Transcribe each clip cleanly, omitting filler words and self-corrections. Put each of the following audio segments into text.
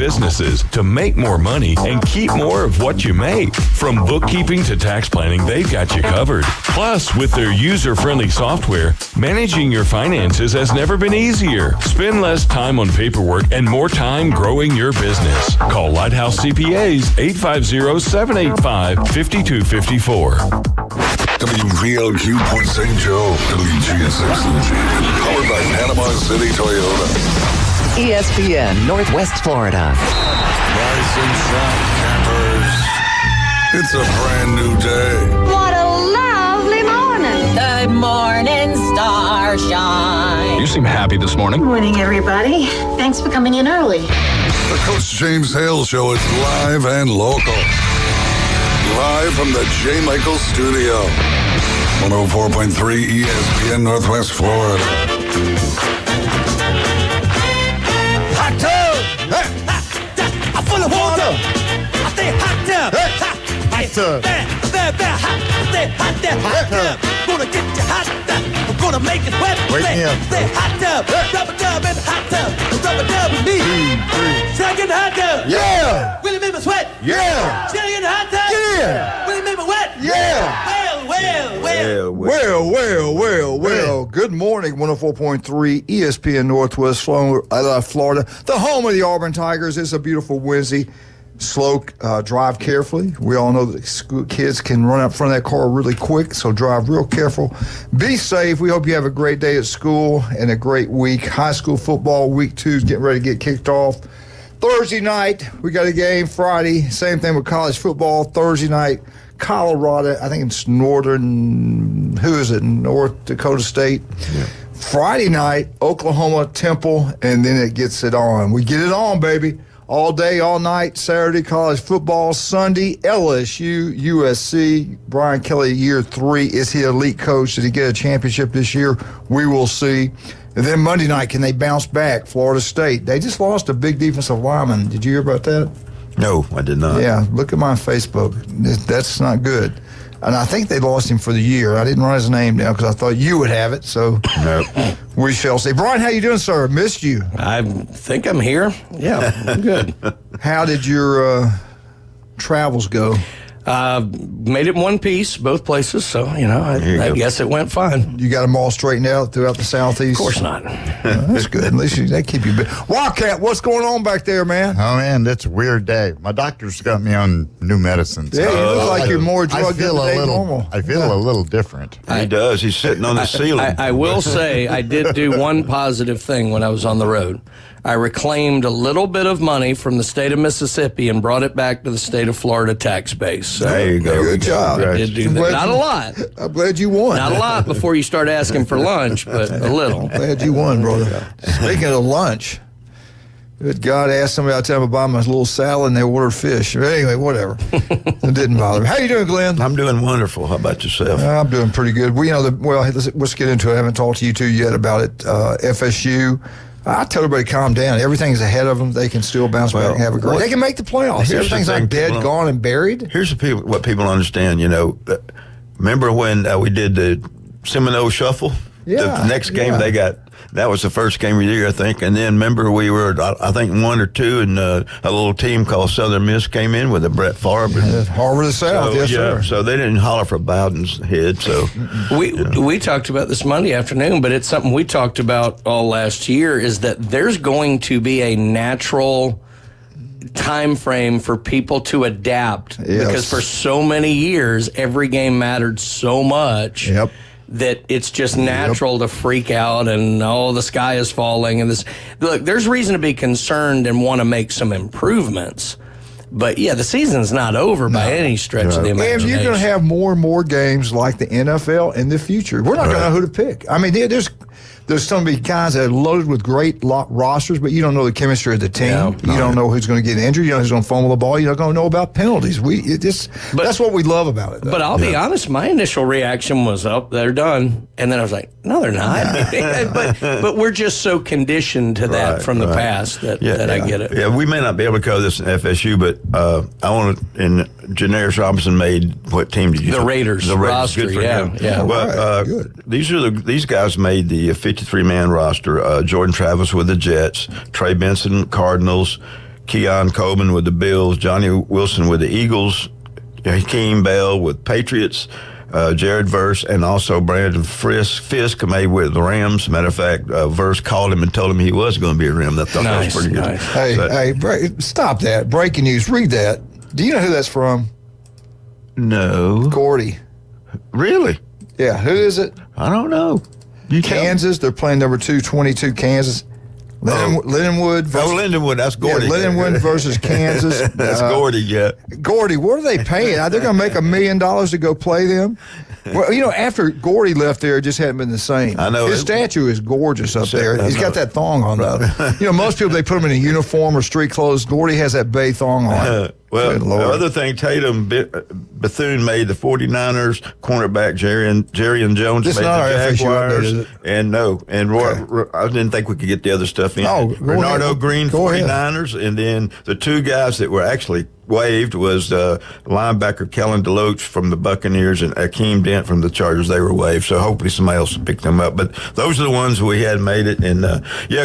businesses to make more money and keep more of what you make. From bookkeeping to tax planning, they've got you covered. Plus, with their user-friendly software, managing your finances has never been easier. Spend less time on paperwork and more time growing your business. Call Lighthouse CPAs 850-785-5254. WVLQ Point St. Joe, WGSX-NG, powered by Panama City Toyota. ESPN, Northwest Florida. Rise and shine, campers. It's a brand new day. What a lovely morning. Good morning, starshine. You seem happy this morning. Good morning, everybody. Thanks for coming in early. The Coach James Hale Show is live and local. Live from the J. Michael Studio. 104.3 ESPN Northwest Florida. Hot tub! I'm full of water! I stay hot tub! Hot tub! Hot tub! Gonna get you hot tub! I'm gonna make it wet! Wake me up. Stay hot tub! Rubber dub in the hot tub! Rubber dub with me! Shall I get the hot tub? Yeah! Will it make me sweat? Yeah! Shall I get the hot tub? Yeah! Will it make me wet? Yeah! Well. Good morning, 104.3 ESPN Northwest Florida, the home of the Auburn Tigers. It's a beautiful Wednesday. Slow, drive carefully. We all know that kids can run out front of that car really quick, so drive real careful. Be safe. We hope you have a great day at school and a great week. High school football week 2 is getting ready to get kicked off. Thursday night, we got a game. Friday, same thing with college football. Thursday night, Colorado, I think it's North Dakota State. Yeah. Friday night, Oklahoma, Temple, and then it gets it on. We get it on, baby. All day, all night, Saturday, college football. Sunday, LSU, USC. Brian Kelly, year 3. Is he elite coach? Did he get a championship this year? We will see. And then Monday night, can they bounce back? Florida State. They just lost a big defensive lineman. Did you hear about that? No, I did not. Yeah, look at my Facebook. That's not good. And I think they lost him for the year. I didn't write his name down because I thought you would have it. So we shall see. Brian, how you doing, sir? Missed you. I think I'm here. Yeah, I'm good. How did your travels go? Made it in one piece, both places, so, I guess it went fine. You got them all straightened out throughout the Southeast? Of course not. That's good. At least they keep you busy. Wildcat, what's going on back there, man? Oh, man, that's a weird day. My doctor's got me on new medicines. Yeah, you look like you're more drugged than normal. I feel a little different. He does. He's sitting on the ceiling. I will say I did do one positive thing when I was on the road. I reclaimed a little bit of money from the state of Mississippi and brought it back to the state of Florida tax base. So there you go. Good job. I did do that. Not a lot. I'm glad you won. Not a lot before you start asking for lunch, but a little. Glad you won, brother. Speaking of lunch, good God, I asked somebody out to buy my little salad and they ordered fish. But anyway, whatever. It didn't bother me. How you doing, Glenn? I'm doing wonderful. How about yourself? I'm doing pretty good. Let's get into it. I haven't talked to you two yet about it. FSU. I tell everybody, calm down. Everything's ahead of them. They can still bounce back and have a great. They can make the playoffs. Everything's not dead, gone, and buried. Here's what people understand. Remember when we did the Seminole Shuffle? Yeah. The next game they got. That was the first game of the year, I think. And then remember we were, I think, 1 or 2, and a little team called Southern Miss came in with a Brett Favre. Harvard of the South, yes, sir. So they didn't holler for Bowden's head. So we talked about this Monday afternoon, but it's something we talked about all last year, is that there's going to be a natural time frame for people to adapt. Yes. Because for so many years, every game mattered so much. Yep. That it's just natural to freak out and, the sky is falling. And this, look, there's reason to be concerned and want to make some improvements. But, yeah, the season's not over by any stretch of the imagination. And you're going to have more and more games like the NFL in the future. We're not going to know who to pick. I mean, there's going to be guys that are loaded with great rosters, but you don't know the chemistry of the team. You don't know who's going to get injured. You don't know who's going to fumble the ball. You're not going to know about penalties. That's what we love about it, though. But I'll be honest, my initial reaction was, they're done. And then I was like, no, they're not. but we're just so conditioned to that from the past that I get it. Yeah, we may not be able to cover this in FSU, but I want to, and Janaris Robinson made, what team did you say? The Raiders. The Raiders. Roster, good for him. Yeah. Well, good. These guys made the 53-man roster. Jordan Travis with the Jets, Trey Benson, Cardinals, Keon Coleman with the Bills, Johnny Wilson with the Eagles, Hakeem Bell with Patriots, Jared Verse, and also Brandon Fisk made with the Rams. Matter of fact, Verse called him and told him he was going to be a Ram. I thought that was pretty good. Hey, stop that. Breaking news. Read that. Do you know who that's from? No. Gordy. Really? Yeah. Who is it? I don't know. Kansas. They're playing number 222 Kansas. Lindenwood. Lindenwood. That's Gordy. Yeah, Lindenwood versus Kansas. That's Gordy, yeah. Gordy, what are they paying? They're going to make $1 million to go play them? Well, after Gordy left there, it just hadn't been the same. I know. His statue is gorgeous up there. He's got that thong on, though. Most people, they put him in a uniform or street clothes. Gordy has that bay thong on. Well, the other thing, Tatum Bethune made the 49ers, cornerback Jerry and Jones made the Jaguars. I didn't think we could get the other stuff in. Renardo Green, 49ers, and then the two guys that were actually waived was linebacker Kellen DeLoach from the Buccaneers and Akeem Dent from the Chargers. They were waived, so hopefully somebody else will pick them up. But those are the ones we had made it. And,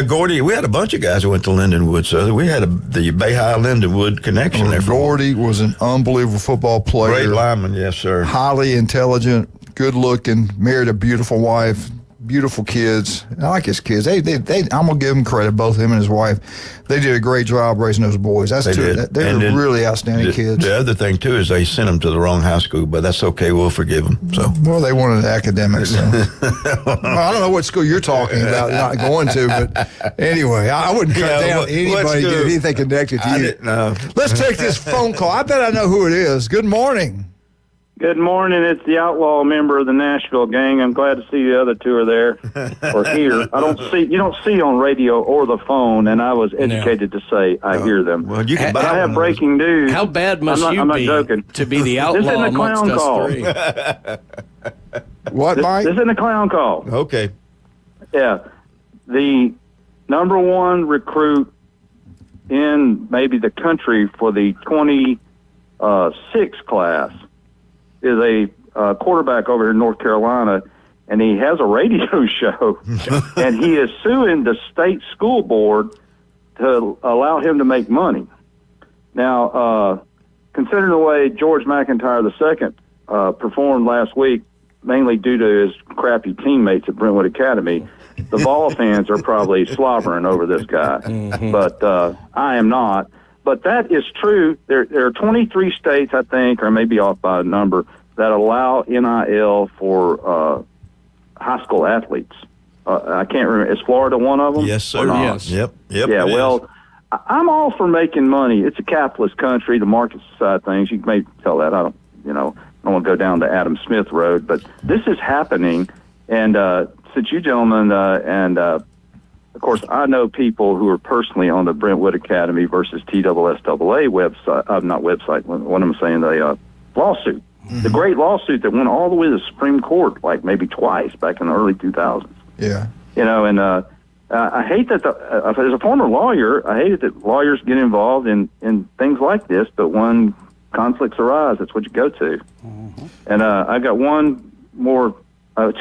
Gordy, we had a bunch of guys who went to Lindenwood, so we had the Bay High Lindenwood connection there. Gordy was an unbelievable football player. Great lineman, yes, sir. Highly intelligent, good looking, married a beautiful wife. Beautiful kids. I like his kids. I'm gonna give him credit. Both him and his wife, they did a great job raising those boys. They're really outstanding kids. The other thing too is they sent them to the wrong high school, but that's okay. We'll forgive them. So they wanted academics. So. I don't know what school you're talking about. Not going to, but anyway, I wouldn't cut down anybody who did anything connected to you. Let's take this phone call. I bet I know who it is. Good morning. Good morning. It's the outlaw member of the Nashville gang. I'm glad to see the other two are there or here. You don't see on radio or the phone, and I was educated to say I hear them. Well, you can but I have breaking news. How bad must I'm not be joking. To be the outlaw amongst us three? What, Mike? This isn't a clown call. Okay. Yeah. The number one recruit in maybe the country for the 26 class is a quarterback over here in North Carolina, and he has a radio show, and he is suing the state school board to allow him to make money. Now, considering the way George McIntyre II performed last week, mainly due to his crappy teammates at Brentwood Academy, the Vol fans are probably slobbering over this guy. But I am not. But that is true. There are 23 states, I think, or maybe off by a number, that allow NIL for high school athletes. I can't remember. Is Florida one of them? Yes, sir. Yes. Yep. Yeah, well, I'm all for making money. It's a capitalist country, the market side of things. You may tell that. I don't want to go down the Adam Smith road, but this is happening. And since you gentlemen of course, I know people who are personally on the Brentwood Academy versus TSSAA website, not website, what am I saying, the lawsuit. Mm-hmm. The great lawsuit that went all the way to the Supreme Court, like maybe twice back in the early 2000s. Yeah. And I hate that, as a former lawyer, I hate that lawyers get involved in things like this, but when conflicts arise, that's what you go to. Mm-hmm. And I got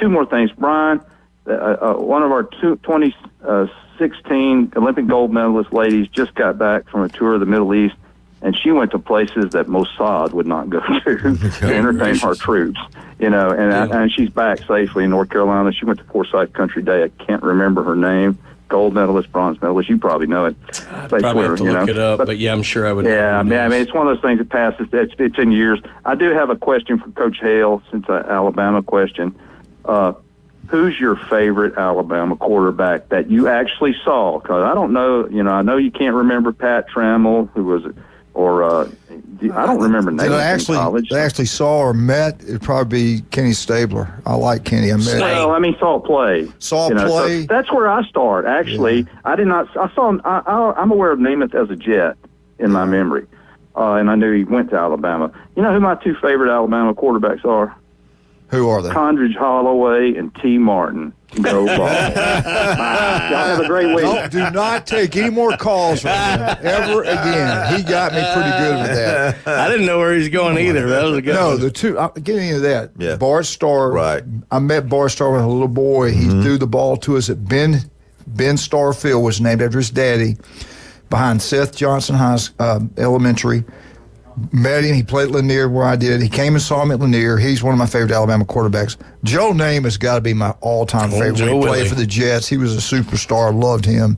two more things. Brian, one of our 2016 Olympic gold medalist ladies just got back from a tour of the Middle East, and she went to places that Mossad would not go to entertain our troops. And she's back safely in North Carolina. She went to Forsyth Country Day. I can't remember her name. Gold medalist, bronze medalist. You probably know it. I'd probably have to look it up, but yeah, I'm sure I would. Yeah, I mean, it's one of those things that passes. It's in years. I do have a question for Coach Hale, since Alabama question. Who's your favorite Alabama quarterback that you actually saw? Because I don't know. I know you can't remember Pat Trammell, who was, I don't remember names in college. They actually saw or met. It'd probably be Kenny Stabler. I like Kenny. Well, I mean, saw play. Saw play. So that's where I start. Actually, yeah. I did not. I saw him. I'm aware of Namath as a Jet in my memory, and I knew he went to Alabama. You know who my two favorite Alabama quarterbacks are? Who are they? Condridge Holloway and T. Martin. Go ball. Y'all have a great week. Do not take any more calls from him ever again. He got me pretty good with that. I didn't know where he's going either. That was a good one. The two, getting into that. Yeah. Bart Starr. Right. I met Bart Starr when I was a little boy. He threw the ball to us at Ben Starr Field, was named after his daddy. behind Seth Johnson Elementary. Met him. He played at Lanier where I did. He came and saw him at Lanier. He's one of my favorite Alabama quarterbacks. Joe Namath has got to be my all-time favorite. When he played for the Jets, he was a superstar. Loved him.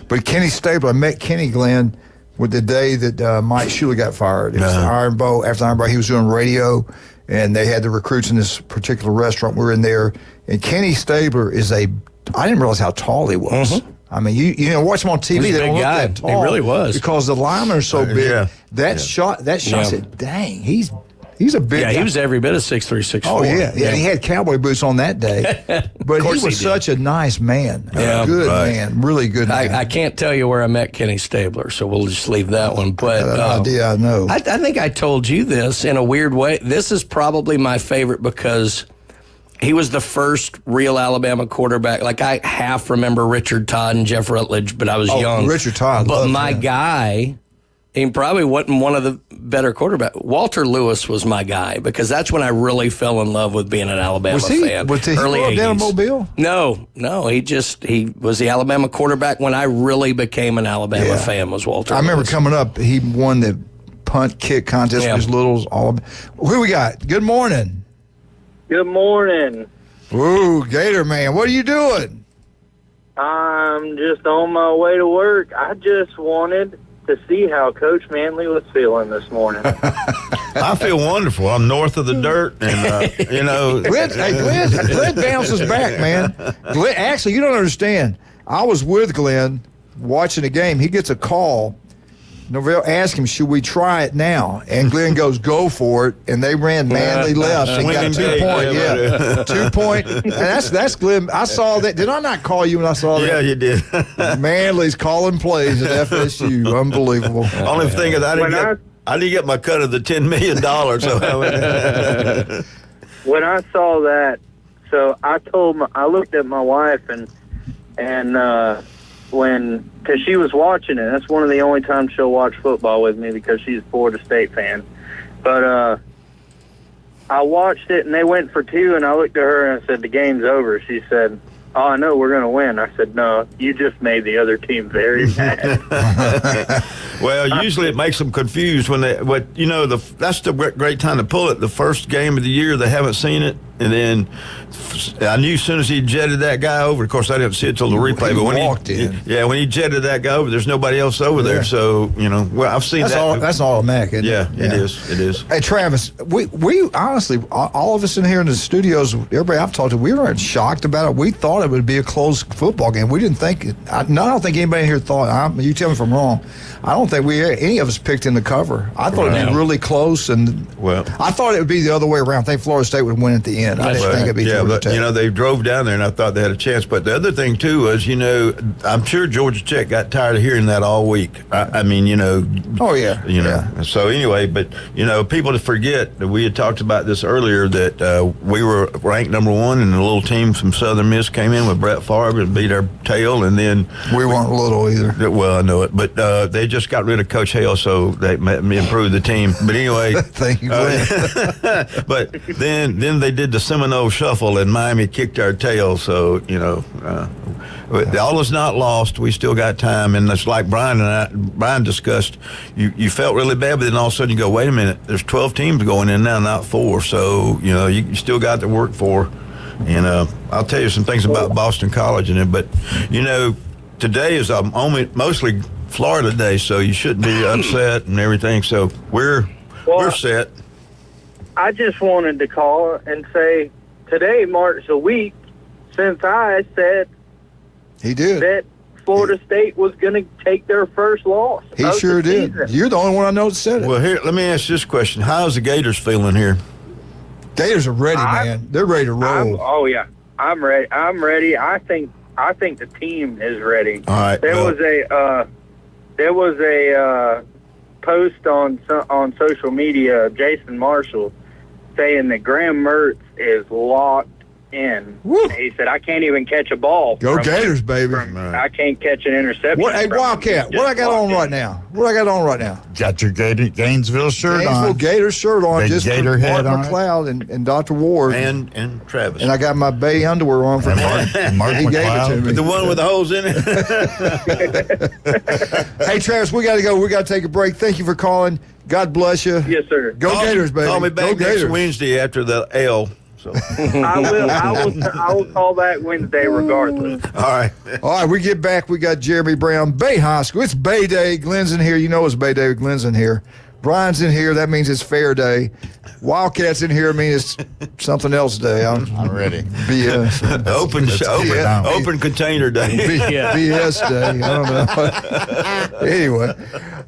But Kenny Stabler, I met Kenny, Glenn, with the day that Mike Shula got fired. It was Iron Bowl. After Iron Bowl, he was doing radio, and they had the recruits in this particular restaurant. We were in there. And Kenny Stabler is I didn't realize how tall he was. Mm-hmm. I mean, you know, watch him on TV. They don't look that tall. He really was, because the linemen are so big. That shot. I said, "Dang, he's a big guy." He was every bit of 6'3", 6'4". Oh yeah. He had cowboy boots on that day. But he was such a nice man. Good man, really good man. I can't tell you where I met Kenny Stabler, so we'll just leave that one. But idea, I know. I think I told you this in a weird way. This is probably my favorite because he was the first real Alabama quarterback. Like, I half remember Richard Todd and Jeff Rutledge, but I was young. Richard Todd. But my guy, he probably wasn't one of the better quarterbacks. Walter Lewis was my guy, because that's when I really fell in love with being an Alabama fan. Was he early 80s. Down in Mobile? No. He was the Alabama quarterback when I really became an Alabama fan. Was Walter Lewis. I remember coming up, he won the punt kick contest with his littles. Who we got? Good morning. Good morning. Ooh, Gator man, what are you doing? I'm just on my way to work. I just wanted to see how Coach Manley was feeling this morning. I feel wonderful. I'm north of the dirt, and you know. Glenn bounces back, man. Glenn, actually, you don't understand. I was with Glenn watching the game. He gets a call. Norvell asked him, should we try it now? And Glenn goes, go for it. And they ran Manley left and got 2 point. 2 point. And that's Glenn. I saw that. Did I not call you when I saw that? Yeah, you did. Manley's calling plays at FSU. Unbelievable. Only thing is, I didn't get my cut of the $10 million. So when I saw that, so I looked at my wife and because she was watching it. That's one of the only times she'll watch football with me, because she's a Florida State fan. But I watched it, and they went for 2, and I looked at her and I said, the game's over. She said, oh, I know we're going to win. I said, no, you just made the other team very mad. Well, usually it makes them confused when that's the great time to pull it. The first game of the year, they haven't seen it. And then I knew as soon as he jetted that guy over, of course, I didn't see it till the replay. But when he jetted that guy over, there's nobody else over there. So, I've seen that. That's automatic, isn't it? It is. It is. Hey, Travis, we honestly, all of us in here in the studios, everybody I've talked to, we weren't shocked about it. We thought it would be a close football game. We didn't think it. I don't think anybody in here thought, you tell me if I'm wrong, I don't think any of us picked in the cover. I thought it'd be really close, and I thought it would be the other way around. I think Florida State would win at the end. I didn't think it'd be but they drove down there, and I thought they had a chance. But the other thing too was, I'm sure Georgia Tech got tired of hearing that all week. Oh yeah. So anyway, but people to forget that we had talked about this earlier, that we were ranked number 1, and a little team from Southern Miss came in with Brett Favre and beat our tail, and then we weren't little either. Well, I know it, but they just got rid of Coach Hale, so they improved the team. But anyway, thank you. But then they did the Seminole Shuffle, and Miami kicked our tail. So all is not lost. We still got time, and it's like Brian discussed. You felt really bad, but then all of a sudden you go, wait a minute. There's 12 teams going in now, not 4. So you still got to work for. And I'll tell you some things about Boston College in it. But today is mostly Florida Day, so you shouldn't be upset and everything. So we're set. I just wanted to call and say today marks a week since I said that Florida State was going to take their first loss. He sure did. You're the only one I know that said it. Well, here, let me ask you this question. How's the Gators feeling here? Gators are ready, man. They're ready to roll. I'm ready. I'm ready. I think the team is ready. All right. There was a post on social media, Jason Marshall, saying that Graham Mertz is locked in. He said, I can't even catch a ball. Go Gators, baby. I can't catch an interception. Hey, Wildcat, what I got on right now? Got your Gainesville shirt Gainesville on. Gators shirt on. Big Just Gator for head Mark on McLeod and Dr. Ward. And Travis. And I got my Bay underwear on for Mark. Mark He gave it to McLeod. me. The one with the holes in it. Hey, Travis, we got to go. We got to take a break. Thank you for calling. God bless you. Yes, sir. Go Gators, baby. Call me Go back next Gators. Wednesday after the L. So. I will call back Wednesday regardless. All right. All right, we get back. We got Jeremy Brown, Bay High School. It's Bay Day. Glenn's in here. You know it's Bay Day. Glenn's in here. Brian's in here. That means it's Fair Day. Wildcat's in here. I mean, it's something else day. I'm ready. BS. Open container day. BS day. I don't know. Anyway.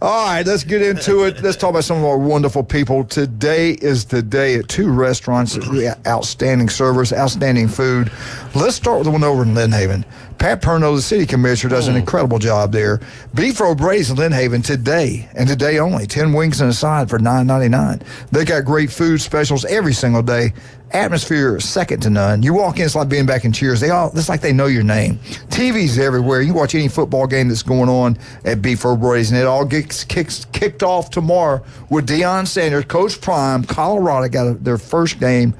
All right, let's get into it. Let's talk about some of our wonderful people. Today is the day at 2 restaurants. Outstanding service, outstanding food. Let's start with the one over in Lynn Haven. Pat Perno, the city commissioner, does an incredible job there. Beef O'Brady's in Lynn Haven today, and today only. 10 wings and a side for $9.99. They got great food specials every single day. Atmosphere is second to none. You walk in, it's like being back in Cheers. It's like they know your name. TV's everywhere. You watch any football game that's going on at Beef O'Brady's, and it all gets kicked off tomorrow with Deion Sanders, Coach Prime. Colorado got their first game.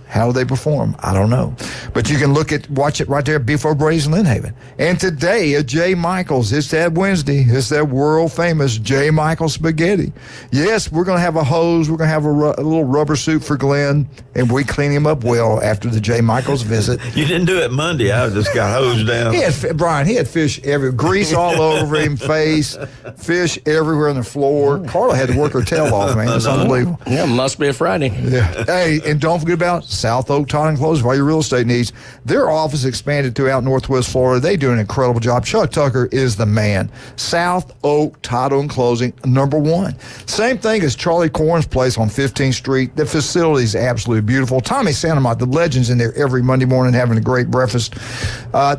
How do they perform? I don't know. But you can watch it right there at Beef O'Brady's in Lynn Haven. And today at J. Michael's, it's that Wednesday. It's that world-famous J. Michael's spaghetti. Yes, we're going to have a hose. We're going to have a little rubber suit for Glenn, and we clean him up well after the J. Michael's visit. You didn't do it Monday. I just got hosed down. Brian, he had fish grease all over him, face, fish everywhere on the floor. Carla had to work her tail off, man. It's unbelievable. Yeah, must be a Friday. Yeah. Hey, and don't forget about South Oak Tile and Closing for all your real estate needs. Their office expanded throughout Northwest Florida. They do an incredible job. Chuck Tucker is the man. South Oak Title and Closing, #1. Same thing as Charlie Corn's place on 15th Street. The facility is absolutely beautiful. Tommy Santamont, the legend's in there every Monday morning having a great breakfast.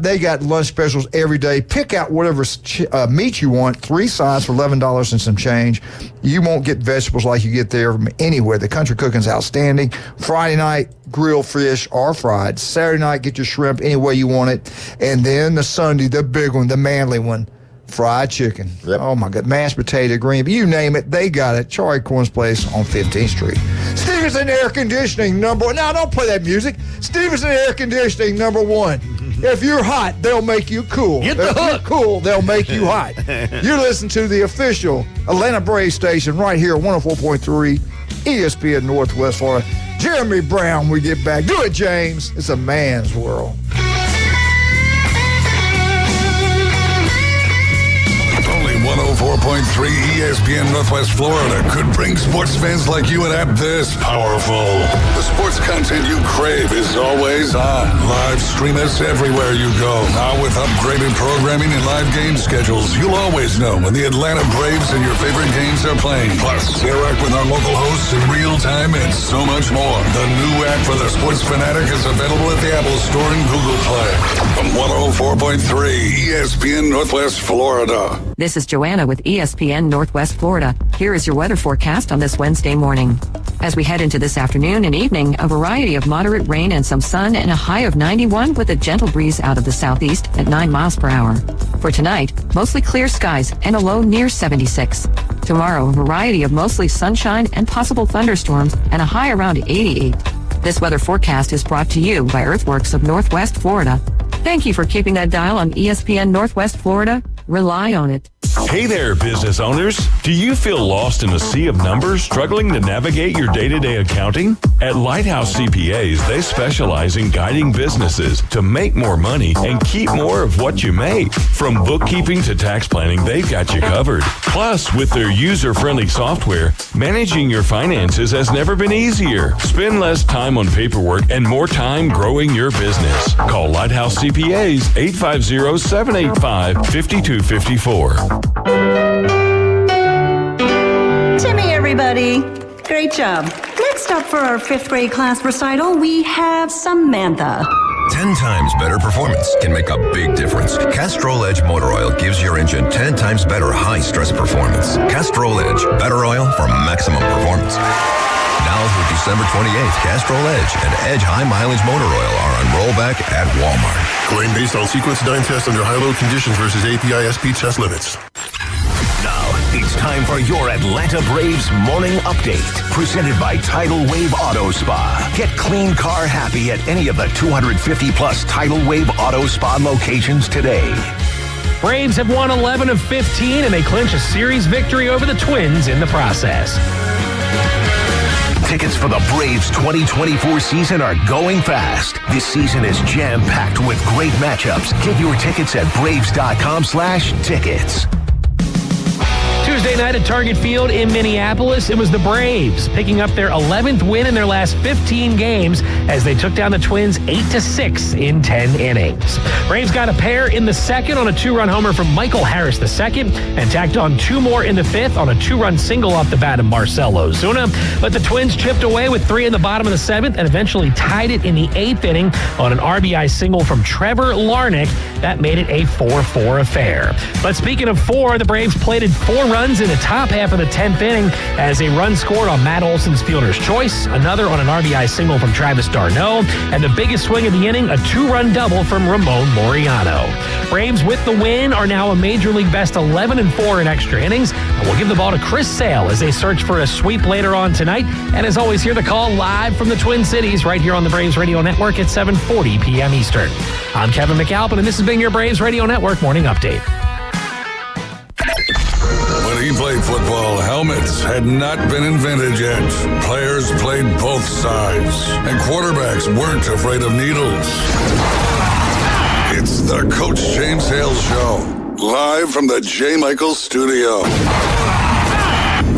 They got lunch specials every day. Pick out whatever meat you want. 3 sides for $11 and some change. You won't get vegetables like you get there from anywhere. The country cooking's outstanding. Friday night, grilled fish or fried. Saturday night, get your shrimp any way you want it. And then the Sunday, the big one, the manly one, fried chicken. Yep. Oh, my God. Mashed potato, green, you name it, they got it. Charlie Corn's place on 15th Street. Stevenson Air Conditioning, #1. Now, don't play that music. Stevenson Air Conditioning, #1. If you're hot, they'll make you cool. Get the If hook. you're cool, they'll make you hot. You're listening to the official Atlanta Braves station right here, 104.3 ESPN Northwest Florida. Jeremy Brown, we get back. Do it, James. It's a man's world. Only 104.3 ESPN Northwest Florida could bring sports fans like you an app this powerful. The sports content you crave is always on. Live stream us everywhere you go. Now with upgraded programming and live game schedules, you'll always know when the Atlanta Braves and your favorite games are playing. Plus, interact with our local hosts in real time and so much more. The new app for the sports fanatic is available at the Apple Store and Google Play. From 104.3 ESPN Northwest Florida. This is Joanna with ESPN Northwest Florida. Here is your weather forecast on this Wednesday morning. As we head into this afternoon and evening, a variety of moderate rain and some sun and a high of 91 with a gentle breeze out of the southeast at 9 miles per hour. For tonight, mostly clear skies and a low near 76. Tomorrow, a variety of mostly sunshine and possible thunderstorms and a high around 88. This weather forecast is brought to you by Earthworks of Northwest Florida. Thank you for keeping that dial on ESPN Northwest Florida. Rely on it. Hey there, business owners. Do you feel lost in a sea of numbers, struggling to navigate your day-to-day accounting? At Lighthouse CPAs, they specialize in guiding businesses to make more money and keep more of what you make. From bookkeeping to tax planning, they've got you covered. Plus, with their user-friendly software, managing your finances has never been easier. Spend less time on paperwork and more time growing your business. Call Lighthouse CPAs 850-785-5254. Timmy, everybody. Great job. Next up for our 5th grade class recital, we have Samantha. 10 times better performance can make a big difference. Castrol Edge Motor Oil gives your engine 10 times better high-stress performance. Castrol Edge, better oil for maximum performance. Now through December 28th, Castrol Edge and Edge High Mileage Motor Oil are on rollback at Walmart. Claim based on sequence 9 test under high-load conditions versus API SP test limits. Now, it's time for your Atlanta Braves morning update. Presented by Tidal Wave Auto Spa. Get clean car happy at any of the 250-plus Tidal Wave Auto Spa locations today. Braves have won 11 of 15, and they clinch a series victory over the Twins in the process. Tickets for the Braves 2024 season are going fast. This season is jam-packed with great matchups. Get your tickets at braves.com/tickets. Tuesday night at Target Field in Minneapolis, it was the Braves picking up their 11th win in their last 15 games as they took down the Twins 8-6 in 10 innings. Braves got a pair in the second on a 2-run homer from Michael Harris II and tacked on 2 more in the fifth on a 2-run single off the bat of Marcell Ozuna. But the Twins chipped away with 3 in the bottom of the 7th and eventually tied it in the 8th inning on an RBI single from Trevor Larnach. That made it a 4-4 affair. But speaking of 4, the Braves plated 4 runs in the top half of the 10th inning as a run scored on Matt Olson's fielder's choice, another on an RBI single from Travis d'Arnaud, and the biggest swing of the inning, a 2-run double from Ramon Laureano. Braves with the win are now a Major League best 11-4 in extra innings, and we'll give the ball to Chris Sale as they search for a sweep later on tonight. And as always, hear the call live from the Twin Cities right here on the Braves Radio Network at 7:40 p.m. Eastern. I'm Kevin McAlpin, and this has been your Braves Radio Network Morning Update. When he played football, helmets had not been invented yet. Players played both sides, and quarterbacks weren't afraid of needles. It's the Coach James Hale Show, live from the J. Michael Studio.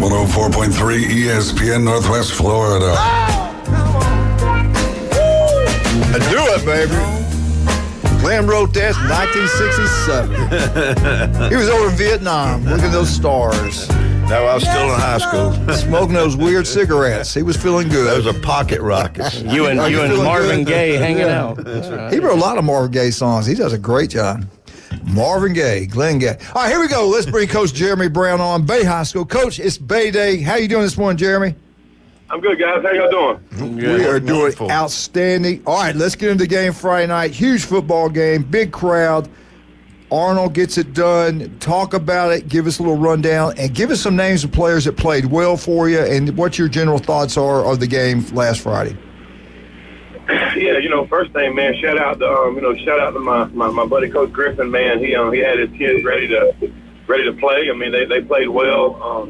104.3 ESPN Northwest Florida. I do it, baby. Glenn wrote that in 1967. He was over in Vietnam. Look at those stars. No, I was still in high school. Smoking those weird cigarettes. He was feeling good. Those are pocket rockets. You and Marvin Gaye hanging out. He wrote a lot of Marvin Gaye songs. He does a great job. Marvin Gaye, Glenn Gaye. All right, here we go. Let's bring Coach Jeremy Brown on, Bay High School. Coach, it's Bay Day. How you doing this morning, Jeremy? I'm good, guys. How y'all doing? We are doing outstanding. All right, let's get into the game Friday night. Huge football game, big crowd. Arnold gets it done. Talk about it. Give us a little rundown, and give us some names of players that played well for you, and what your general thoughts are of the game last Friday. Yeah, first thing, man. Shout out to my buddy Coach Griffin, man. He had his kids ready to play. I mean, they played well.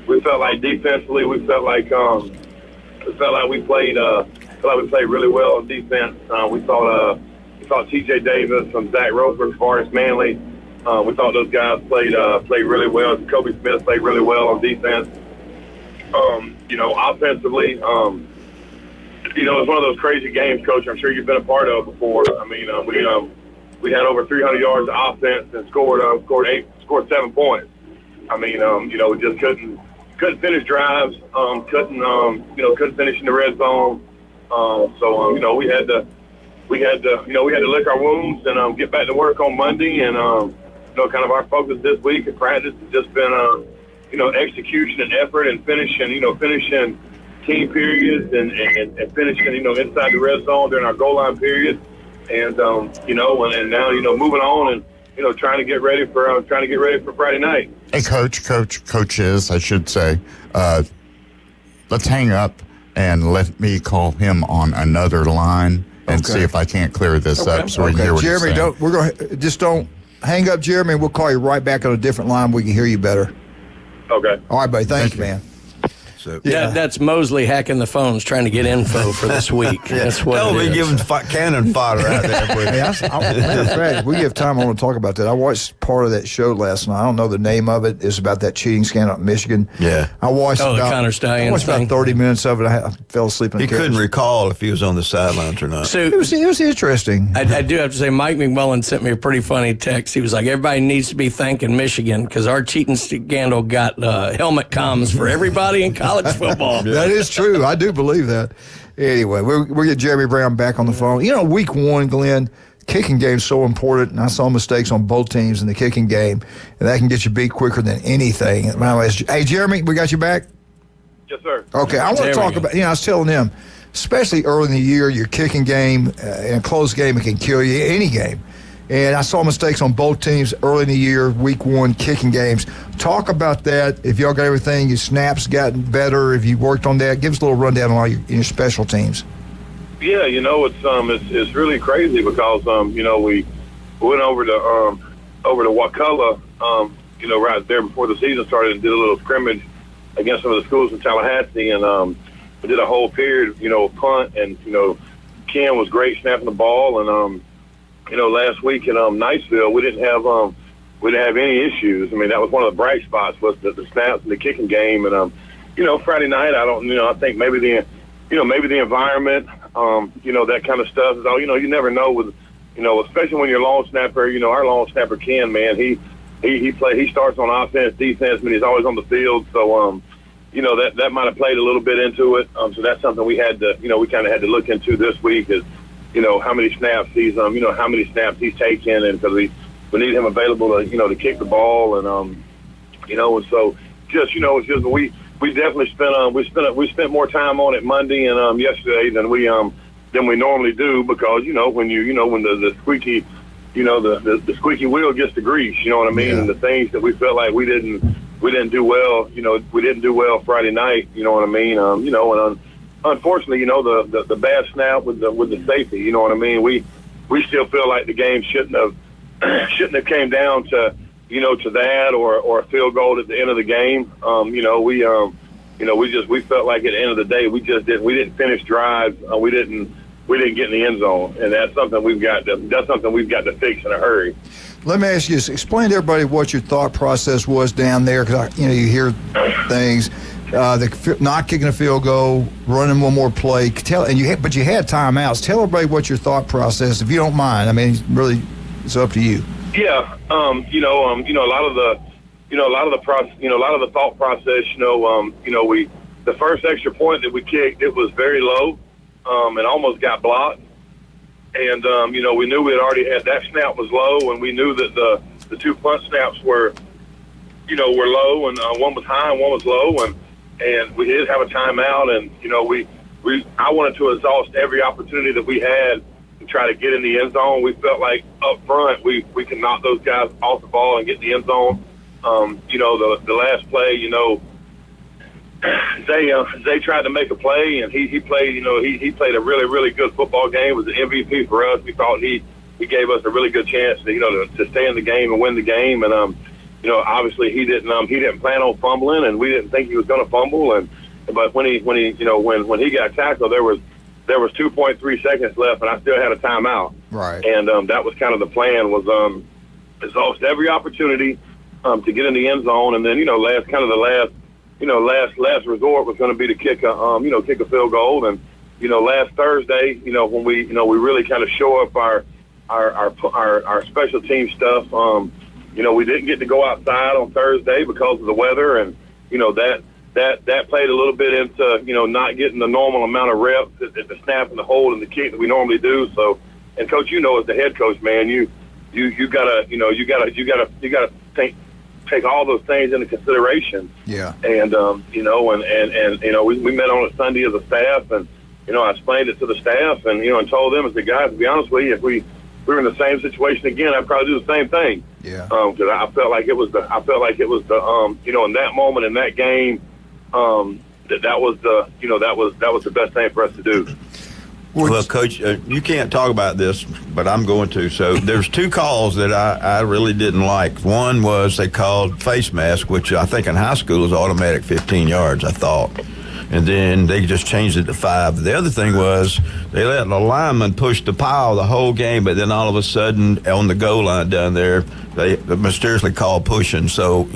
We felt like defensively, we felt like we played really well on defense. We thought T.J. Davis, Zach Roper, Forrest Manley. We thought those guys played really well. Kobe Smith played really well on defense. Offensively, it's one of those crazy games, Coach. I'm sure you've been a part of before. I mean, we had over 300 yards of offense and scored 7 points. I mean, we just couldn't finish drives, couldn't finish in the red zone. We had to lick our wounds and get back to work on Monday. And kind of our focus this week in practice has just been execution and effort and finishing team periods and finishing inside the red zone during our goal line period. And and now moving on and trying to get ready for Friday night. Hey, coaches, I should say. Let's hang up and let me call him on another line and see if I can't clear this up so we can hear what Jeremy, he's saying. don't hang up, Jeremy, and we'll call you right back on a different line. We can hear you better. Okay. All right, buddy. Thank you, man. So, that's Mosley hacking the phones, trying to get info for this week. That's what Don't be giving cannon fodder out there. Matter of fact, we have time. I want to talk about that. I watched part of that show last night. I don't know the name of it. It's about that cheating scandal in Michigan. Yeah. I watched the Connor Stallions I watched about 30 minutes of it. I fell asleep in the He couldn't recall if he was on the sidelines or not. So it was interesting. I do have to say, Mike McMullen sent me a pretty funny text. He was like, everybody needs to be thanking Michigan because our cheating scandal got helmet comms for everybody in college football. That is true. I do believe that. Anyway, we'll get Jeremy Brown back on the phone. Week 1, Glenn, kicking game's so important, and I saw mistakes on both teams in the kicking game, and that can get you beat quicker than anything. Hey, Jeremy, we got you back? Yes, Yes, sir. Okay, I want to talk about, I was telling them, especially early in the year, your kicking game, in a close game, it can kill you, any game. And I saw mistakes on both teams early in the year, week one, kicking games. Talk about that. If y'all got everything, your snaps gotten better, if you worked on that, give us a little rundown on all your special teams. Yeah, it's really crazy because, we went over to Wakulla, right there before the season started and did a little scrimmage against some of the schools in Tallahassee, and we did a whole period, punt, and, Ken was great snapping the ball, and, last week in Niceville, we didn't have any issues. I mean, that was one of the bright spots was the snaps and the kicking game, and, Friday night, I think maybe the environment, that kind of stuff is all, you never know with, especially when you're a long snapper, our long snapper Ken, man, he starts on offense, defense, but he's always on the field. So, that might have played a little bit into it. So that's something we had to, we kind of had to look into this week is, how many snaps he's, how many snaps he's taking, and because we need him available to, to kick the ball, and, and so just, it's just we definitely spent more time on it Monday and yesterday than we normally do because when the squeaky the squeaky wheel gets the grease, you know what I mean? Yeah. And the things that we felt like we didn't do well, we didn't do well Friday night, you know what I mean? And unfortunately, the bad snap with the safety, you know what I mean? We still feel like the game shouldn't have came down to to that or a field goal at the end of the game. We felt like at the end of the day we didn't finish drives. We didn't get in the end zone, and that's something we've got to fix in a hurry. Let me ask you this. Explain to everybody what your thought process was down there, because you hear things, not kicking a field goal, running one more play. But you had timeouts. Tell everybody what your thought process, if you don't mind. I mean, really, it's up to you. Yeah, a lot of the thought process. The first extra point that we kicked, it was very low, and almost got blocked. And we knew we had already had that snap was low, and we knew that the two punt snaps were low, and one was high and one was low, and we did have a timeout, and I wanted to exhaust every opportunity that we had to try to get in the end zone. We felt like up front we could knock those guys off the ball and get in the end zone. The last play, Zay tried to make a play, and he played. He played a really, really good football game. Was an MVP for us. We thought he gave us a really good chance to stay in the game and win the game. And obviously he didn't plan on fumbling, and we didn't think he was going to fumble. But when he got tackled, there was 2.3 seconds left, and I still had a timeout. Right. And that was kind of the plan, was exhaust every opportunity to get in the end zone, and then last resort was going to be to kick a field goal. And last Thursday, when we really kind of show up our special team stuff, we didn't get to go outside on Thursday because of the weather, and that played a little bit into not getting the normal amount of reps at the snap and the hold and the kick that we normally do. So, and coach, as the head coach, man, you gotta take all those things into consideration. Yeah. And we met on a Sunday as a staff, and I explained it to the staff, and and told them, I said, guys, to be honest with you, if we were in the same situation again, I'd probably do the same thing. Yeah. Because I felt like it was the in that moment in that game, that was the best thing for us to do. Well, Coach, you can't talk about this, but I'm going to. So there's two calls that I really didn't like. One was they called face mask, which I think in high school is automatic 15 yards, I thought. And then they just changed it to 5. The other thing was they let the lineman push the pile the whole game, but then all of a sudden on the goal line down there, they mysteriously called pushing. So,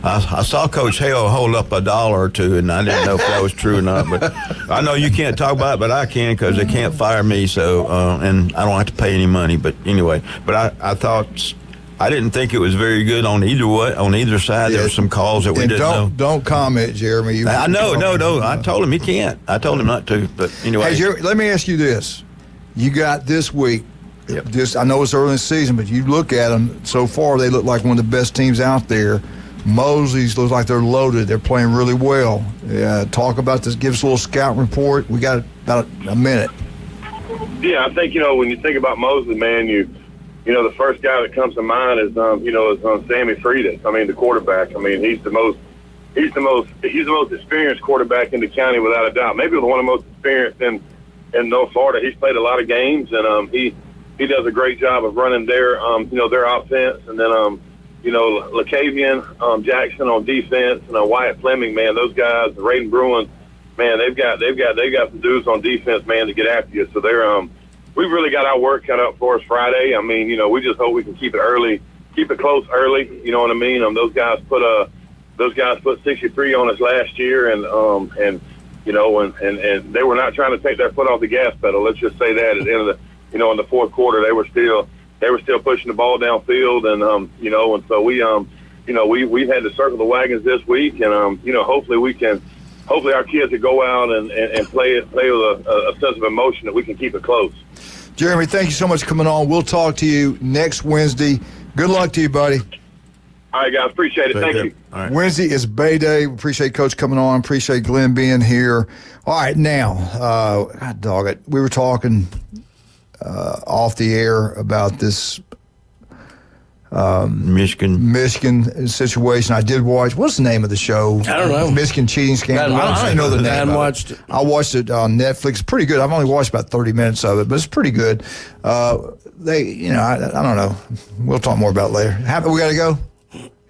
I saw Coach Hale hold up $1 or $2, and I didn't know if that was true or not. But I know you can't talk about it, but I can because they can't fire me. So, and I don't have to pay any money. But anyway, I thought I didn't think it was very good on either side. Yeah. There were some calls that we didn't know. Don't comment, Jeremy. I know. I told him he can't. I told him not to. But anyway. Hey, Jeremy, let me ask you this. You got this week. Yep. I know it's early in the season, but you look at them so far, they look like one of the best teams out there. Mosley's looks like they're loaded. They're playing really well. Talk about this. Give us a little scout report. We got about a minute. Yeah, I think, when you think about Mosley, man, the first guy that comes to mind is Sammy Freitas. I mean, the quarterback. I mean, he's the most experienced quarterback in the county without a doubt. Maybe one of the most experienced in North Florida. He's played a lot of games, and he does a great job of running their offense. And then LaCavian Jackson on defense, and Wyatt Fleming, man, those guys, Raiden Bruin, man, they've got some dudes on defense, man, to get after you. So we've really got our work cut out for us Friday. I mean, we just hope we can keep it close early. You know what I mean? Those guys put 63 on us last year, and they were not trying to take their foot off the gas pedal. Let's just say that at the end of in the fourth quarter, they were still pushing the ball downfield, and so we've had to circle the wagons this week, and hopefully our kids will go out and play with a sense of emotion that we can keep it close. Jeremy, thank you so much for coming on. We'll talk to you next Wednesday. Good luck to you, buddy. All right, guys. Appreciate it. Thank you. All right. Wednesday is Bay Day. We appreciate Coach coming on. Appreciate Glenn being here. All right, now, God dog it. We were talking off the air about this Michigan situation. I did watch. What's the name of the show? I don't know. Michigan cheating scandal. I don't even know the name. I haven't watched it. I watched it on Netflix. Pretty good. I've only watched about 30 minutes of it, but it's pretty good. I don't know. We'll talk more about it later. We got to go.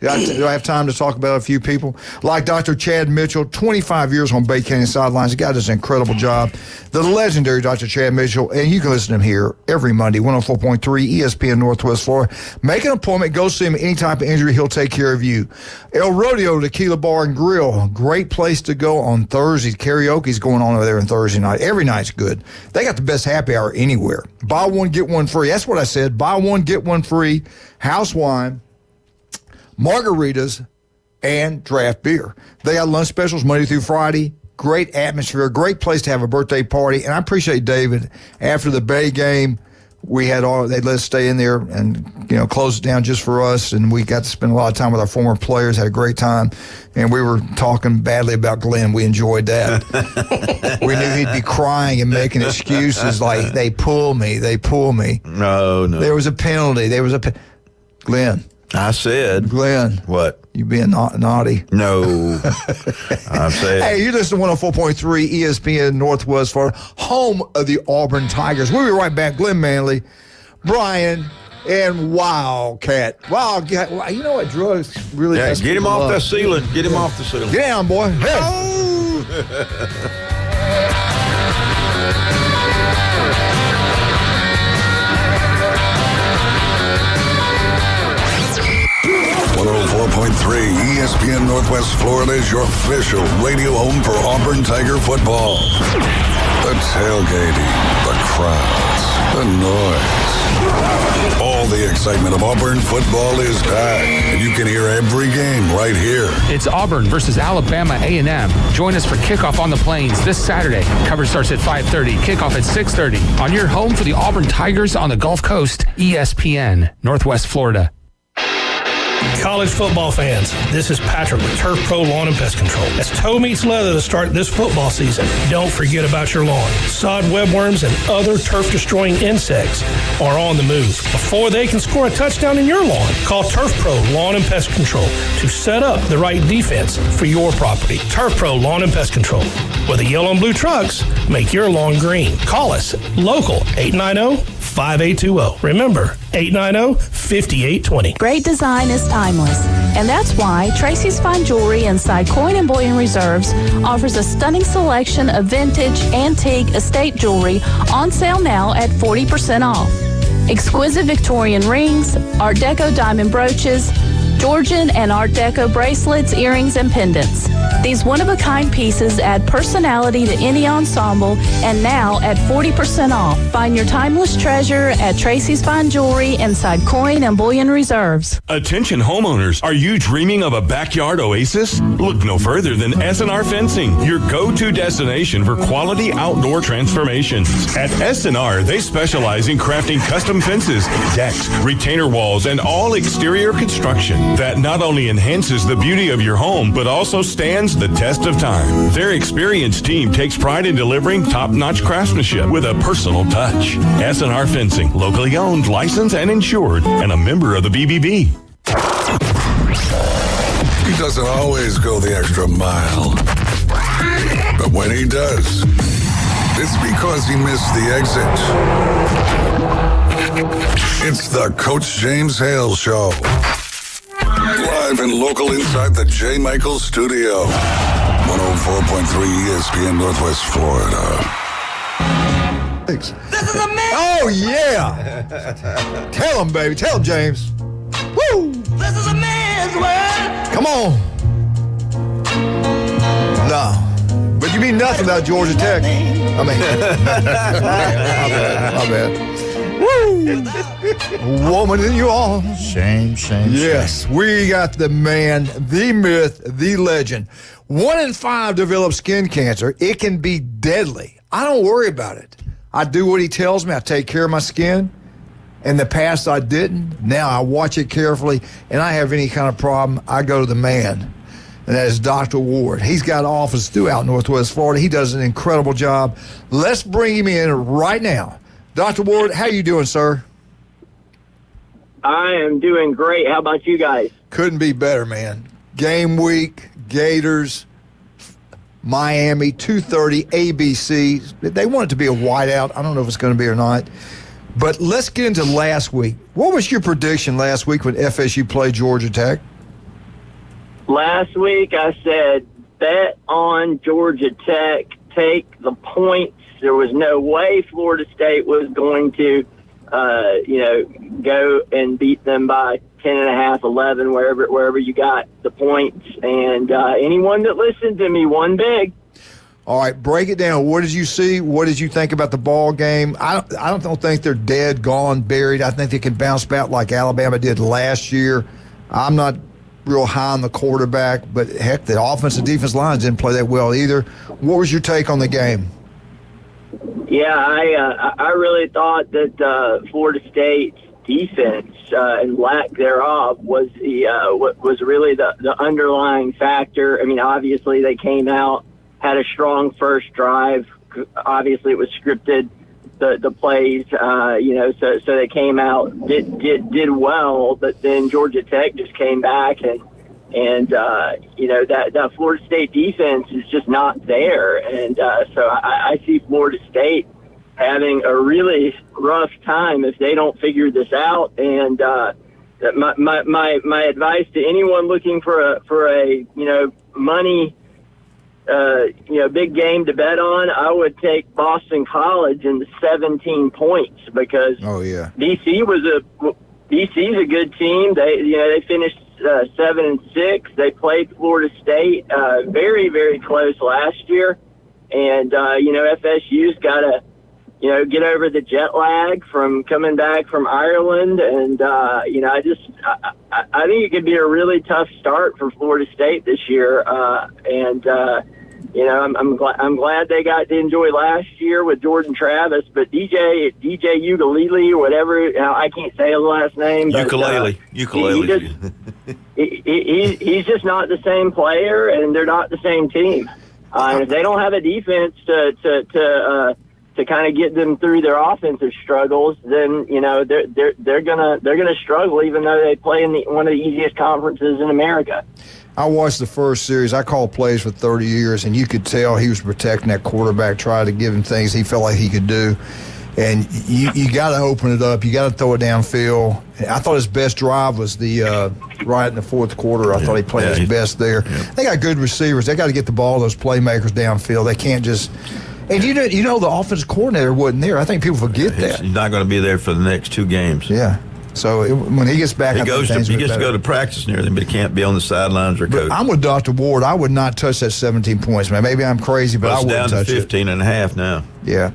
Do I have time to talk about a few people? Like Dr. Chad Mitchell, 25 years on Bay Canyon sidelines. The guy does an incredible job. The legendary Dr. Chad Mitchell, and you can listen to him here every Monday, 104.3 ESPN Northwest Florida. Make an appointment. Go see him. Any type of injury, he'll take care of you. El Rodeo Tequila Bar and Grill, great place to go on Thursdays. Karaoke's going on over there on Thursday night. Every night's good. They got the best happy hour anywhere. Buy one, get one free. That's what I said. Buy one, get one free. House wine, margaritas, and draft beer. They got lunch specials Monday through Friday. Great atmosphere, great place to have a birthday party. And I appreciate David. After the Bay game, they let us stay in there and close it down just for us. And we got to spend a lot of time with our former players. Had a great time, and we were talking badly about Glenn. We enjoyed that. We knew he'd be crying and making excuses like they pull me. No. There was a penalty. Glenn. I said. Glenn. What? You being naughty. No. I'm saying. Hey, you're listening to 104.3 ESPN Northwest Florida, home of the Auburn Tigers. We'll be right back. Glenn Manley, Brian, and Wildcat. Wildcat. You know what drugs really get him off the ceiling. Get him off the ceiling. Get down, boy. Hey. Oh. 104.3 ESPN Northwest Florida is your official radio home for Auburn Tiger football. The tailgating, the crowds, the noise. All the excitement of Auburn football is back, and you can hear every game right here. It's Auburn versus Alabama A&M. Join us for kickoff on the Plains this Saturday. Coverage starts at 5:30, kickoff at 6:30 on your home for the Auburn Tigers on the Gulf Coast, ESPN, Northwest Florida. College football fans, this is Patrick with Turf Pro Lawn and Pest Control. As toe meets leather to start this football season, don't forget about your lawn. Sod webworms and other turf-destroying insects are on the move. Before they can score a touchdown in your lawn, call Turf Pro Lawn and Pest Control to set up the right defense for your property. Turf Pro Lawn and Pest Control, where the yellow and blue trucks make your lawn green. Call us, local, 890-5820. Remember, 890-5820. Great design is timeless, and that's why Tracy's Fine Jewelry inside Coin and Bullion Reserves offers a stunning selection of vintage, antique, estate jewelry on sale now at 40% off. Exquisite Victorian rings, Art Deco diamond brooches, Georgian and Art Deco bracelets, earrings, and pendants. These one-of-a-kind pieces add personality to any ensemble, and now at 40% off. Find your timeless treasure at Tracy's Fine Jewelry inside Coin and Bullion Reserves. Attention homeowners, are you dreaming of a backyard oasis? Look no further than S&R Fencing, your go-to destination for quality outdoor transformations. At S&R, they specialize in crafting custom fences, decks, retainer walls, and all exterior construction. that not only enhances the beauty of your home, but also stands the test of time. Their experienced team takes pride in delivering top-notch craftsmanship with a personal touch. S&R Fencing, locally owned, licensed, and insured, and a member of the BBB. He doesn't always go the extra mile. But when he does, it's because he missed the exit. It's the Coach James Hale Show. Live and local inside the J. Michaels Studio. 104.3 ESPN Northwest Florida. This is a man. Oh, yeah. Tell him, baby. Tell him, James. Woo. This is a man's world. Come on. No. But you mean nothing about Georgia Tech. I mean, my bad. Woo! Woman in your arms. Shame. Yes, we got the man, the myth, the legend. 1 in 5 develop skin cancer. It can be deadly. I don't worry about it. I do what he tells me. I take care of my skin. In the past, I didn't. Now I watch it carefully, and I have any kind of problem, I go to the man, and that is Dr. Ward. He's got an office throughout Northwest Florida. He does an incredible job. Let's bring him in right now. Dr. Ward, how you doing, sir? I am doing great. How about you guys? Couldn't be better, man. Game week, Gators, Miami, 2:30, ABC. They want it to be a whiteout. I don't know if it's going to be or not. But let's get into last week. What was your prediction last week when FSU played Georgia Tech? Last week I said, bet on Georgia Tech, take the points. There was no way Florida State was going to, go and beat them by 10.5, 11, wherever you got the points. And anyone that listened to me won big. All right, break it down. What did you see? What did you think about the ball game? I don't think they're dead, gone, buried. I think they can bounce back like Alabama did last year. I'm not real high on the quarterback, but heck, the offensive defense lines didn't play that well either. What was your take on the game? Yeah, I really thought that Florida State's defense and lack thereof was really the underlying factor. I mean, obviously they came out, had a strong first drive. Obviously it was scripted, the plays, so they came out, did well, but then Georgia Tech just came back and that Florida State defense is just not there. And so I see Florida State having a really rough time if they don't figure this out. And my advice to anyone looking for a money, big game to bet on, I would take Boston College in the 17 points because BC's a good team. They finished 7-6. They played Florida State very, very close last year, and FSU's got to get over the jet lag from coming back from Ireland, and I think it could be a really tough start for Florida State this year, I'm glad they got to enjoy last year with Jordan Travis, but DJ Ukulele or whatever, I can't say his last name. But, Ukulele. He's just not the same player, and they're not the same team. And if they don't have a defense to kind of get them through their offensive struggles, then they're gonna struggle, even though they play in one of the easiest conferences in America. I watched the first series. I called plays for 30 years, and you could tell he was protecting that quarterback, trying to give him things he felt like he could do. And you got to open it up. You got to throw it downfield. I thought his best drive was the right in the fourth quarter. I thought he played his best there. They got good receivers. They got to get the ball, those playmakers downfield. They can't just – and the offensive coordinator wasn't there. I think people forget that. He's not going to be there for the next 2 games. Yeah. So when he gets back, he gets to go to practice and everything, but he can't be on the sidelines or coach. I'm with Dr. Ward. I would not touch that 17 points, man. Maybe I'm crazy, but I wouldn't touch it. It's down to 15 and a half now. Yeah.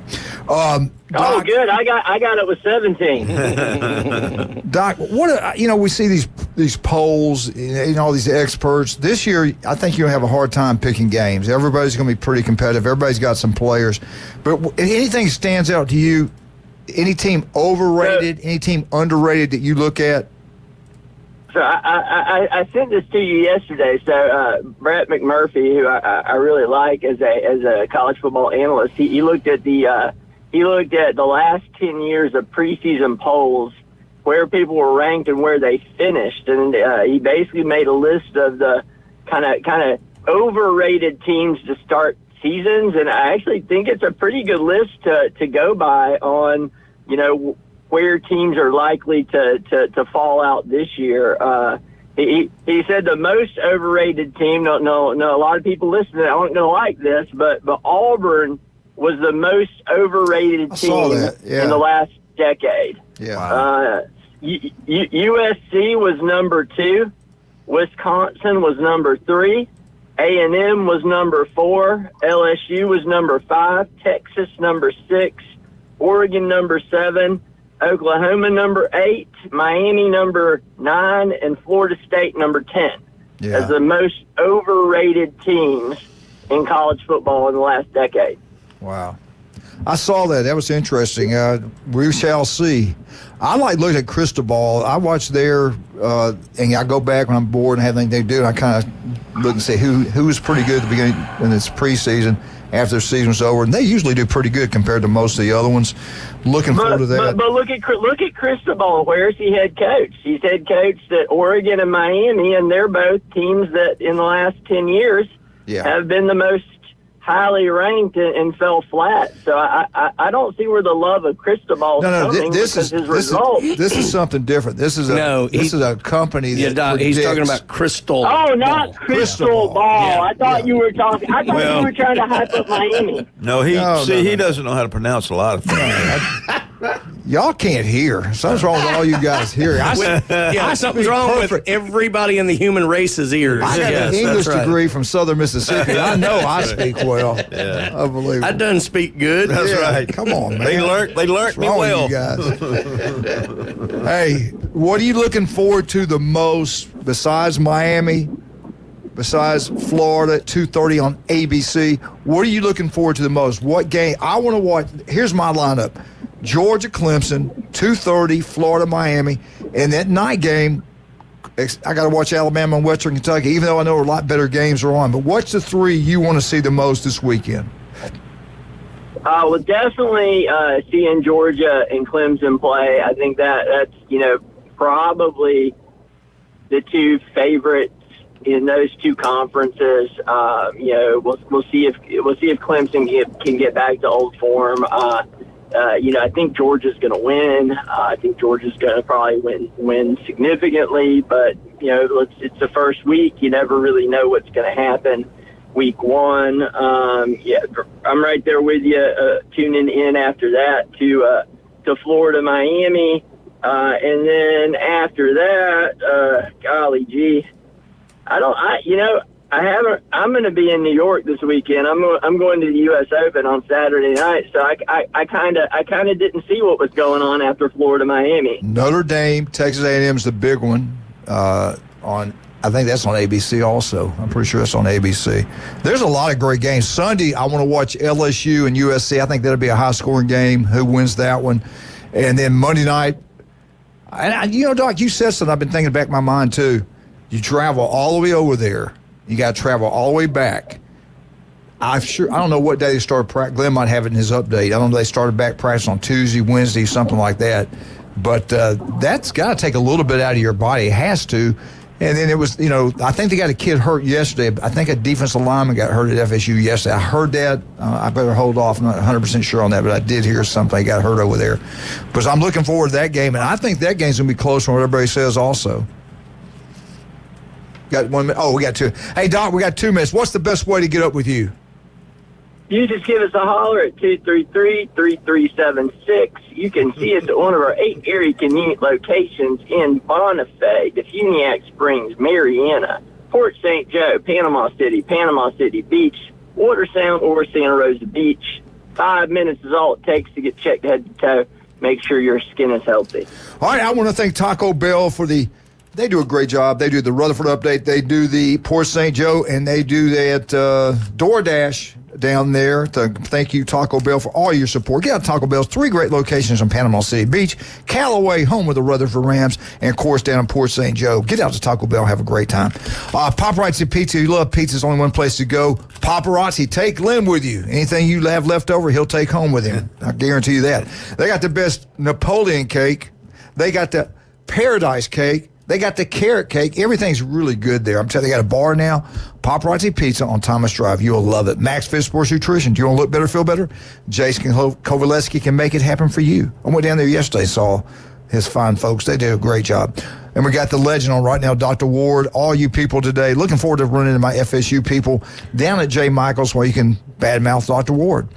Doc, good. I got it with 17. Doc, we see these polls, all these experts. This year, I think you'll have a hard time picking games. Everybody's going to be pretty competitive. Everybody's got some players. But anything stands out to you? Any team overrated, any team underrated that you look at? So I sent this to you yesterday. So Brett McMurphy, who I really like as a college football analyst, he looked at the last 10 years of preseason polls, where people were ranked and where they finished, and he basically made a list of the kind of overrated teams to start seasons, and I actually think it's a pretty good list to go by on, where teams are likely to fall out this year. He said the most overrated team. No, a lot of people listening aren't going to like this, but Auburn was the most overrated team in the last decade. Yeah. USC was number 2. Wisconsin was number 3. A&M was number 4. LSU was number 5. Texas number 6. Oregon number 7. Oklahoma number 8. Miami number 9. And Florida State number 10 as the most overrated teams in college football in the last decade. Wow. I saw that. That was interesting. We shall see. I like looking at Cristobal. I watch their, and I go back when I'm bored and have anything to do, and I kind of look and say who's pretty good at the beginning when it's preseason, after the season's over, and they usually do pretty good compared to most of the other ones. Looking forward to that. But look at Cristobal. Where's he head coach? He's head coach at Oregon and Miami, and they're both teams that in the last 10 years have been the most highly ranked and fell flat. So I don't see where the love of Cristobal is coming. This is something different. This is a company that he's talking about Crystal. Oh, not Crystal Ball. Yeah. I thought you were talking. I thought you were trying to hype up Miami. No, he doesn't know how to pronounce a lot of things. Y'all can't hear. Something's wrong with all you guys hearing. Something's wrong with everybody in the human race's ears. I got an English degree from Southern Mississippi. I know I speak well. Yeah. Unbelievable. I done speak good. That's right. Come on, man. They learned me well. You guys? Hey, what are you looking forward to the most besides Miami, besides Florida at 2:30 on ABC? What are you looking forward to the most? What game? I want to watch. Here's my lineup. Georgia, Clemson, 2:30, Florida, Miami. And that night game, I got to watch Alabama and Western Kentucky, even though I know a lot better games are on. But what's the 3 you want to see the most this weekend? Well, definitely seeing Georgia and Clemson play. I think that's probably the 2 favorites in those 2 conferences. We'll see if Clemson can get back to old form. I think Georgia's going to win. I think Georgia's going to probably win significantly. But it's the first week. You never really know what's going to happen. Week 1, I'm right there with you. Tuning in after that to Florida, Miami, and then after that, golly gee, I'm going to be in New York this weekend. I'm going to the U.S. Open on Saturday night, so I kind of didn't see what was going on after Florida, Miami. Notre Dame, Texas A&M is the big one. I think that's on ABC also. I'm pretty sure that's on ABC. There's a lot of great games. Sunday, I want to watch LSU and USC. I think that'll be a high-scoring game. Who wins that one? And then Monday night, and Doc, you said something I've been thinking back in my mind too. You travel all the way over there. You got to travel all the way back. I don't know what day they started practice. Glenn might have it in his update. I don't know if they started back practice on Tuesday, Wednesday, something like that. But that's got to take a little bit out of your body. It has to. And then it was, I think they got a kid hurt yesterday. I think a defensive lineman got hurt at FSU yesterday. I heard that. I better hold off. I'm not 100% sure on that, but I did hear something. He got hurt over there. But I'm looking forward to that game, and I think that game's going to be close from what everybody says also. Got 1 minute. Oh, we got 2. Hey, Doc, we got 2 minutes. What's the best way to get up with you? You just give us a holler at 233-3376. You can see us at one of our 8 area convenient locations in Bonifay, Defuniak Springs, Marietta, Port St. Joe, Panama City Beach, Watersound, or Santa Rosa Beach. 5 minutes is all it takes to get checked head to toe. Make sure your skin is healthy. All right, I want to thank Taco Bell for they do a great job. They do the Rutherford update. They do the Port St. Joe, and they do that DoorDash. down there. Thank you, Taco Bell, for all your support. Get out to Taco Bell's 3 great locations in Panama City Beach, Callaway, home of the Rutherford Rams, and, of course, down in Port St. Joe. Get out to Taco Bell. Have a great time. Paparazzi Pizza. You love pizza. There's only one place to go. Paparazzi, take Lynn with you. Anything you have left over, he'll take home with him. I guarantee you that. They got the best Napoleon cake. They got the Paradise cake. They got the carrot cake. Everything's really good there. I'm telling you, they got a bar now. Paparazzi Pizza on Thomas Drive. You'll love it. Max Fit Sports Nutrition. Do you want to look better, feel better? Jason Kovaleski can make it happen for you. I went down there yesterday, saw his fine folks. They do a great job. And we got the legend on right now, Dr. Ward. All you people today, looking forward to running into my FSU people down at J. Michael's where you can badmouth Dr. Ward.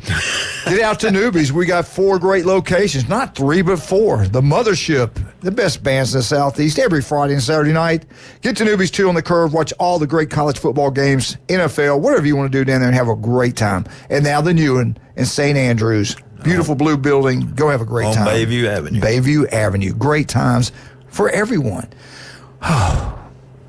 Get out to Newbies. We got 4 great locations. Not 3, but 4. The Mothership, the best bands in the Southeast, every Friday and Saturday night. Get to Newbies, too, on the Curve. Watch all the great college football games, NFL, whatever you want to do down there and have a great time. And now the new one in St. Andrews. Beautiful blue building. Go have a great time. On Bayview Avenue. Bayview Avenue. Great times for everyone.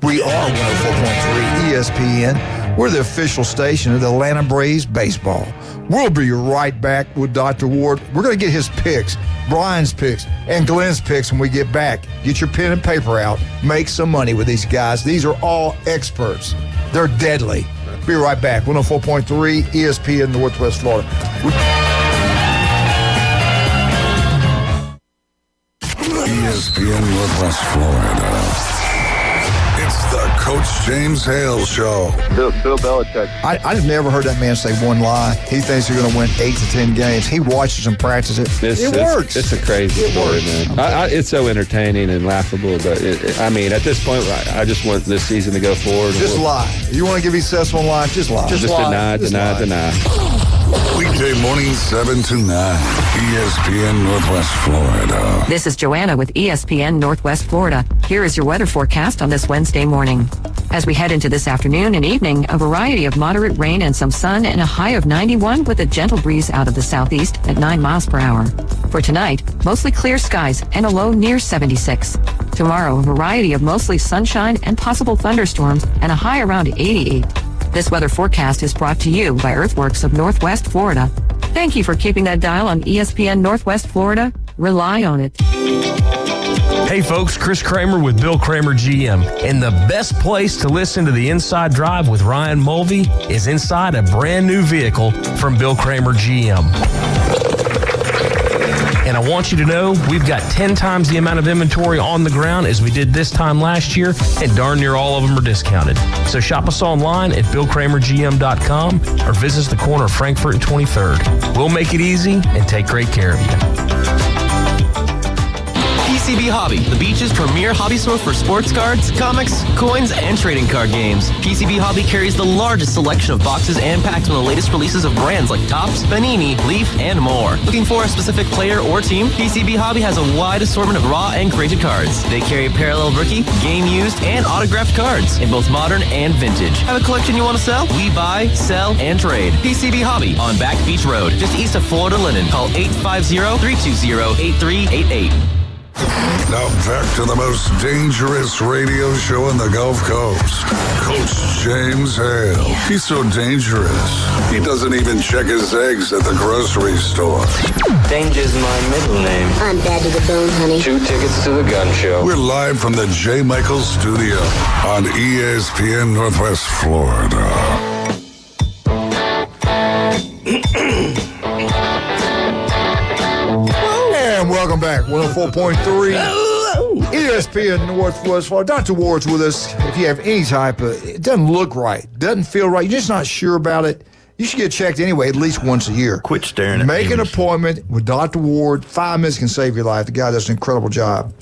We are 104.3 ESPN. We're the official station of the Atlanta Braves baseball. We'll be right back with Dr. Ward. We're going to get his picks, Brian's picks, and Glenn's picks when we get back. Get your pen and paper out. Make some money with these guys. These are all experts. They're deadly. Be right back. 104.3 ESPN Northwest Florida. ESPN Northwest Florida. It's the Coach James Hale Show. Bill Belichick. I've never heard that man say one lie. He thinks they're going to win 8 to 10 games. He watches and practices it. It works. It's a crazy story, man. It's so entertaining and laughable. But, at this point, I just want this season to go forward. Just lie. You want to give me successful in life? Just lie. Just lie. Deny. Weekday morning 7 to 9. ESPN Northwest Florida. This is Joanna with ESPN Northwest Florida. Here is your weather forecast on this Wednesday morning. As we head into this afternoon and evening, a variety of moderate rain and some sun and a high of 91 with a gentle breeze out of the southeast at 9 miles per hour. For tonight, mostly clear skies and a low near 76. Tomorrow, a variety of mostly sunshine and possible thunderstorms and a high around 88. This weather forecast is brought to you by Earthworks of Northwest Florida. Thank you for keeping that dial on ESPN Northwest Florida. Rely on it. Hey folks, Chris Kramer with Bill Kramer GM. And the best place to listen to the Inside Drive with Ryan Mulvey is inside a brand new vehicle from Bill Kramer GM. And I want you to know we've got 10 times the amount of inventory on the ground as we did this time last year, and darn near all of them are discounted. So shop us online at BillKramerGM.com or visit us at the corner of Frankfurt and 23rd. We'll make it easy and take great care of you. PCB Hobby, the beach's premier hobby store for sports cards, comics, coins, and trading card games. PCB Hobby carries the largest selection of boxes and packs from the latest releases of brands like Topps, Panini, Leaf, and more. Looking for a specific player or team? PCB Hobby has a wide assortment of raw and graded cards. They carry parallel rookie, game used, and autographed cards in both modern and vintage. Have a collection you want to sell? We buy, sell, and trade. PCB Hobby on Back Beach Road, just east of Florida Linen. Call 850-320-8388. Now back to the most dangerous radio show in the Gulf Coast. Coach James Hale. He's so dangerous, he doesn't even check his eggs at the grocery store. Danger's my middle name. I'm bad to the bone, honey. 2 tickets to the gun show. We're live from the J. Michaels studio on ESPN Northwest Florida. And welcome back, 104.3 ESPN Northwest Florida. Dr. Ward's with us. If you have any type of, it doesn't look right, doesn't feel right, you're just not sure about it, you should get checked anyway at least once a year. Quit staring at Make an appointment with Dr. Ward. 5 minutes can save your life. The guy does an incredible job.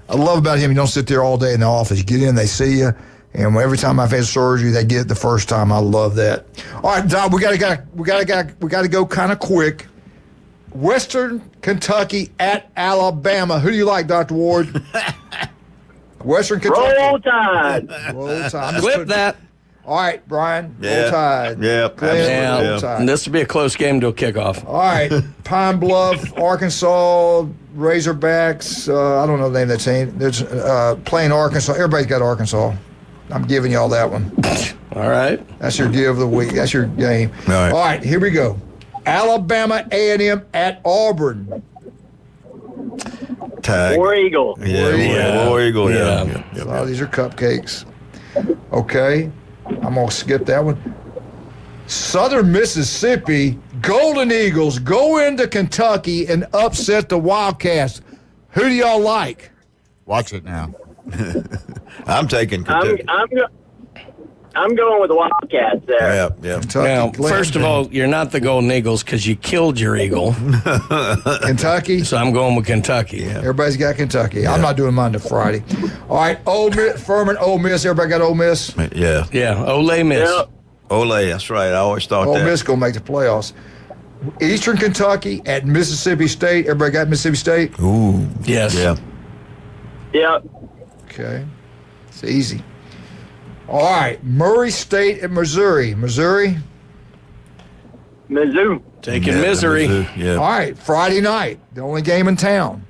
I love about him, you don't sit there all day in the office. You get in, they see you. And every time I've had surgery, they get it the first time. I love that. All right, Doc, we gotta go kind of quick. Western Kentucky at Alabama. Who do you like, Dr. Ward? Western Kentucky. Roll Tide. Roll Tide. Flip that. All right, Brian. Roll Tide. Yep. Roll Tide. And this will be a close game to a kickoff. All right. Pine Bluff, Arkansas, Razorbacks. I don't know the name of that team. There's playing Arkansas. Everybody's got Arkansas. I'm giving you all that one. All right. That's your give of the week. That's your game. All right, here we go. Alabama A&M at Auburn. Tag. War Eagle. War Eagle. Yeah. So these are cupcakes. Okay, I'm going to skip that one. Southern Mississippi Golden Eagles go into Kentucky and upset the Wildcats. Who do y'all like? Watch it now. I'm taking Kentucky. I'm going with the Wildcats there. Yeah. Now, first of all, you're not the Golden Eagles because you killed your eagle. Kentucky? So I'm going with Kentucky. Yeah. Everybody's got Kentucky. I'm not doing mine to Friday. All right, Ole Miss, Furman, Ole Miss. Everybody got Ole Miss? Yeah. Yeah, Ole Miss. Yep. Ole, that's right. I always thought Ole that. Miss going to make the playoffs. Eastern Kentucky at Mississippi State. Everybody got Mississippi State? Ooh. Yes. Yeah. Yep. Okay. It's easy. All right, Murray State at Missouri. Missouri? Mizzou. Taking Missouri. Yeah. All right, Friday night, the only game in town.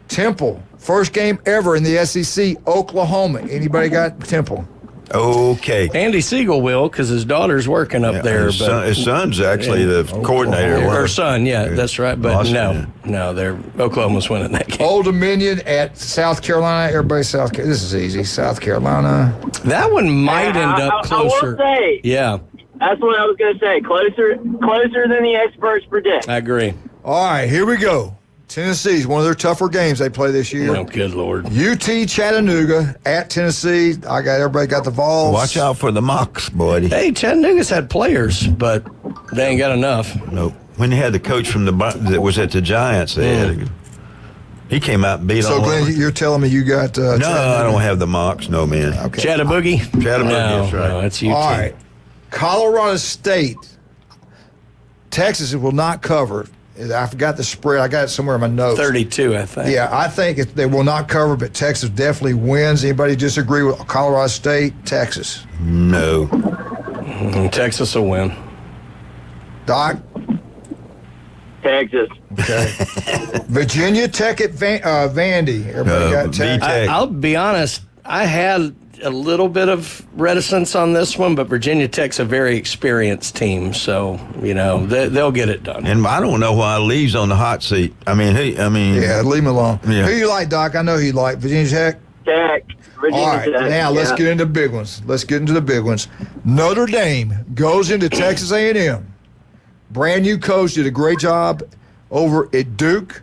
Temple, first game ever in the SEC, Oklahoma. Anybody got Temple? Okay. Andy Siegel will because his daughter's working up there. His, but his son's actually the coordinator. Her son, that's right. But Awesome. no, Oklahoma's winning that game. Old Dominion at South Carolina. Everybody, South Carolina. This is easy. South Carolina. That one might end up closer. I will say, Yeah, that's what I was going to say. Closer than the experts predict. I agree. All right, here we go. Tennessee's one of their tougher games they play this year. Oh, good Lord. UT Chattanooga at Tennessee. Everybody got the Vols. Watch out for the Mocs, buddy. Hey, Chattanooga's had players, but they ain't got enough. Nope. When they had the coach from that was at the Giants, he came out and beat So, on Glenn, them. you're telling me you got No, I don't have the Mocs. No, man. Okay. Chattaboogie? Chattaboogie, that's right. No, it's UT. All right. Colorado State. Texas will not cover. I forgot the spread. I got it somewhere in my notes. 32, I think. Yeah, I think they will not cover, but Texas definitely wins. Anybody disagree with Colorado State? Texas. No. Texas will win. Doc? Texas. Okay. Virginia Tech at Vandy. Everybody got Tech? I'll be honest, I had a little bit of reticence on this one, but Virginia Tech's a very experienced team, so they'll get it done. And I don't know why Lee's on the hot seat. Yeah, leave him alone. Yeah. Who you like, Doc? I know who you like. Virginia Tech? Tech. Virginia All right, Tech. now let's get into the big ones. Notre Dame goes into Texas A&M. Brand new coach did a great job over at Duke.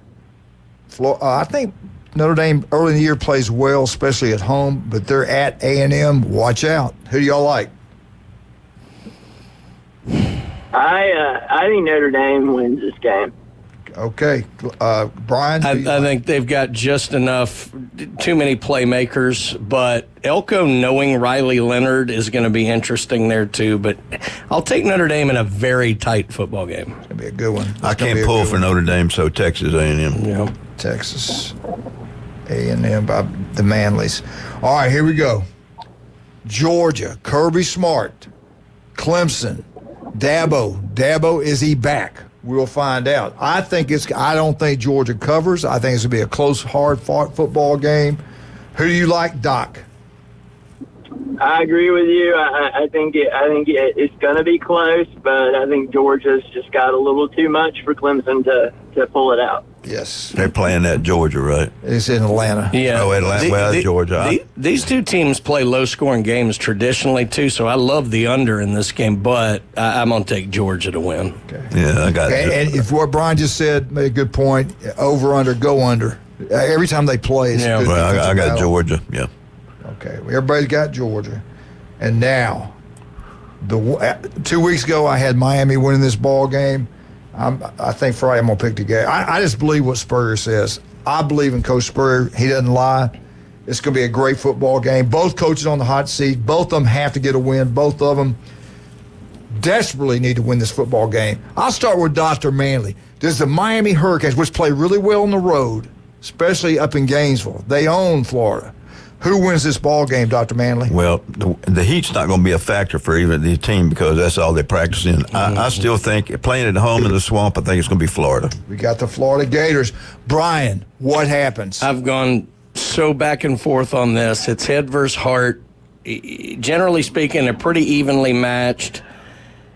I think Notre Dame early in the year plays well, especially at home, but they're at A&M. Watch out. Who do y'all like? I think Notre Dame wins this game. Okay. Brian? I think they've got just enough, too many playmakers, but Elko knowing Riley Leonard is going to be interesting there too, but I'll take Notre Dame in a very tight football game. It's going to be a good one. I can't pull for Notre Dame, so Texas A&M. Yeah. Texas A&M by the Manleys. All right, here we go. Georgia, Kirby Smart, Clemson, Dabo, is he back? We'll find out. I don't think Georgia covers. I think it's going to be a close, hard-fought football game. Who do you like, Doc? I agree with you. I think it's going to be close, but I think Georgia's just got a little too much for Clemson to pull it out. Yes. They're playing at Georgia, right? It's in Atlanta. Yeah. Oh, Atlanta. Georgia. These two teams play low-scoring games traditionally, too, so I love the under in this game, but I'm going to take Georgia to win. Okay. Yeah, I got it. And if what Brian just said made a good point, over, under, go under. Every time they play, it's a good Well, I defensive got battle. Georgia, yeah. Okay, well, everybody's got Georgia. And now, 2 weeks ago, I had Miami winning this ball game. I think Friday I'm going to pick the game. I just believe what Spurrier says. I believe in Coach Spurrier. He doesn't lie. It's going to be a great football game. Both coaches on the hot seat. Both of them have to get a win. Both of them desperately need to win this football game. I'll start with Dr. Manley. Does the Miami Hurricanes, which play really well on the road, especially up in Gainesville, they own Florida. Who wins this ball game, Dr. Manley? Well, the heat's not going to be a factor for even the team because that's all they practice in. I still think playing at home in the swamp, I think it's going to be Florida. We got the Florida Gators. Brian, what happens? I've gone so back and forth on this. It's head versus heart. generally speaking, they're pretty evenly matched.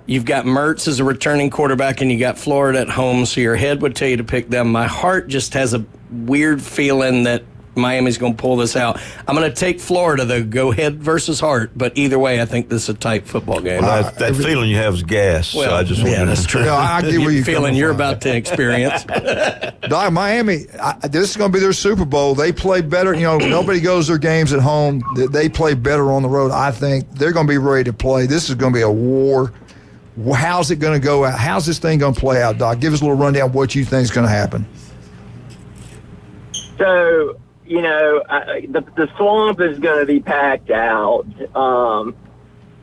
You've got Mertz as a returning quarterback, and you got Florida at home, so your head would tell you to pick them. My heart just has a weird feeling that Miami's going to pull this out. I'm going to take Florida, though. Go head versus heart. But either way, I think this is a tight football game. Well, that feeling you have is gas. Well, so I just that's true. No, I get where you're feeling you're about to experience. Doc, Miami, this is going to be their Super Bowl. They play better. Nobody goes to their games at home. They play better on the road. I think they're going to be ready to play. This is going to be a war. How's it going to go out? How's this thing going to play out, Doc? Give us a little rundown of what you think is going to happen. So, the swamp is going to be packed out.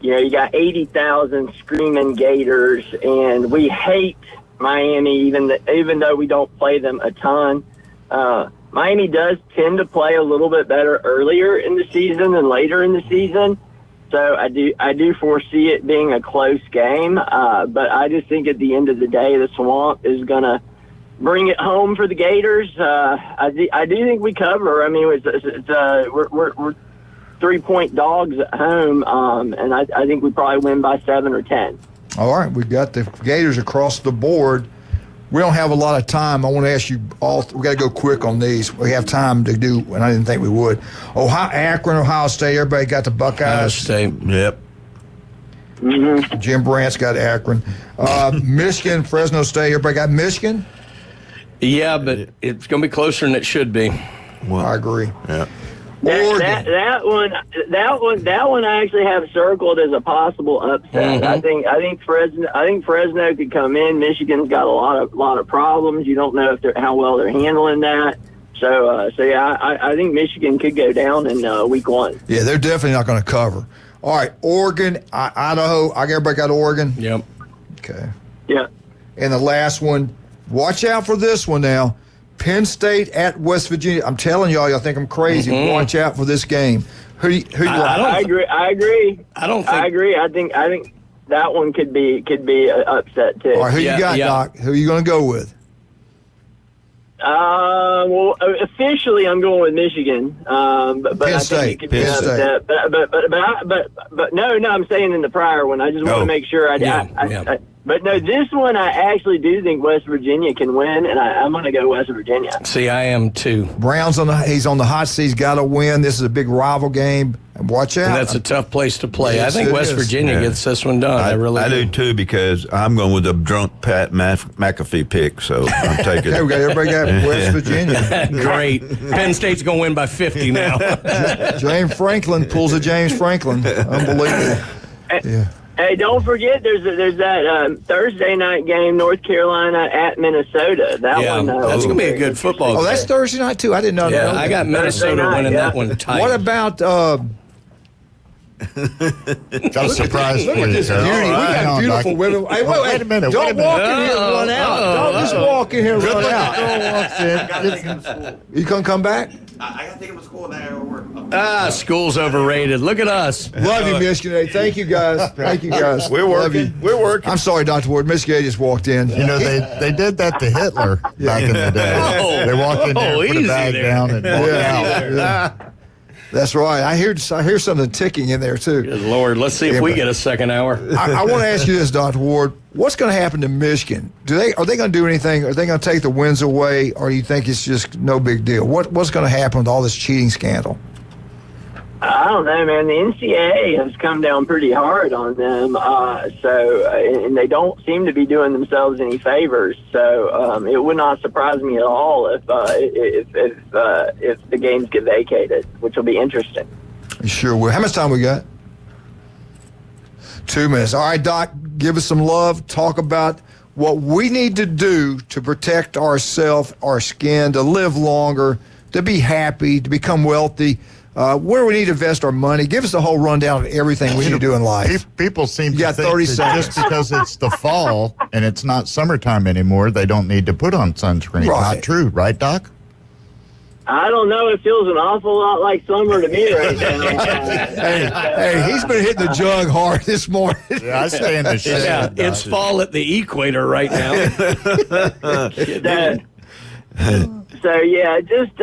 You got 80,000 screaming Gators, and we hate Miami, even though we don't play them a ton. Miami does tend to play a little bit better earlier in the season than later in the season. So I do foresee it being a close game, but I just think at the end of the day, the swamp is going to bring it home for the Gators. I do think we cover. I mean, we're 3-point dogs at home, and I think we probably win by 7 or 10. All right, we've got the Gators across the board. We don't have a lot of time. I want to ask you all. We got to go quick on these. We have time to do, and I didn't think we would. Akron, Ohio State. Everybody got the Buckeyes. Ohio State. Yep. Mm-hmm. Jim Brandt's got Akron. Michigan, Fresno State. Everybody got Michigan. Yeah, but it's going to be closer than it should be. Well, I agree. Yeah. That one I actually have circled as a possible upset. Mm-hmm. I think Fresno could come in. Michigan's got a lot of problems. You don't know how well they're handling that. So yeah, I think Michigan could go down in week 1. Yeah, they're definitely not going to cover. All right, Oregon, Idaho. Everybody got Oregon. Yep. Okay. Yeah. And the last one. Watch out for this one now. Penn State at West Virginia. I'm telling y'all think I'm crazy. Mm-hmm. Watch out for this game. Who you like? I agree. I agree. I think that one could be an upset too. All right, who you got, Doc? Who are you going to go with? Well, officially, I'm going with Michigan. But Penn I State. think it could be an upset. But no, I'm saying in the prior one. I just want to make sure But no, this one I actually do think West Virginia can win, and I'm going to go West Virginia. See, I am too. Brown's he's on the hot seat. He's got to win. This is a big rival game. Watch out. And that's a tough place to play. Yes, I think West Virginia gets this one done. I do too, because I'm going with the drunk Pat McAfee pick, so I'm taking Okay, everybody got West Virginia. Great. Penn State's going to win by 50 now. James Franklin pulls a James Franklin. Unbelievable. Yeah. Hey, don't forget there's that Thursday night game, North Carolina at Minnesota. That's going to be a good football game. Oh, that's Thursday night too. I didn't know that. Yeah, I got Minnesota winning that one tight. What about got a surprise for you. Beauty. We got beautiful women. Hey, wait a minute. Don't walk in here and run out. Don't just walk in here and run out. You gonna come back? I got to take him to school and then I work. School's overrated. Look at us. Love you, Michigan. Hey, thank you, guys. Thank you, guys. We're working. We're working. I'm sorry, Dr. Ward. Michigan just walked in. They did that to Hitler back in the day. They walked in there, put a bag down, and walked out. Yeah. That's right. I hear something ticking in there too. Good Lord, let's see if we get a second hour. I want to ask you this, Dr. Ward. What's going to happen to Michigan? Are they going to do anything? Are they going to take the wins away, or do you think it's just no big deal? What's going to happen with all this cheating scandal? I don't know, man. The NCAA has come down pretty hard on them, and they don't seem to be doing themselves any favors. So it would not surprise me at all if the games get vacated, which will be interesting. Sure will. How much time we got? 2 minutes. All right, Doc, give us some love. Talk about what we need to do to protect ourselves, our skin, to live longer, to be happy, to become wealthy. Where we need to invest our money. Give us the whole rundown of everything we need to do in life. People seem to think 30 that seconds. just because it's the fall and it's not summertime anymore, they don't need to put on sunscreen. Right. Not true, right, Doc? I don't know. It feels an awful lot like summer to me right now. Hey, he's been hitting the jug hard this morning. Yeah, I stay in the shade. It's fall at the equator right now. So, yeah, just,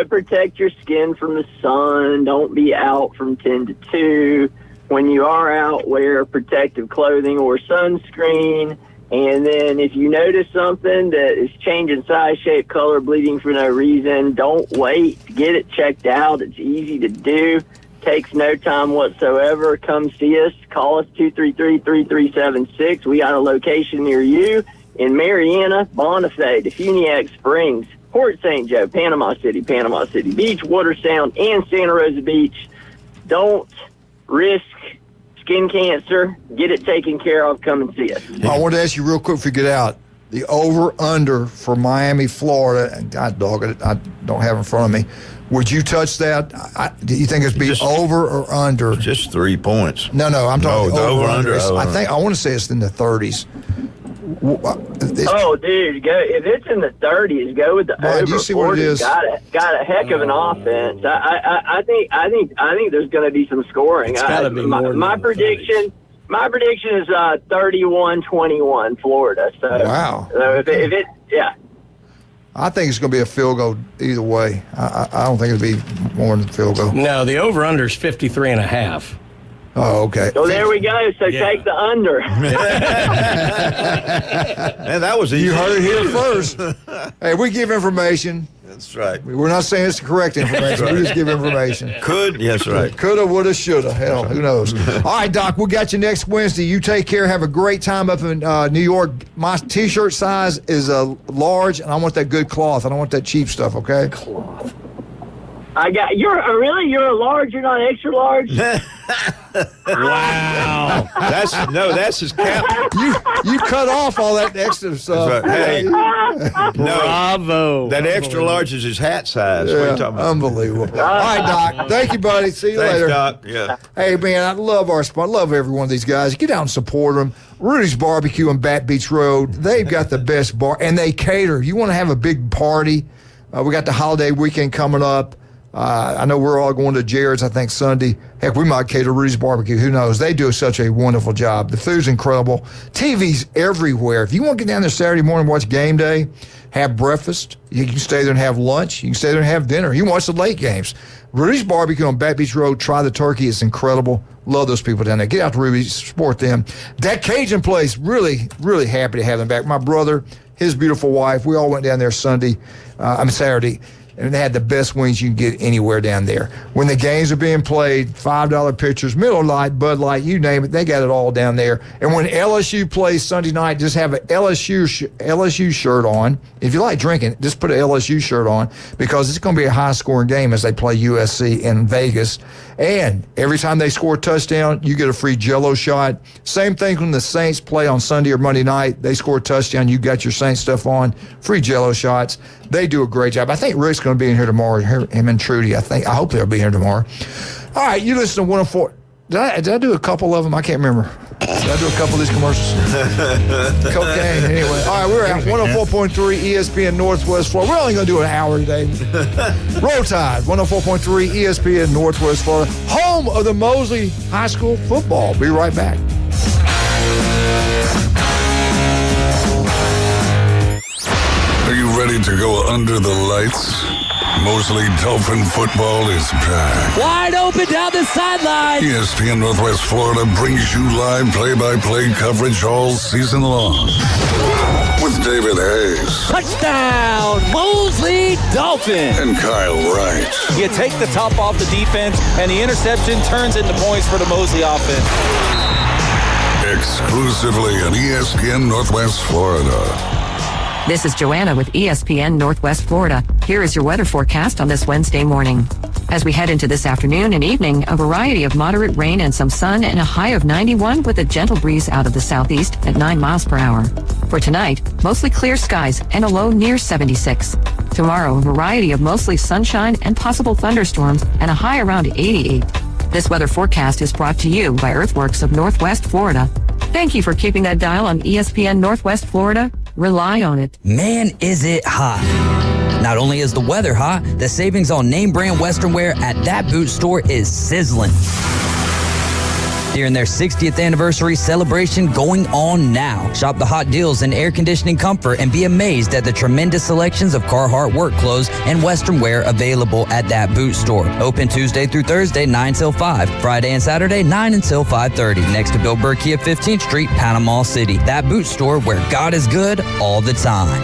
protect your skin from the sun. Don't be out from 10 to 2. When you are out, wear protective clothing or sunscreen. And then if you notice something that is changing size, shape, color, bleeding for no reason, don't wait to get it checked out. It's easy to do. Takes no time whatsoever. Come see us. Call us 233-3376. We got a location near you in Marietta, Bonifay, Defuniak Springs, Port St. Joe, Panama City Beach, Watersound, and Santa Rosa Beach. Don't risk skin cancer. Get it taken care of. Come and see us. I want to ask you real quick before you get out. The over-under for Miami, Florida, and God dog it, I don't have it in front of me. Would you touch that? Do you think it's be over or under? Just 3 points. No, I'm talking over-under. I want to say it's in the 30s. Oh, dude, if it's in the 30s, go with the over. Do you see what it is? Got a heck of an offense. I think there's going to be some scoring. It's got to be more my prediction. My prediction is 31-21 Florida. So, wow. So if it, yeah. I think it's going to be a field goal either way. I don't think it'll be more than a field goal. No, the over-under is 53.5. Oh, okay. So there we go. So take the under. Man, that was easy. You heard it here first. Hey, we give information. That's right. We're not saying it's the correct information. Right. We just give information. Yes, right. Coulda, woulda, shoulda. Hell, who knows? All right, Doc, we got you next Wednesday. You take care. Have a great time up in New York. My T-shirt size is a large, and I want that good cloth. I don't want that cheap stuff, okay? Cloth. You're a large. You're not extra large. Wow. That's his cap. You cut off all that extra stuff. Right. Hey, bravo. That extra large is his hat size. Yeah, What are you talking about? unbelievable. All right, Doc. Thank you, buddy. See you later. Doc. Yeah. Hey, man, I love our spot. I love every one of these guys. Get out and support them. Rudy's Barbecue on Bat Beach Road. They've got the best bar, and they cater. You want to have a big party? We got the holiday weekend coming up. I know we're all going to Jared's, I think, Sunday. Heck, we might cater Rudy's Barbecue. Who knows? They do such a wonderful job. The food's incredible. TV's everywhere. If you want to get down there Saturday morning and watch game day, have breakfast, you can stay there and have lunch. You can stay there and have dinner. You can watch the late games. Rudy's Barbecue on Bat Beach Road. Try the turkey. It's incredible. Love those people down there. Get out to Rudy's, support them. That Cajun place, really, really happy to have them back. My brother, his beautiful wife, we all went down there Saturday, and they had the best wings you can get anywhere down there. When the games are being played, $5 pitchers, Miller Lite, Bud Light, you name it, they got it all down there. And when LSU plays Sunday night, just have an LSU shirt on. If you like drinking, just put an LSU shirt on because it's going to be a high-scoring game as they play USC in Vegas. And every time they score a touchdown, you get a free Jell-O shot. Same thing when the Saints play on Sunday or Monday night. They score a touchdown, you got your Saints stuff on, free Jell-O shots. They do a great job. I think Rick's going to be in here tomorrow, him and Trudy. I hope they'll be here tomorrow. All right, you listen to 104. Did I do a couple of them? I can't remember. Did I do a couple of these commercials? Cocaine, anyway. All right, we're at 104.3 ESPN Northwest Florida. We're only going to do an hour today. Roll Tide, 104.3 ESPN Northwest Florida. Home of the Mosley High School football. Be right back. Are you ready to go under the lights? Mosley Dolphin football is back. Wide open down the sideline. ESPN Northwest Florida brings you live play-by-play coverage all season long. With David Hayes. Touchdown, Mosley Dolphin. And Kyle Wright. You take the top off the defense, and the interception turns into points for the Mosley offense. Exclusively on ESPN Northwest Florida. This is Joanna with ESPN Northwest Florida. Here is your weather forecast on this Wednesday morning. As we head into this afternoon and evening, a variety of moderate rain and some sun and a high of 91 with a gentle breeze out of the southeast at 9 miles per hour. For tonight, mostly clear skies and a low near 76. Tomorrow, a variety of mostly sunshine and possible thunderstorms and a high around 88. This weather forecast is brought to you by Earthworks of Northwest Florida. Thank you for keeping that dial on ESPN Northwest Florida. Rely on it. Man, is it hot. Not only is the weather hot, the savings on name brand Western wear at That Boot Store is sizzling. during their 60th anniversary celebration going on now. Shop the hot deals in air conditioning comfort and be amazed at the tremendous selections of Carhartt work clothes and Western wear available at that boot store. Open Tuesday through Thursday, 9 till 5. Friday and Saturday, 9 until 5:30. Next to Bill Burke at 15th Street, Panama City. That boot store where God is good all the time.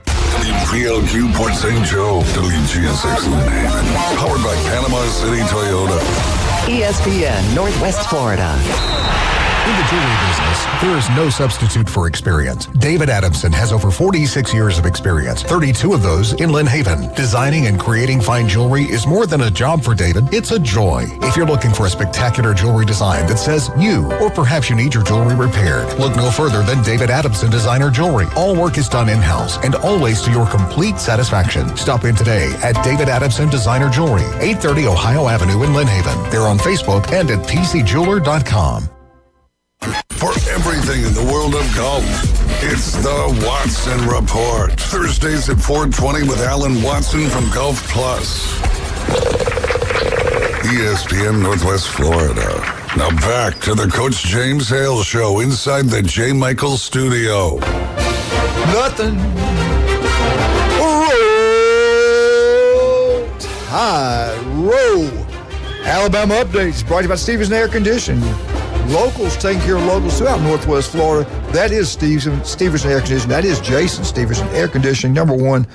WPLQ Port St. Joe, WGSX Lynn Haven. Powered by Panama City Toyota. ESPN Northwest Florida. In the jewelry business, there is no substitute for experience. David Adamson has over 46 years of experience, 32 of those in Lynn Haven. Designing and creating fine jewelry is more than a job for David, it's a joy. If you're looking for a spectacular jewelry design that says you, or perhaps you need your jewelry repaired, look no further than David Adamson Designer Jewelry. All work is done in-house and always to your complete satisfaction. Stop in today at David Adamson Designer Jewelry, 830 Ohio Avenue in Lynn Haven. They're on Facebook and at pcjeweler.com. For everything in the world of golf, it's the Watson Report. Thursdays at 4:20 with Alan Watson from Golf Plus. ESPN Northwest Florida. Now back to the Coach James Hale Show inside the J. Michael Studio. Nothing. Roll. Alabama updates brought to you by Stevenson Air Conditioning. Locals taking care of locals throughout Northwest Florida. That is Stevenson Air Conditioning. That is Jason Stevenson Air Conditioning, number one.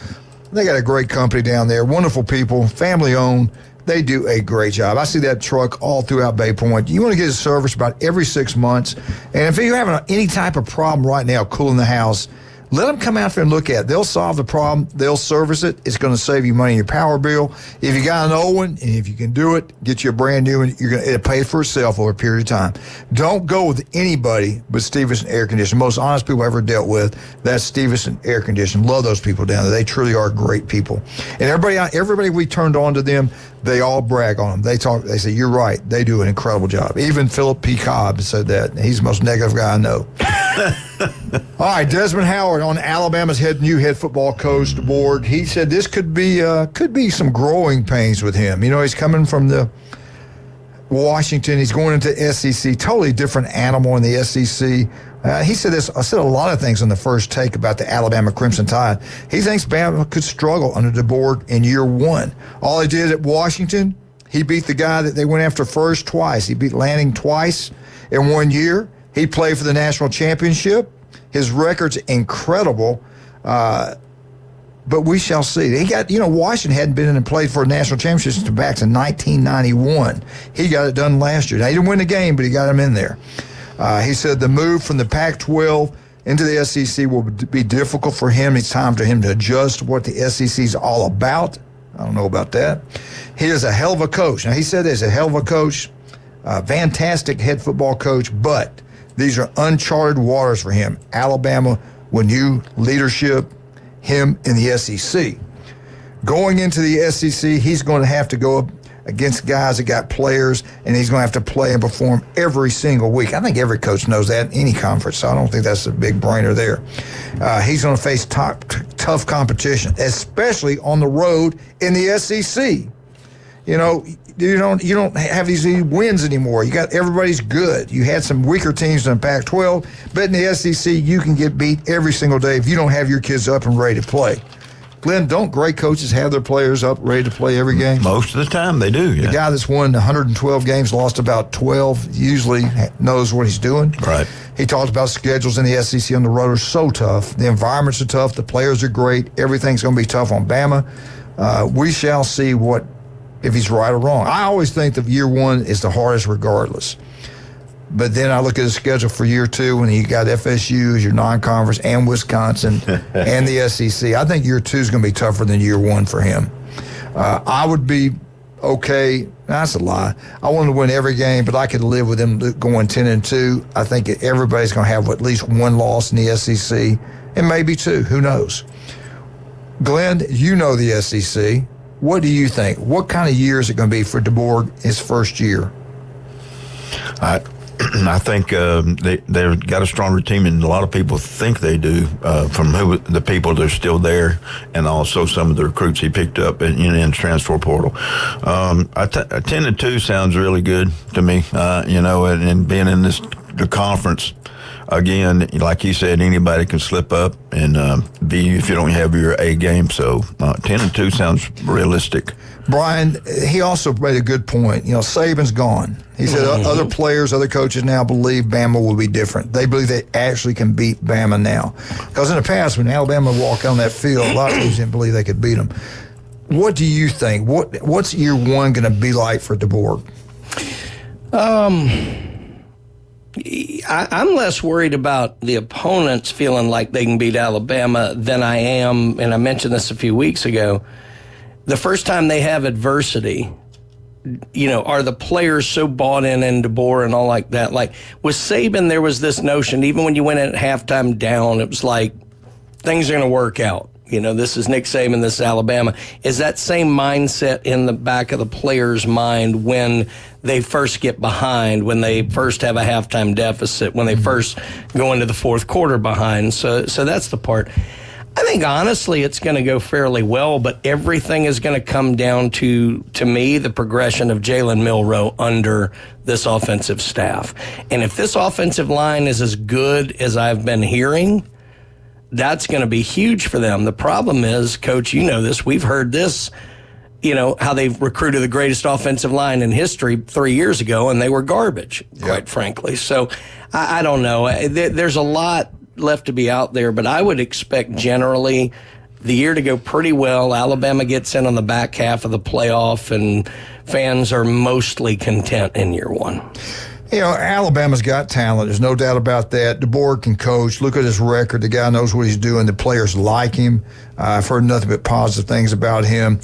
They got a great company down there. Wonderful people, family owned. They do a great job. I see that truck all throughout Bay Point. You want to get it serviced about every 6 months. And if you're having any type of problem right now cooling the house, let them come out there and look at it. They'll solve the problem. They'll service it. It's going to save you money in your power bill. If you got an old one, and if you can do it, get you a brand new one. It'll pay for itself over a period of time. Don't go with anybody but Stevenson Air Conditioning. Most honest people I've ever dealt with, that's Stevenson Air Conditioning. Love those people down there. They truly are great people. And everybody we turned on to them, they all brag on them. They say, you're right. They do an incredible job. Even Philip P. Cobb said that. He's the most negative guy I know. All right, Desmond Howard on Alabama's new head football coach board. He said this could be some growing pains with him. You know, he's coming from the Washington. He's going into SEC, totally different animal in the SEC. He said this. I said a lot of things on the first take about the Alabama Crimson Tide. He thinks Bama could struggle under the board in year one. All he did at Washington, he beat the guy that they went after first twice. He beat Lanning twice in 1 year. He played for the national championship. His record's incredible, but we shall see. Washington hadn't been in and played for a national championship since back to 1991. He got it done last year. Now, he didn't win the game, but he got him in there. He said the move from the Pac-12 into the SEC will be difficult for him. It's time for him to adjust to what the SEC is all about. I don't know about that. He is a hell of a coach. Now, he said he's a hell of a coach, fantastic head football coach, but these are uncharted waters for him. Alabama, with new leadership, him in the SEC. Going into the SEC, he's going to have to go up against guys that got players, and he's going to have to play and perform every single week. I think every coach knows that in any conference, so I don't think that's a big brainer there. He's going to face tough competition, especially on the road in the SEC. You don't have these wins anymore. Everybody's good. You had some weaker teams in the Pac-12, but in the SEC, you can get beat every single day if you don't have your kids up and ready to play. Glenn, don't great coaches have their players up ready to play every game? Most of the time they do, yeah. The guy that's won 112 games, lost about 12, usually knows what he's doing. Right. He talks about schedules in the SEC on the road are so tough. The environments are tough. The players are great. Everything's going to be tough on Bama. We shall see if he's right or wrong. I always think that year one is the hardest regardless. But then I look at the schedule for year two, and you got FSU as your non-conference and Wisconsin and the SEC. I think year two is going to be tougher than year one for him. I would be okay. That's a lie. I want to win every game, but I could live with them going 10-2. I think everybody's going to have at least one loss in the SEC, and maybe two. Who knows? Glenn, you know the SEC. What do you think? What kind of year is it going to be for DeBoer his first year? I think they've got a stronger team than a lot of people think they do, from the people that are still there, and also some of the recruits he picked up in the transfer portal. 10-2 sounds really good to me, and being in the conference. Again, like you said, anybody can slip up and be if you don't have your A game. So 10-2 sounds realistic. Brian, he also made a good point. Saban's gone. He said other players, other coaches now believe Bama will be different. They believe they actually can beat Bama now. Because in the past, when Alabama walked on that field, a lot of teams didn't believe they could beat them. What do you think? What's year one going to be like for DeBoer? I'm less worried about the opponents feeling like they can beat Alabama than I am, and I mentioned this a few weeks ago, the first time they have adversity, are the players so bought in DeBoer and all like that? Like with Saban, there was this notion, even when you went in at halftime down, it was like things are going to work out. This is Nick Saban, this is Alabama. Is that same mindset in the back of the player's mind when they first get behind, when they first have a halftime deficit, when they first go into the fourth quarter behind? So that's the part. I think, honestly, it's going to go fairly well, but everything is going to come down to me, the progression of Jalen Milroe under this offensive staff. And if this offensive line is as good as I've been hearing, that's going to be huge for them. The problem is, Coach, this, we've heard this, how they've recruited the greatest offensive line in history 3 years ago, and they were garbage, quite frankly. So I don't know. There's a lot left to be out there, but I would expect generally the year to go pretty well. Alabama gets in on the back half of the playoff, and fans are mostly content in year one. Alabama's got talent. There's no doubt about that. DeBoer can coach. Look at his record. The guy knows what he's doing. The players like him. I've heard nothing but positive things about him.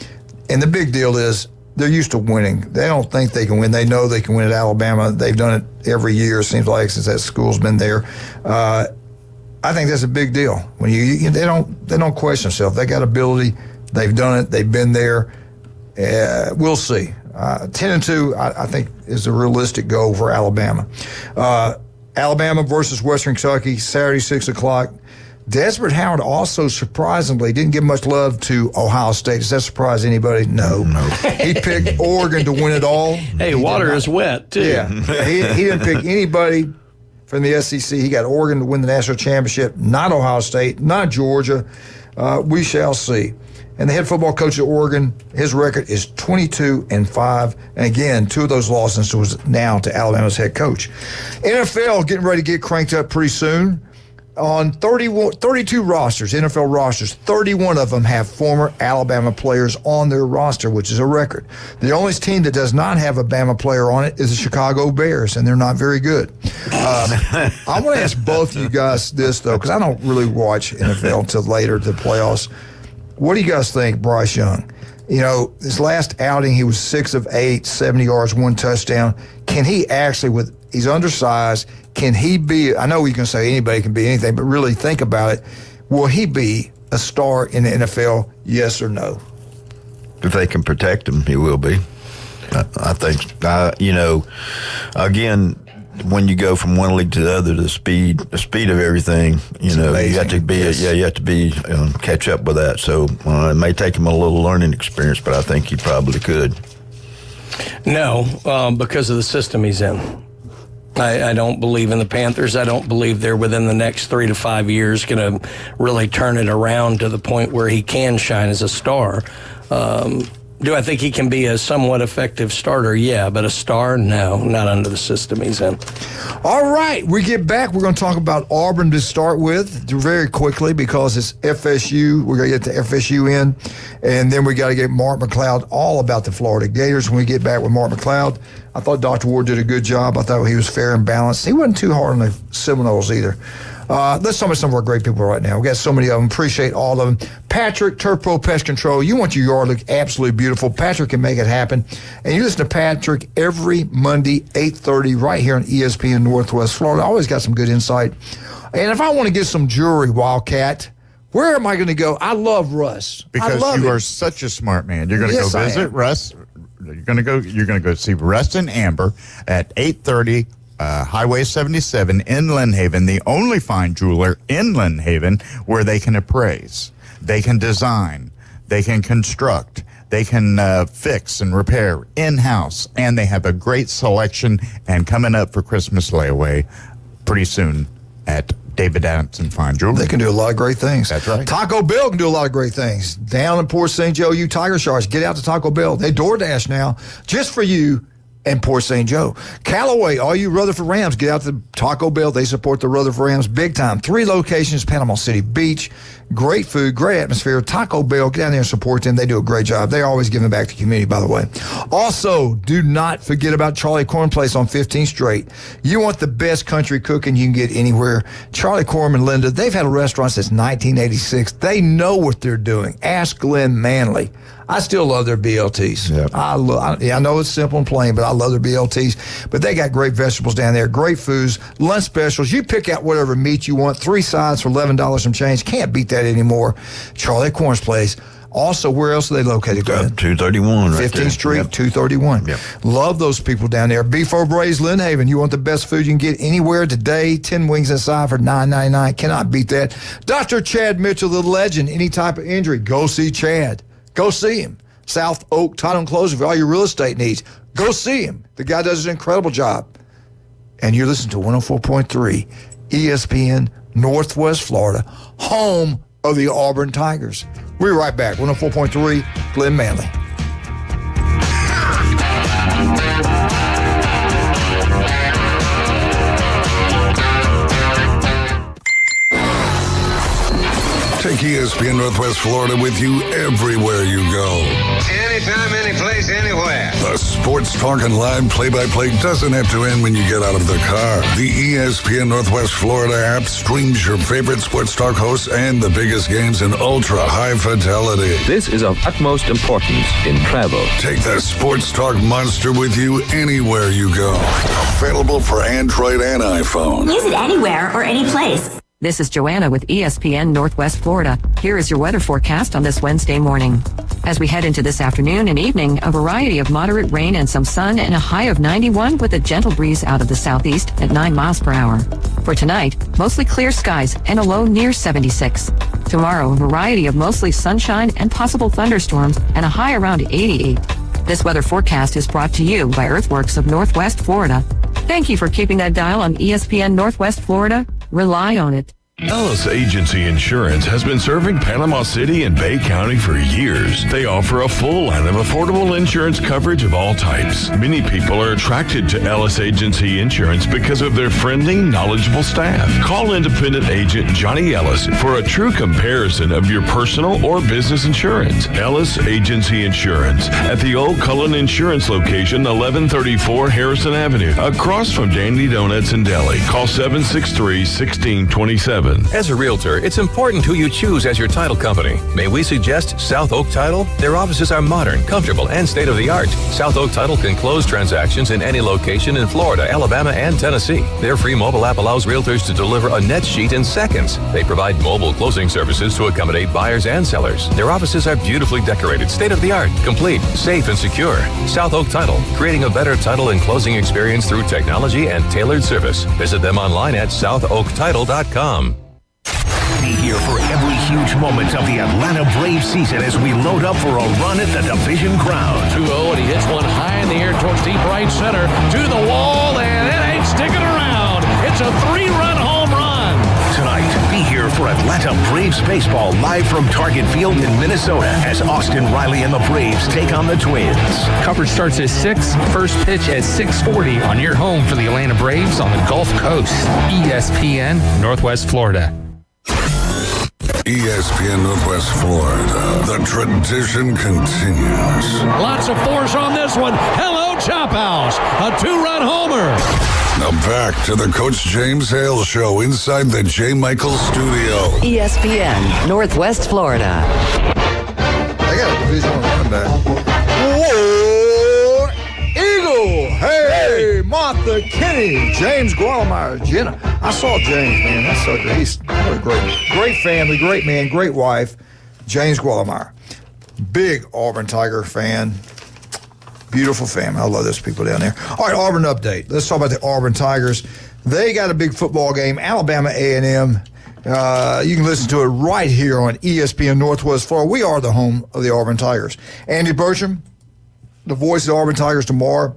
And the big deal is they're used to winning. They don't think they can win. They know they can win at Alabama. They've done it every year, it seems like, since that school's been there. I think that's a big deal. When they don't question themselves. They got ability. They've done it. They've been there. We'll see. 10-2, I think, is a realistic goal for Alabama. Alabama versus Western Kentucky, Saturday, 6 o'clock. Desmond Howard also surprisingly didn't give much love to Ohio State. Does that surprise anybody? No. He picked Oregon to win it all. Hey, water is wet, too. Yeah. He didn't pick anybody from the SEC. He got Oregon to win the national championship, not Ohio State, not Georgia. We shall see. And the head football coach at Oregon, his record is 22-5. And again, 2 of those losses was now to Alabama's head coach. NFL getting ready to get cranked up pretty soon. On 32 rosters, NFL rosters, 31 of them have former Alabama players on their roster, which is a record. The only team that does not have a Bama player on it is the Chicago Bears, and they're not very good. I want to ask both of you guys this, though, because I don't really watch NFL until later, the playoffs. What do you guys think, Bryce Young? His last outing, he was 6 of 8, 70 yards, 1 touchdown. Can he actually, he's undersized, can he be, I know you can say anybody can be anything, but really think about it. Will he be a star in the NFL, yes or no? If they can protect him, he will be. I think, again, when you go from one league to the other, the speed of everything, you have to be, you have to catch up with that. So it may take him a little learning experience, but I think he probably could. No, because of the system he's in. I don't believe in the Panthers. I don't believe they're within the next 3 to 5 years going to really turn it around to the point where he can shine as a star. Do I think he can be a somewhat effective starter? Yeah, but a star? No, not under the system he's in. All right, we get back. We're going to talk about Auburn to start with very quickly because it's FSU. We're going to get the FSU in, and then we got to get Mark McLeod all about the Florida Gators when we get back with Mark McLeod. I thought Dr. Ward did a good job. I thought he was fair and balanced. He wasn't too hard on the Seminoles either. Let's talk about some of our great people right now. We got so many of them. Appreciate all of them. Patrick, Turf Pro Pest Control. You want your yard to look absolutely beautiful. Patrick can make it happen. And you listen to Patrick every Monday, 8:30, right here on ESPN Northwest Florida. Always got some good insight. And if I want to get some jewelry, Wildcat, where am I going to go? I love Russ. Because you are such a smart man. You're going to go visit Russ. You're going to go see Russ and Amber at 8:30 Highway 77 in Lynn Haven, the only fine jeweler in Lynn Haven where they can appraise, they can design, they can construct, they can fix and repair in-house, and they have a great selection. And coming up for Christmas layaway pretty soon at David Adamson Fine Jewelry. They can do a lot of great things. That's right. Taco Bell can do a lot of great things. Down in Port St. Joe, you Tiger Sharks, get out to Taco Bell. They DoorDash now just for you in Port St. Joe. Callaway, all you Rutherford Rams, get out to Taco Bell. They support the Rutherford Rams big time. 3 locations, Panama City Beach. Great food, great atmosphere. Taco Bell, get down there and support them. They do a great job. They're always giving back to the community, by the way. Also, do not forget about Charlie Corn Place on 15th Street. You want the best country cooking you can get anywhere. Charlie Corn and Linda, they've had a restaurant since 1986. They know what they're doing. Ask Glenn Manley. I still love their BLTs. Yep. I know it's simple and plain, but I love their BLTs. But they got great vegetables down there, great foods, lunch specials. You pick out whatever meat you want. 3 sides for $11 some change. Can't beat that anymore. Charlie Corn's Place. Also, where else are they located? 231 right 15th there. Street, Yep. 231. Yep. Love those people down there. Beef O'Brady's, Lynn Haven. You want the best food you can get anywhere today. 10 wings inside for $9.99. Cannot beat that. Dr. Chad Mitchell, the legend. Any type of injury, go see Chad. Go see him. South Oak Title and Closing for all your real estate needs. Go see him. The guy does an incredible job. And you're listening to 104.3 ESPN Northwest Florida, home of the Auburn Tigers. We're right back. 104.3 Glenn Manley. Take ESPN Northwest Florida with you everywhere you go. Anytime, anyplace, anywhere. The Sports Talk and Live play-by-play doesn't have to end when you get out of the car. The ESPN Northwest Florida app streams your favorite Sports Talk hosts and the biggest games in ultra-high fidelity. This is of utmost importance in travel. Take the Sports Talk monster with you anywhere you go. Available for Android and iPhone. Use it anywhere or any place. This is Joanna with ESPN Northwest Florida. Here is your weather forecast on this Wednesday morning. As we head into this afternoon and evening, a variety of moderate rain and some sun and a high of 91 with a gentle breeze out of the southeast at 9 miles per hour. For tonight, mostly clear skies and a low near 76. Tomorrow, a variety of mostly sunshine and possible thunderstorms and a high around 88. This weather forecast is brought to you by Earthworks of Northwest Florida. Thank you for keeping that dial on ESPN Northwest Florida. Rely on it. Ellis Agency Insurance has been serving Panama City and Bay County for years. They offer a full line of affordable insurance coverage of all types. Many people are attracted to Ellis Agency Insurance because of their friendly, knowledgeable staff. Call independent agent Johnny Ellis for a true comparison of your personal or business insurance. Ellis Agency Insurance at the Old Cullen Insurance location, 1134 Harrison Avenue, across from Dandy Donuts and Deli. Call 763-1627. As a realtor, it's important who you choose as your title company. May we suggest South Oak Title? Their offices are modern, comfortable, and state-of-the-art. South Oak Title can close transactions in any location in Florida, Alabama, and Tennessee. Their free mobile app allows realtors to deliver a net sheet in seconds. They provide mobile closing services to accommodate buyers and sellers. Their offices are beautifully decorated, state-of-the-art, complete, safe, and secure. South Oak Title, creating a better title and closing experience through technology and tailored service. Visit them online at southoaktitle.com. Be here for every huge moment of the Atlanta Braves season as we load up for a run at the division crown. 2-0, and he hits one high in the air towards deep right center to the wall, and it ain't sticking around. It's a 3-run home run. Tonight, be here for Atlanta Braves baseball live from Target Field in Minnesota as Austin Riley and the Braves take on the Twins. Coverage starts at 6, first pitch at 6:40 on your home for the Atlanta Braves on the Gulf Coast. ESPN Northwest Florida. ESPN Northwest Florida. The tradition continues. Lots of force on this one. Hello, Chop House. A 2-run homer. Now back to the Coach James Hale Show inside the J. Michael Studio. ESPN Northwest Florida. They got a division on running back. Whoa! Eagle! Hey! Martha Kinney! James Guadalmeyer, Jenna. I saw James, man. That sucker. He's what a great family, great man, great wife. James Guadalmeyer. Big Auburn Tiger fan. Beautiful family. I love those people down there. All right, Auburn update. Let's talk about the Auburn Tigers. They got a big football game, Alabama A&M. You can listen to it right here on ESPN Northwest Florida. We are the home of the Auburn Tigers. Andy Bertram, the voice of the Auburn Tigers tomorrow,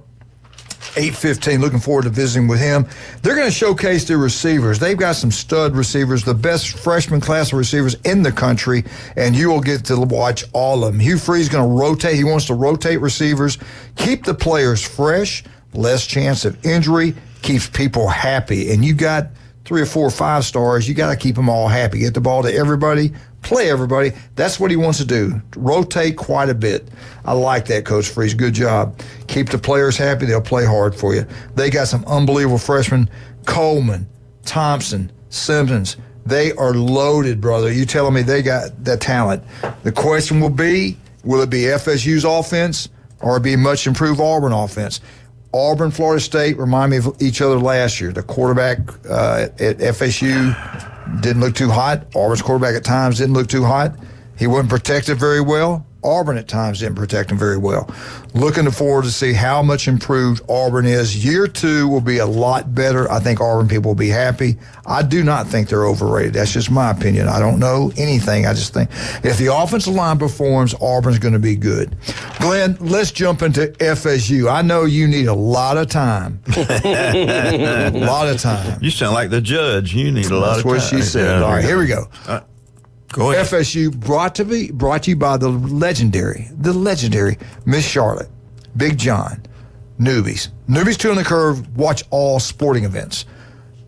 8:15. Looking forward to visiting with him. They're going to showcase their receivers. They've got some stud receivers, the best freshman class of receivers in the country, and you will get to watch all of them. Hugh Free's going to rotate. He wants to rotate receivers, keep the players fresh, less chance of injury, keeps people happy. And you got 3 or 4 or 5 stars. You got to keep them all happy. Get the ball to everybody. Play everybody. That's what he wants to do. Rotate quite a bit. I like that, Coach Freeze. Good job. Keep the players happy. They'll play hard for you. They got some unbelievable freshmen. Coleman, Thompson, Simmons. They are loaded, brother. You telling me they got that talent. The question will be, will it be FSU's offense or it be much improved Auburn offense? Auburn, Florida State remind me of each other last year. The quarterback at FSU didn't look too hot. Auburn's quarterback at times didn't look too hot. He wasn't protected very well. Auburn at times didn't protect him very well. Looking forward to see how much improved Auburn is. Year 2 will be a lot better. I think Auburn people will be happy. I do not think they're overrated. That's just my opinion. I don't know anything. I just think if the offensive line performs, Auburn's going to be good. Glenn, let's jump into FSU. I know you need a lot of time. A lot of time. You sound like the judge. You need a lot of time. That's what she said. All right, here we go. Go ahead. FSU brought to you by the legendary Miss Charlotte, Big John, Newbies. Newbies 2 on the Curve, watch all sporting events.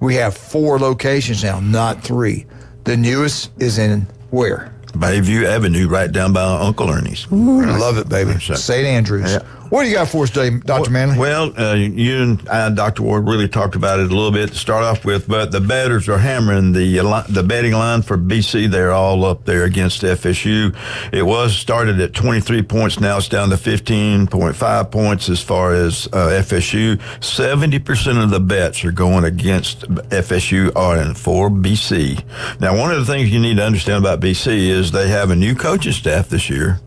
We have 4 locations now, not 3. The newest is in where? Bayview Avenue, right down by Uncle Ernie's. Ooh, I love it, baby. St. Andrews. Yeah. What do you got for us today, Dr. Manley? Well, you and I, Dr. Ward, really talked about it a little bit to start off with, but the bettors are hammering the betting line for BC. They're all up there against FSU. It was started at 23 points. Now it's down to 15.5 points as far as FSU. 70% of the bets are going against FSU are for BC. Now, one of the things you need to understand about BC is they have a new coaching staff this year.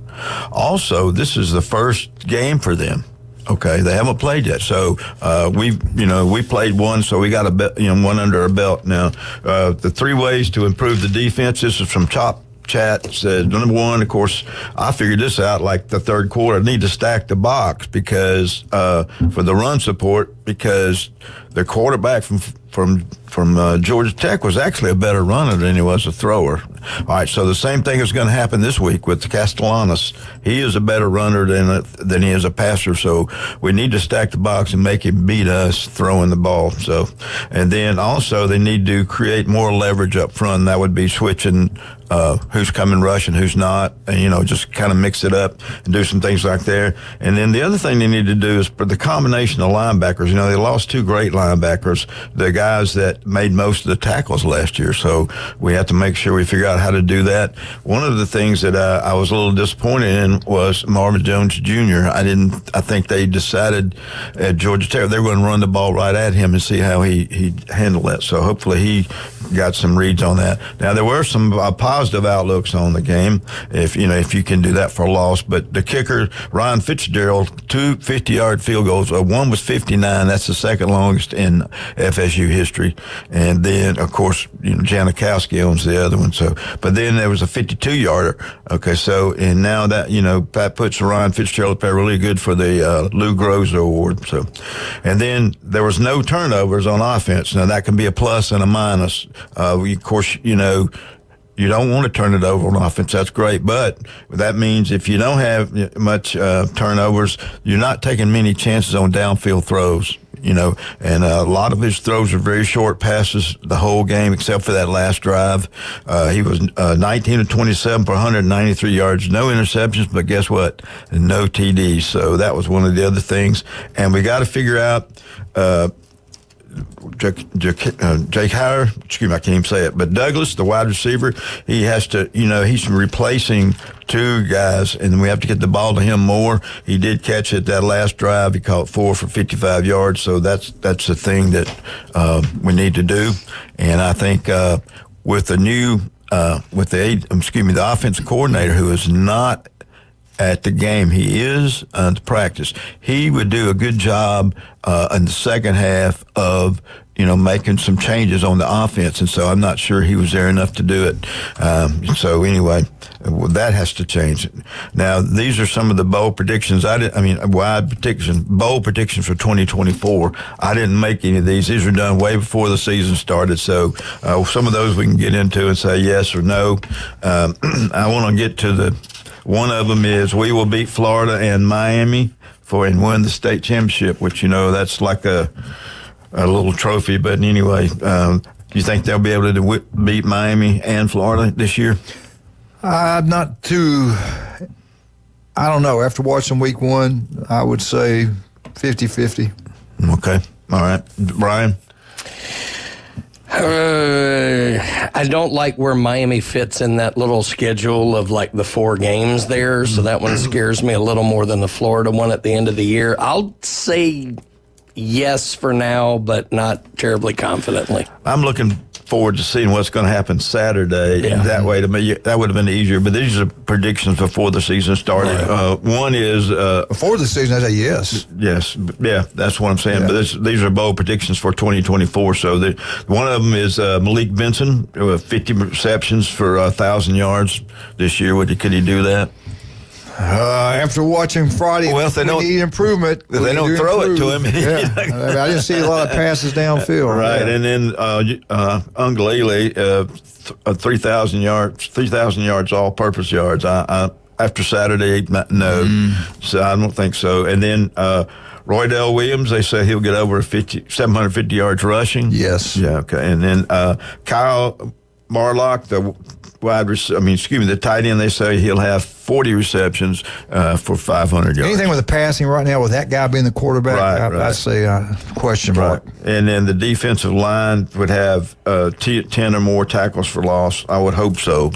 Also, this is the first game for them. Okay, they haven't played yet, so we played one, so we got one under our belt now. The 3 ways to improve the defense. This is from Top Chat. Said number 1, of course, I figured this out like the third quarter. I need to stack the box because for the run support, because their quarterback from Georgia Tech was actually a better runner than he was a thrower. All right, so the same thing is going to happen this week with Castellanos. He is a better runner than he is a passer, so we need to stack the box and make him beat us throwing the ball. So, and then also they need to create more leverage up front. That would be switching who's coming rush and who's not, and just kind of mix it up and do some things like that. And then the other thing they need to do is for the combination of linebackers. They lost 2 great linebackers, the guys that made most of the tackles last year. So we have to make sure we figure out how to do that. One of the things that I was a little disappointed in was Marvin Jones Jr. I think they decided at Georgia Tech they were going to run the ball right at him and see how he handled that. So hopefully he got some reads on that. Now there were some positive outlooks on the game if you can do that for a loss. But the kicker, Ryan Fitzgerald, 2 50-yard field goals. One was 59. That's the second longest in FSU history. And then, of course, Janikowski owns the other one. So, but then there was a 52-yarder. Okay, so, and now that, that puts Ryan Fitzgerald up there really good for the Lou Groza Award. So, and then there was no turnovers on offense. Now, that can be a plus and a minus. Of course, you don't want to turn it over on offense. That's great. But that means if you don't have much turnovers, you're not taking many chances on downfield throws. And a lot of his throws are very short passes the whole game, except for that last drive. He was 19 of 27 for 193 yards, no interceptions, but guess what? No TDs. So that was one of the other things. And we got to figure out Jake Howard, excuse me, I can't even say it, but Douglas, the wide receiver, he has to, he's replacing 2 guys, and we have to get the ball to him more. He did catch it that last drive. He caught 4 for 55 yards, so that's the thing that we need to do. And I think with the new, the offensive coordinator, who is not at the game. He is to practice. He would do a good job in the second half of making some changes on the offense, and so I'm not sure he was there enough to do it. So anyway, that has to change. Now, these are some of the bold predictions. Bold predictions for 2024. I didn't make any of these. These were done way before the season started, so some of those we can get into and say yes or no. I want to get to one of them is we will beat Florida and Miami and win the state championship, which, that's like a little trophy. But anyway, do you think they'll be able to beat Miami and Florida this year? Not too. I don't know. After watching week one, I would say 50-50. Okay. All right. Brian? I don't like where Miami fits in that little schedule of like the 4 games there. So that one scares me a little more than the Florida one at the end of the year. I'll say yes for now, but not terribly confidently. I'm looking forward to seeing what's going to happen Saturday. Yeah. That way, to me, that would have been easier. But these are predictions before the season started. Right. One is before the season. I say yes. Yes, yeah, that's what I'm saying. Yeah. But these are bold predictions for 2024. So one of them is Malik Benson, 50 receptions for 1,000 yards this year. Could he do that? After watching Friday, if they need improvement. If they don't throw it to him. Yeah. I didn't see a lot of passes downfield. Right, yeah. And then Ungalele, 3,000 yards, all-purpose yards. After Saturday, no. So I don't think so. And then Roydell Williams, they say he'll get over 750 yards rushing. Yes. Yeah, okay. And then Kyle Marlock, the tight end, they say he'll have 40 receptions for 500 yards. Anything with the passing right now, with that guy being the quarterback, I'd say question mark. Right. And then the defensive line would have 10 or more tackles for loss. I would hope so.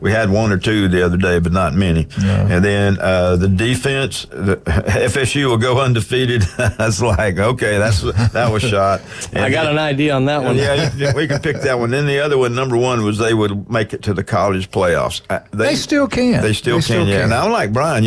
We had 1 or 2 the other day, but not many. No. And then the defense, FSU will go undefeated. That's like, okay, that was shot. And I got an idea on that one. Yeah, we can pick that one. Then the other one, number 1, was they would make it to the college playoffs. They still can. They still can. And I'm like Brian,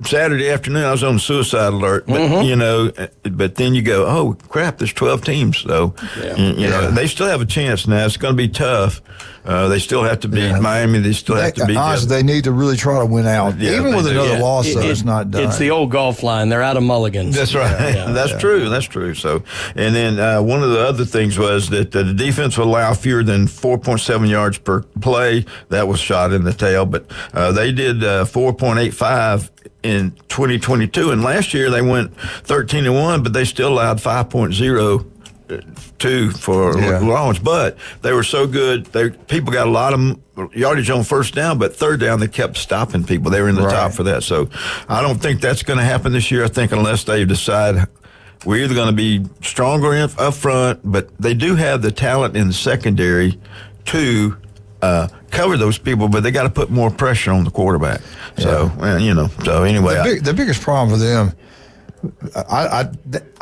Saturday afternoon I was on suicide alert, but but then you go, oh crap, there's 12 teams, so they still have a chance. Now it's going to be tough. They still have to beat Miami. They still have to beat. Honestly, they need to really try to win out. Yeah, even with another loss, though, it's not done. It's the old golf line. They're out of mulligans. That's right. That's true. That's true. So, and then one of the other things was that the defense will allow fewer than 4.7 yards per play. That was shot in the tail, but they did 4.85 in 2022, and last year they went 13-1, but they still allowed 5.02 for launch, but they were so good. People got a lot of yardage on first down, but third down they kept stopping people. They were in the top for that. So I don't think that's going to happen this year. I think unless they decide we're either going to be stronger up front, but they do have the talent in the secondary to cover those people, but they got to put more pressure on the quarterback. So, so anyway. The biggest problem for them, I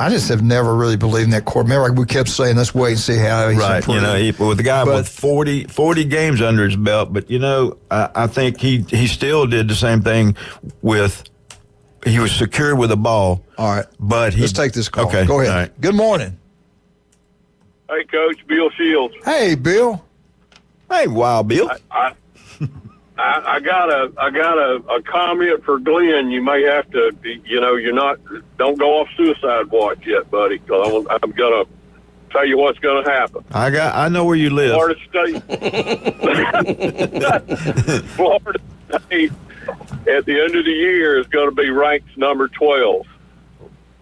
just have never really believed in that quarterback. Remember, we kept saying, let's wait and see how he's improved. With the guy with 40 games under his belt, but, I think he still did the same thing he was secure with the ball. All right. But let's take this call. Okay. Go ahead. Right. Good morning. Hey, Coach, Bill Shields. Hey, Bill. Hey, Wild Bill. I got a comment for Glenn. You may have to, don't go off suicide watch yet, buddy, because I'm going to tell you what's going to happen. I know where you live. Florida State. Florida State at the end of the year is going to be ranked number 12.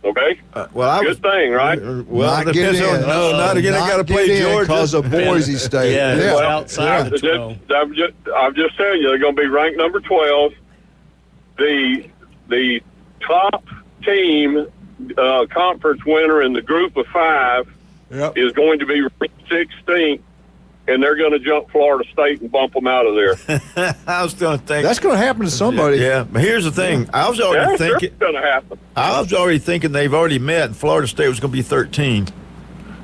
Okay. Good thing, right? Well, it depends on. Not again. I got to play Georgia because of Boise State. Outside. I'm just telling you, they're going to be ranked number 12. The top team, conference winner in the group of 5, is going to be ranked 16th. And they're going to jump Florida State and bump them out of there. I was going to think that's going to happen to somebody. Yeah, but here's the thing. I was already thinking it's going to happen. I was already thinking they've already met, and Florida State was going to be 13.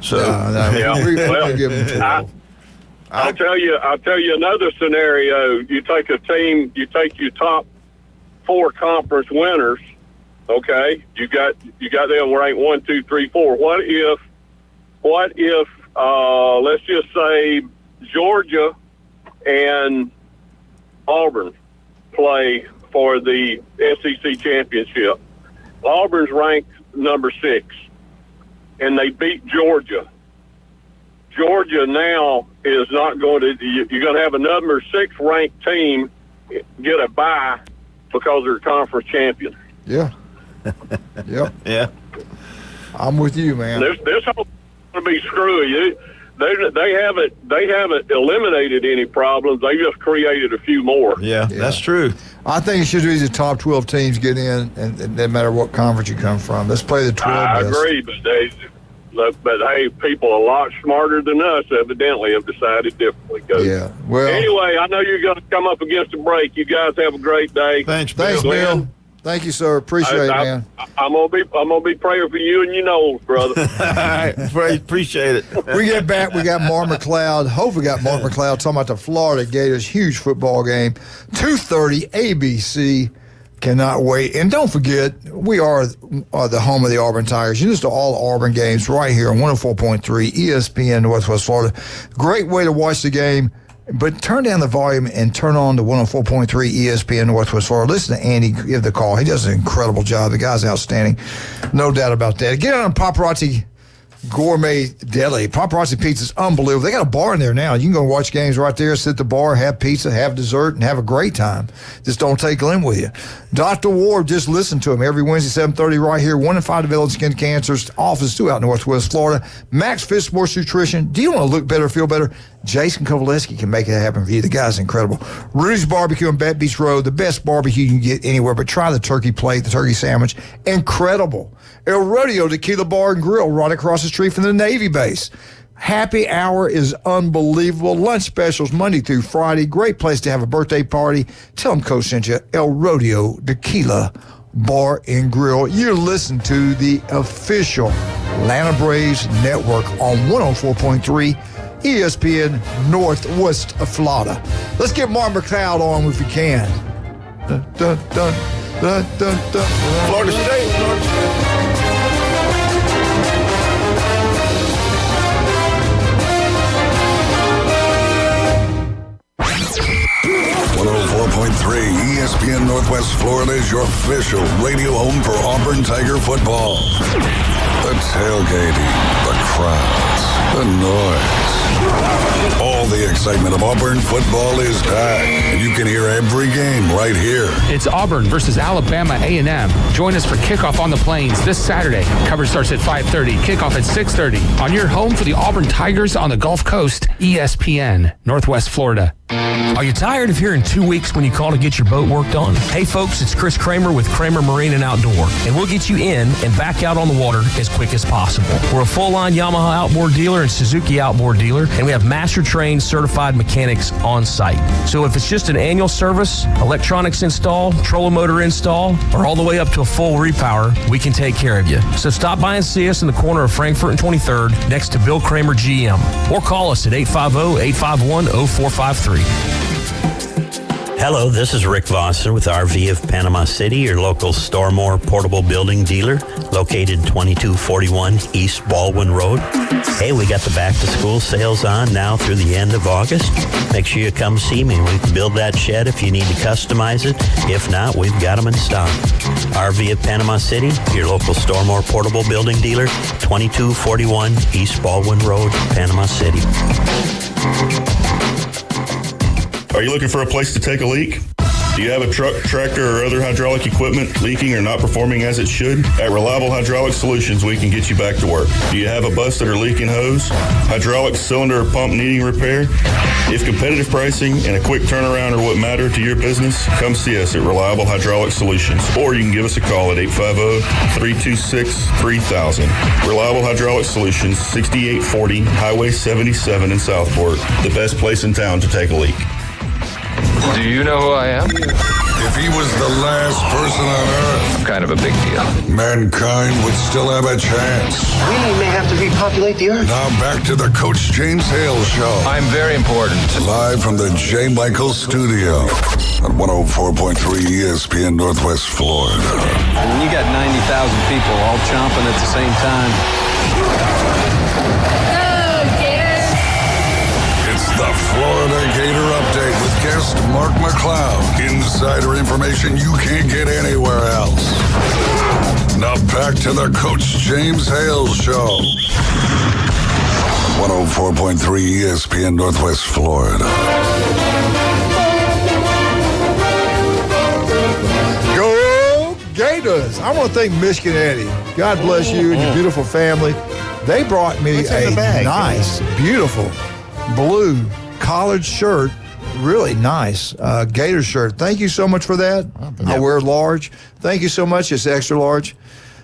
So we'll give them 12. I'll tell you another scenario. You take a team, you take your top 4 conference winners. Okay, you got them ranked 1, 2, 3, 4. What if let's just say Georgia and Auburn play for the SEC championship? Auburn's ranked number 6, and they beat Georgia. Georgia now is not going to. You're going to have a number 6 ranked team get a bye because they're conference champion. Yeah. Yep. Yeah. I'm with you, man. This whole going to be screwy. They haven't eliminated any problems. They just created a few more. Yeah, that's true. I think it should be the top 12 teams get in, and no matter what conference you come from. Let's play the 12 I best. agree, but hey, people a lot smarter than us evidently have decided differently. Yeah. Well. Anyway, I know you're going to come up against a break. You guys have a great day. Thanks, Bill. Thank you, sir. Appreciate it, man. I'm gonna be praying for you and your nose, brother. All right, appreciate it. We get back. We got Mark McLeod. Hopefully, got Mark McLeod talking about the Florida Gators huge football game, 2:30 ABC. Cannot wait. And don't forget, we are the home of the Auburn Tigers. You listen to all Auburn games right here on 104.3 ESPN Northwest Florida. Great way to watch the game. But turn down the volume and turn on the 104.3 ESPN Northwest Florida. Listen to Andy give the call. He does an incredible job. The guy's outstanding. No doubt about that. Get on Paparazzi Gourmet Deli. Paparazzi Pizza's unbelievable. They got a bar in there now. You can go watch games right there, sit at the bar, have pizza, have dessert, and have a great time. Just don't take Glenn with you. Dr. Ward, just listen to him every Wednesday, 7:30 right here. 1 in 5 developed skin cancers. Office throughout Northwest Florida. Max Fit Sports Nutrition. Do you want to look better, feel better? Jason Kovaleski can make it happen for you. The guy's incredible. Rudy's Barbecue on Bat Beach Road. The best barbecue you can get anywhere, but try the turkey plate, the turkey sandwich. Incredible. El Rodeo Tequila Bar and Grill right across the street from the Navy base. Happy hour is unbelievable. Lunch specials Monday through Friday. Great place to have a birthday party. Tell them Coach sent you. El Rodeo Tequila Bar and Grill. You're listening to the official Atlanta Braves Network on 104.3 ESPN Northwest of Florida. Let's get Mark McLeod on if we can. Dun, dun, dun, dun, dun, dun. Florida State. 104.3 ESPN Northwest Florida is your official radio home for Auburn Tiger football. The tailgating, the crowds, the noise. All the excitement of Auburn football is back, and you can hear every game right here. It's Auburn versus Alabama A&M. Join us for kickoff on the Plains this Saturday. Coverage starts at 5:30, kickoff at 6:30 on your home for the Auburn Tigers on the Gulf Coast, ESPN, Northwest Florida. Are you tired of hearing 2 weeks when you call to get your boat worked on? Hey folks, it's Chris Kramer with Kramer Marine and Outdoor, and we'll get you in and back out on the water as quick as possible. We're a full-line Yamaha outboard dealer and Suzuki outboard dealer, and we have master-trained certified mechanics on site. So if it's just an annual service, electronics install, trolling motor install, or all the way up to a full repower, we can take care of you. So stop by and see us in the corner of Frankfurt and 23rd next to Bill Kramer GM, or call us at 850-851-0453. Hello, this is Rick Vossen with RV of Panama City, your local Stormore portable building dealer, located 2241 East Baldwin Road. Hey, we got the back-to-school sales on now through the end of August. Make sure you come see me. We can build that shed if you need to customize it. If not, we've got them in stock. RV of Panama City, your local Stormore portable building dealer, 2241 East Baldwin Road, Panama City. Are you looking for a place to take a leak? Do you have a truck, tractor, or other hydraulic equipment leaking or not performing as it should? At Reliable Hydraulic Solutions, we can get you back to work. Do you have a busted or leaking hose? Hydraulic cylinder or pump needing repair? If competitive pricing and a quick turnaround are what matter to your business, come see us at Reliable Hydraulic Solutions, or you can give us a call at 850-326-3000. Reliable Hydraulic Solutions, 6840 Highway 77 in Southport, the best place in town to take a leak. Do you know who I am? If he was the last person on Earth, Kind of a big deal. mankind would still have a chance. We may have to repopulate the Earth. Now back to the Coach James Hale Show. I'm very important. Live from the J. Michael Studio at 104.3 ESPN Northwest Florida. And when you got 90,000 people all chomping at the same time. It's the Florida Gator Update with guest Mark McLeod. Insider information you can't get anywhere else. Now back to the Coach James Hale Show. 104.3 ESPN Northwest Florida. Go Gators! I want to thank Michigan Eddie. God bless you and your beautiful family. They brought me a nice, beautiful blue collared shirt. Really nice Gator shirt. Thank you so much for that. I wear large. Thank you so much. It's extra large.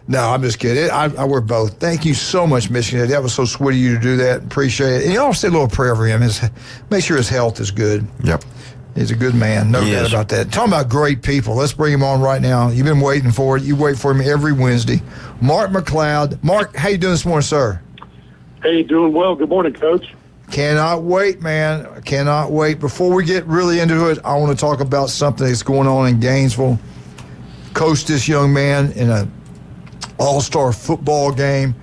No, I'm just kidding. I wear both. Thank you so much, Michigan. That was so sweet of you to do that. Appreciate it. And y'all say a little prayer for him. Make sure his health is good. Yep. He's a good man. No doubt about that. Talking about great people. Let's bring him on right now. You've been waiting for it. You wait for him every Wednesday. Mark McLeod. Mark, how you doing this morning, sir? Hey, doing well. Good morning, Coach. Cannot wait, man. I cannot wait. Before we get really into it, I want to talk about something that's going on in Gainesville. Coached this young man in a all-star football game.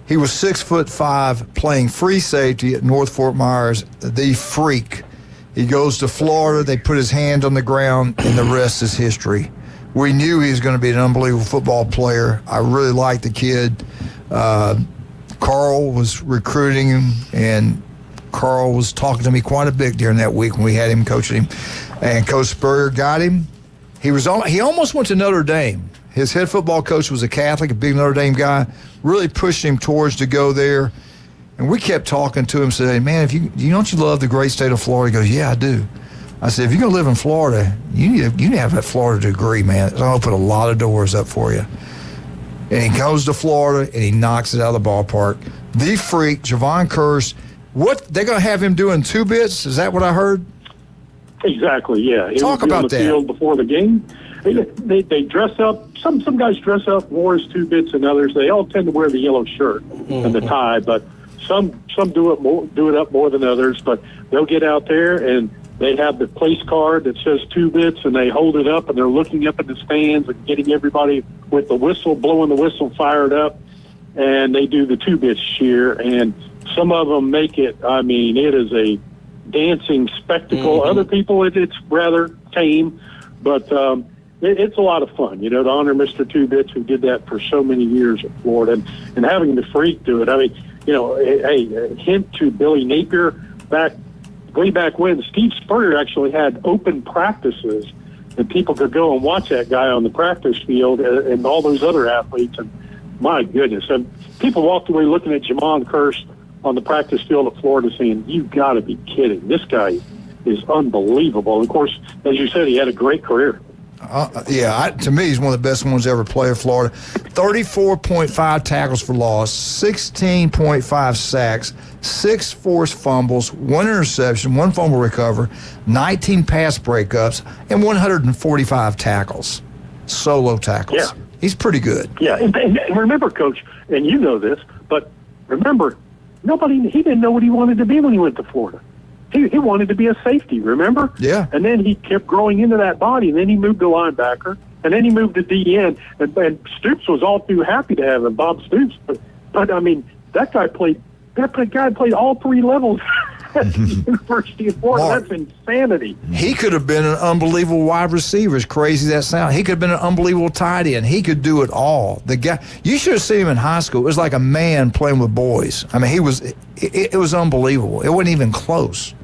He was 6'5", playing free safety at North Fort Myers. The freak. He goes to Florida. They put his hand on the ground, and the rest is history. We knew he was going to be an unbelievable football player. I really liked the kid. Carl was recruiting him, and Carl was talking to me quite a bit during that week when we had him coaching him. And Coach Spurrier got him. He almost went to Notre Dame. His head football coach was a Catholic, a big Notre Dame guy, really pushed him towards to go there. And we kept talking to him, saying, man, don't you love the great state of Florida? He goes, yeah, I do. I said, if you're going to live in Florida, you need to have that Florida degree, man. It's going to open a lot of doors up for you. And he goes to Florida, and he knocks it out of the ballpark. The freak, Javon Curse. What, they're going to have him doing 2 bits? Is that what I heard? Exactly, yeah. Talk about that. Field before the game. They dress up. Some guys dress up more as 2 bits than others. They all tend to wear the yellow shirt and the tie, but some do it up more than others. But they'll get out there and they have the place card that says 2 bits, and they hold it up and they're looking up at the stands and getting everybody with the whistle, blowing the whistle, fired up, and they do the 2 bits cheer. And some of them make it. I mean, it is a dancing spectacle. Other people, it's rather tame, but it's a lot of fun, to honor Mr. 2 Bits, who did that for so many years at Florida, and having the freak do it. I mean, a hint to Billy Napier way back when. Steve Spurrier actually had open practices, and people could go and watch that guy on the practice field and all those other athletes. And my goodness, and people walked away looking at Javon Curse on the practice field at Florida saying, you've got to be kidding. This guy is unbelievable. Of course, as you said, he had a great career. To me, he's one of the best ones ever play at Florida. 34.5 tackles for loss, 16.5 sacks, 6 forced fumbles, 1 interception, 1 fumble recover, 19 pass breakups, and 145 tackles. Solo tackles. Yeah. He's pretty good. Yeah, and remember, Coach, and you know this, but remember, he didn't know what he wanted to be when he went to Florida. He wanted to be a safety, remember? Yeah. And then he kept growing into that body, and then he moved to linebacker, and then he moved to DN, and Stoops was all too happy to have him, Bob Stoops. But I mean, that guy played all 3 levels at the University of Florida. Mark, that's insanity. He could have been an unbelievable wide receiver, as crazy as that sounds. He could have been an unbelievable tight end. He could do it all. The guy, you should have seen him in high school. It was like a man playing with boys. I mean, it was unbelievable. It wasn't even close.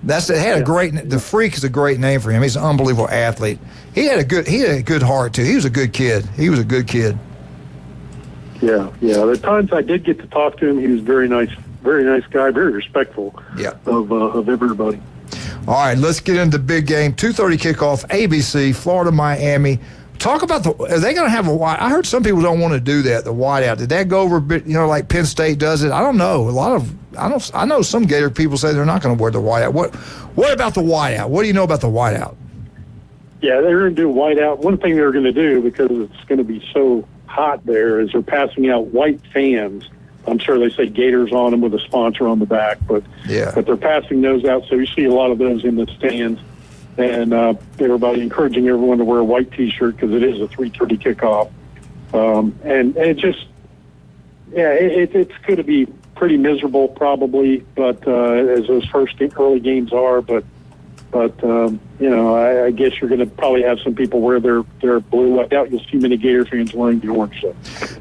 The freak is a great name for him. He's an unbelievable athlete. He had a good heart too. He was a good kid. Yeah. The times I did get to talk to him, he was very nice guy, very respectful of everybody. All right, let's get into the big game. 2:30 kickoff, ABC, Florida, Miami. Talk about are they going to have a wide? I heard some people don't want to do that, the wideout. Did that go over a bit, like Penn State does it? I don't know. I know some Gator people say they're not going to wear the wideout. What about the wideout? What do you know about the wideout? Yeah, they're going to do whiteout. One thing they're going to do, because it's going to be so hot there, is they're passing out white fans. I'm sure they say Gators on them with a sponsor on the back, but they're passing those out. So you see a lot of those in the stands. And everybody encouraging everyone to wear a white T-shirt because it is a 3:30 kickoff. And it just, it's going to be pretty miserable probably, but as those first early games are. But I guess you're going to probably have some people wear their blue. I doubt you'll see many Gator fans wearing the orange. So.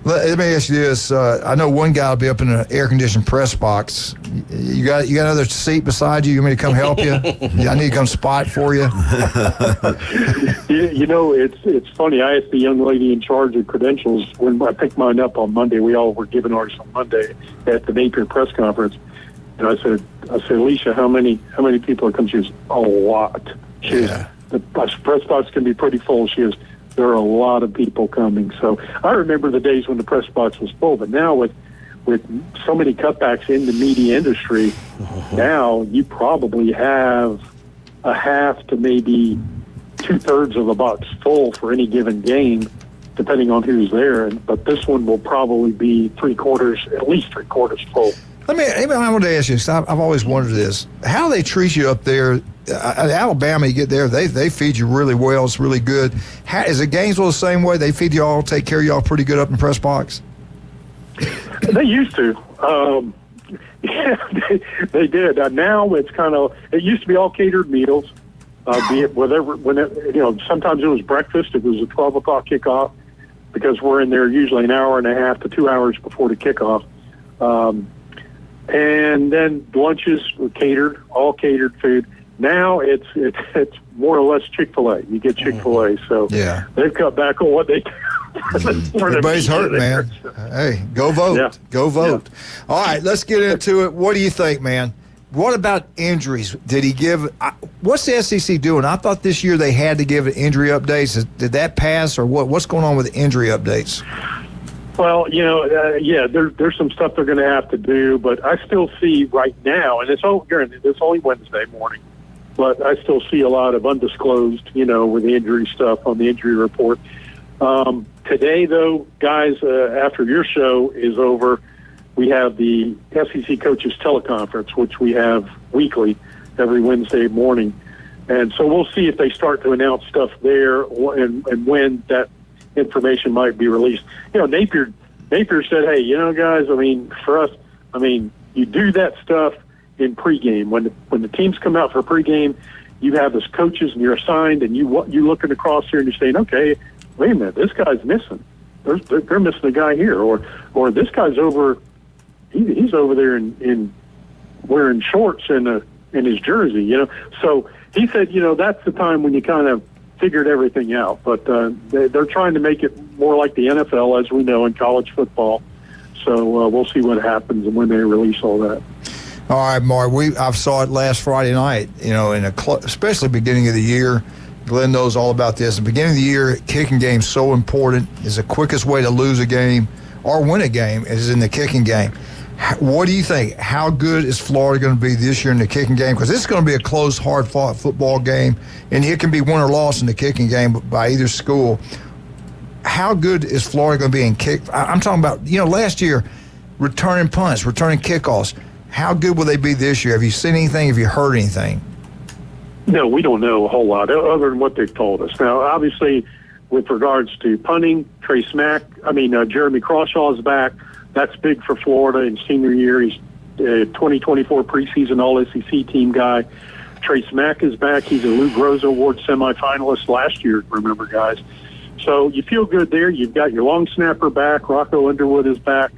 Let me ask you this: I know one guy will be up in an air-conditioned press box. You got another seat beside you? You want me to come help you? I need to come spot for you. It's funny. I asked the young lady in charge of credentials when I picked mine up on Monday. We all were given ours on Monday at the Napier press conference. And I said, Alicia, how many people are coming? She goes, a lot. She goes, the press box can be pretty full. She goes, there are a lot of people coming. So I remember the days when the press box was full, but now with so many cutbacks in the media industry, now you probably have a half to maybe 2/3 of the box full for any given game, depending on who's there. But this one will probably be at least three quarters full. I want to ask you, I've always wondered this. How they treat you up there, at Alabama, you get there, they feed you really well. It's really good. Is it Gainesville the same way? They feed you all, take care of y'all pretty good up in press box? They used to. They did. Now it's it used to be all catered meals, be it sometimes it was breakfast. It was a 12 o'clock kickoff because we're in there usually an hour and a half to 2 hours before the kickoff. And then lunches were catered, all catered food. Now it's more or less Chick-fil-A. You get Chick-fil-A, so they've cut back on what they do. Everybody's hurt, man. Hey, go vote. Yeah. Go vote. Yeah. All right, let's get into it. What do you think, man? What about injuries? Did he give what's the SEC doing? I thought this year they had to give injury updates. Did that pass, or what's going on with the injury updates? Well, there's some stuff they're going to have to do, but I still see right now, and it's only Wednesday morning, but I still see a lot of undisclosed, with the injury stuff on the injury report. Today, though, guys, after your show is over, we have the SEC Coaches Teleconference, which we have weekly every Wednesday morning. And so we'll see if they start to announce stuff there and when that information might be released. Napier said, hey, guys, for us, you do that stuff in pregame. When the teams come out for pregame, you have as coaches and you're assigned, and you looking across here and you're saying, okay, wait a minute, this guy's missing. They're missing a guy here, or this guy's over. He's over there in wearing shorts and his jersey. So he said, that's the time when you kind of figured everything out, but they're trying to make it more like the NFL, as we know, in college football. So we'll see what happens and when they release all that. All right, Mark. I saw it last Friday night. Especially beginning of the year. Glenn knows all about this. The beginning of the year, kicking game's so important. Is the quickest way to lose a game or win a game is in the kicking game. What do you think? How good is Florida going to be this year in the kicking game? Because this is going to be a close, hard-fought football game, and it can be won or lost in the kicking game by either school. How good is Florida going to be in kick? I'm talking about, last year, returning punts, returning kickoffs. How good will they be this year? Have you seen anything? Have you heard anything? No, we don't know a whole lot other than what they've told us. Now, obviously, with regards to punting, Jeremy Crawshaw is back. That's big for Florida in senior year. He's 2024 preseason All-SEC team guy. Trace Mack is back. He's a Lou Groza Award semifinalist last year, remember, guys. So you feel good there. You've got your long snapper back. Rocco Underwood is back.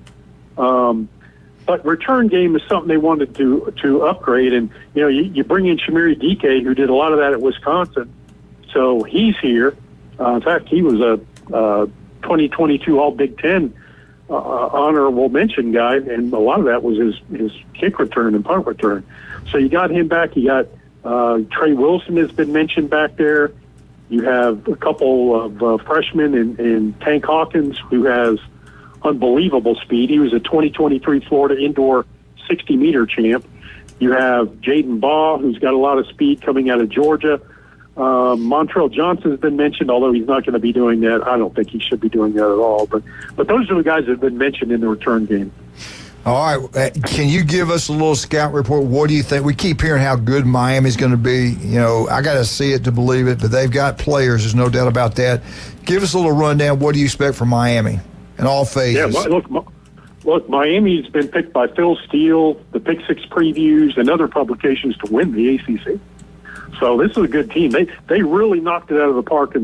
But return game is something they wanted to upgrade. And, you bring in Shamiri Dike, who did a lot of that at Wisconsin. So he's here. In fact, he was a 2022 All-Big Ten honorable mention guy, and a lot of that was his kick return and punt return. So you got him back. You got Trey Wilson has been mentioned back there. You have a couple of freshmen in Tank Hawkins, who has unbelievable speed. He was a 2023 Florida indoor 60-meter champ. You have Jaden Baugh, who's got a lot of speed coming out of Georgia. Montrell Johnson's been mentioned, although he's not going to be doing that. I don't think he should be doing that at all. But those are the guys that have been mentioned in the return game. All right. Can you give us a little scout report? What do you think? We keep hearing how good Miami's going to be. You know, I got to see it to believe it, but they've got players. There's no doubt about that. Give us a little rundown. What do you expect from Miami in all phases? Yeah, look, Miami's been picked by Phil Steele, the Pick Six Previews, and other publications to win the ACC. So this is a good team. They really knocked it out of the park in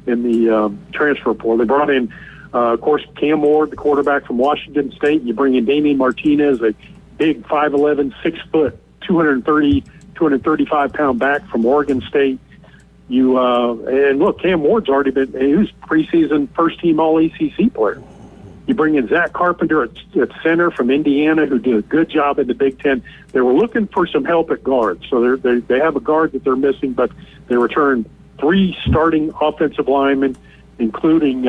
the transfer portal. They brought in, of course, Cam Ward, the quarterback from Washington State. You bring in Damian Martinez, a big 5'11", 6 foot, 235-pound back from Oregon State. And look, Cam Ward's already been, he was preseason first-team All-ACC player. You bring in Zach Carpenter at center from Indiana, who did a good job in the Big Ten. They were looking for some help at guard, so they have a guard that they're missing, but they returned 3 starting offensive linemen, including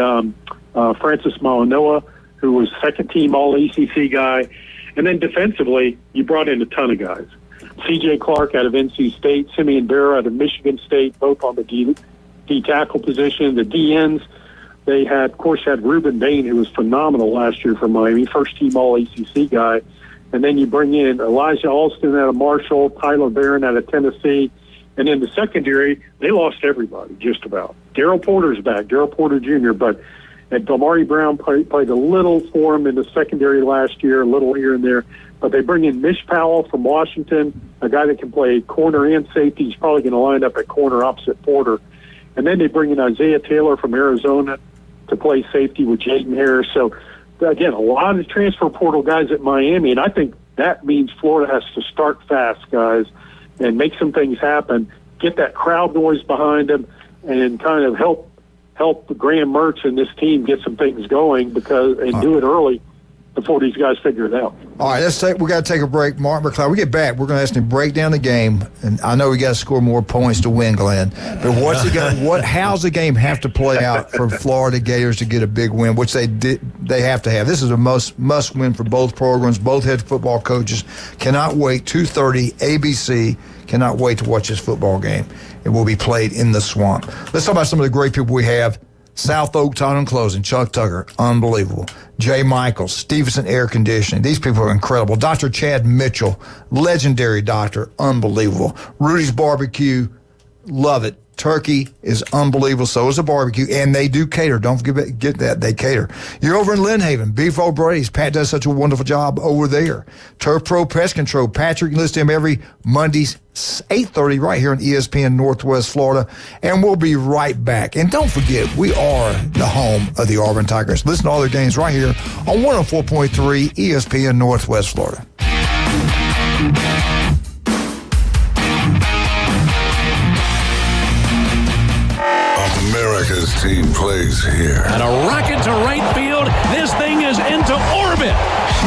Francis Malinois, who was second-team All-ACC guy. And then defensively, you brought in a ton of guys. C.J. Clark out of NC State, Simeon Barra out of Michigan State, both on the D tackle position. The DNs, they had Ruben Bain, who was phenomenal last year for Miami, first-team All-ACC guy. And then you bring in Elijah Alston out of Marshall, Tyler Barron out of Tennessee. And in the secondary, they lost everybody, just about. Darryl Porter's back, Darryl Porter Jr., but Damari Brown played a little for him in the secondary last year, a little here and there. But they bring in Mish Powell from Washington, a guy that can play corner and safety. He's probably going to line up at corner opposite Porter. And then they bring in Isaiah Taylor from Arizona to play safety with Jaden Harris. So, again, a lot of transfer portal guys at Miami, and I think that means Florida has to start fast, guys, and make some things happen, get that crowd noise behind them, and kind of help Graham Mertz and this team get some things going do it early before these guys figure it out. All right, we got to take a break. Mark McLeod, we get back, we're going to ask him to break down the game, and I know we got to score more points to win, Glenn. But how's the game have to play out for Florida Gators to get a big win, which they have to have. This is a must win for both programs. Both head football coaches cannot wait. 2:30 ABC. Cannot wait to watch this football game. It will be played in the Swamp. Let's talk about some of the great people we have. South Oak Title and Closing, Chuck Tucker, unbelievable. Jay Michaels, Stevenson Air Conditioning. These people are incredible. Dr. Chad Mitchell, legendary doctor, unbelievable. Rudy's Barbecue, love it. Turkey is unbelievable. So is the barbecue, and they do cater. Don't forget that they cater. You're over in Lynn Haven, Beef O'Brady's. Pat does such a wonderful job over there. Turf Pro Pest Control. Patrick, you can listen to him every Mondays, 8:30, right here on ESPN Northwest Florida. And we'll be right back. And don't forget, we are the home of the Auburn Tigers. Listen to all their games right here on 104.3 ESPN Northwest Florida. America's team plays here. And a rocket to right field. This thing is into orbit.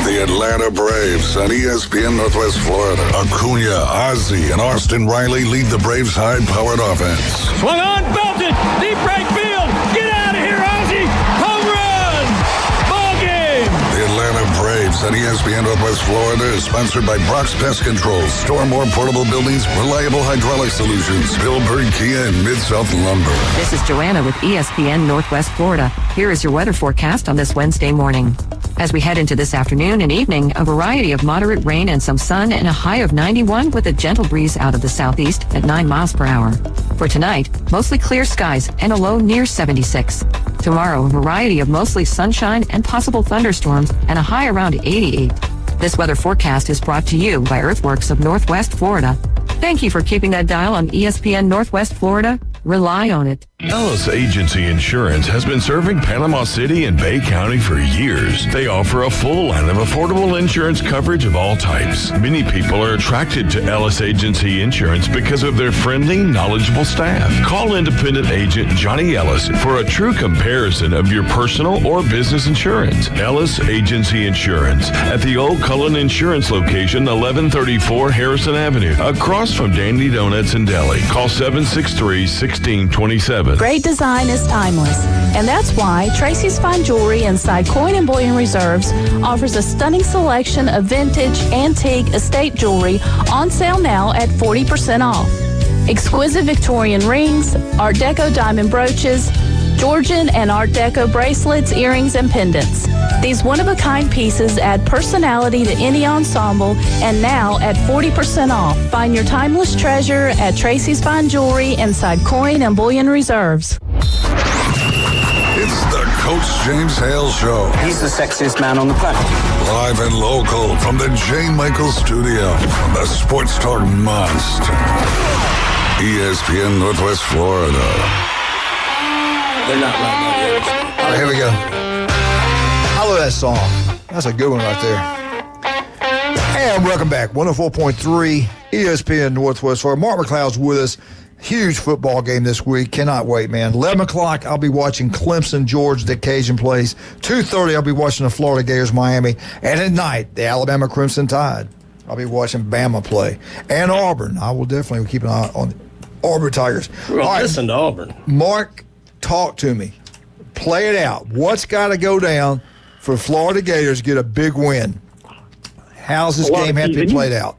The Atlanta Braves on ESPN Northwest Florida. Acuna, Ozzie, and Austin Riley lead the Braves' high-powered offense. Swung on, belted, deep right field. Get out of here, Ozzie. Home run. Ball game. The Atlanta Braves on ESPN Northwest Florida is sponsored by Brock's Pest Control, Store More Portable Buildings, Reliable Hydraulic Solutions, Pillsbury Kia, and Mid-South Lumber. This is Joanna with ESPN Northwest Florida. Here is your weather forecast on this Wednesday morning. As we head into this afternoon and evening, a variety of moderate rain and some sun and a high of 91 with a gentle breeze out of the southeast at 9 miles per hour. For tonight, mostly clear skies and a low near 76. Tomorrow, a variety of mostly sunshine and possible thunderstorms and a high around 88. This weather forecast is brought to you by Earthworks of Northwest Florida. Thank you for keeping that dial on ESPN Northwest Florida. Rely on it. Ellis Agency Insurance has been serving Panama City and Bay County for years. They offer a full line of affordable insurance coverage of all types. Many people are attracted to Ellis Agency Insurance because of their friendly, knowledgeable staff. Call independent agent Johnny Ellis for a true comparison of your personal or business insurance. Ellis Agency Insurance at the Old Cullen Insurance location, 1134 Harrison Avenue, across from Dandy Donuts and Deli. Call 763-1627. Great design is timeless, and that's why Tracy's Fine Jewelry inside Coin and Bullion Reserves offers a stunning selection of vintage, antique, estate jewelry on sale now at 40% off. exquisite Victorian rings, Art Deco diamond brooches, Georgian and Art Deco bracelets, earrings, and pendants. These one-of-a-kind pieces add personality to any ensemble, and now at 40% off. Find your timeless treasure at Tracy's Fine Jewelry inside Coin and Bullion Reserves. It's the Coach James Hale Show. He's the sexiest man on the planet. Live and local from the Jane Michaels Studio on the Sports Talk Monster. ESPN Northwest Florida. They're not right now. All right, here we go. I love that song. That's a good one right there. And welcome back. 104.3 ESPN Northwest Florida. Mark McLeod's with us. Huge football game this week. Cannot wait, man. 11 o'clock, I'll be watching Clemson, Georgia, the Cajun Place. 2:30, I'll be watching the Florida Gators, Miami. And at night, the Alabama Crimson Tide. I'll be watching Bama play. And Auburn. I will definitely keep an eye on the Auburn Tigers. Well, listen to Auburn. Mark, talk to me. Play it out. What's got to go down for Florida Gators to get a big win? How's this game have to be played out?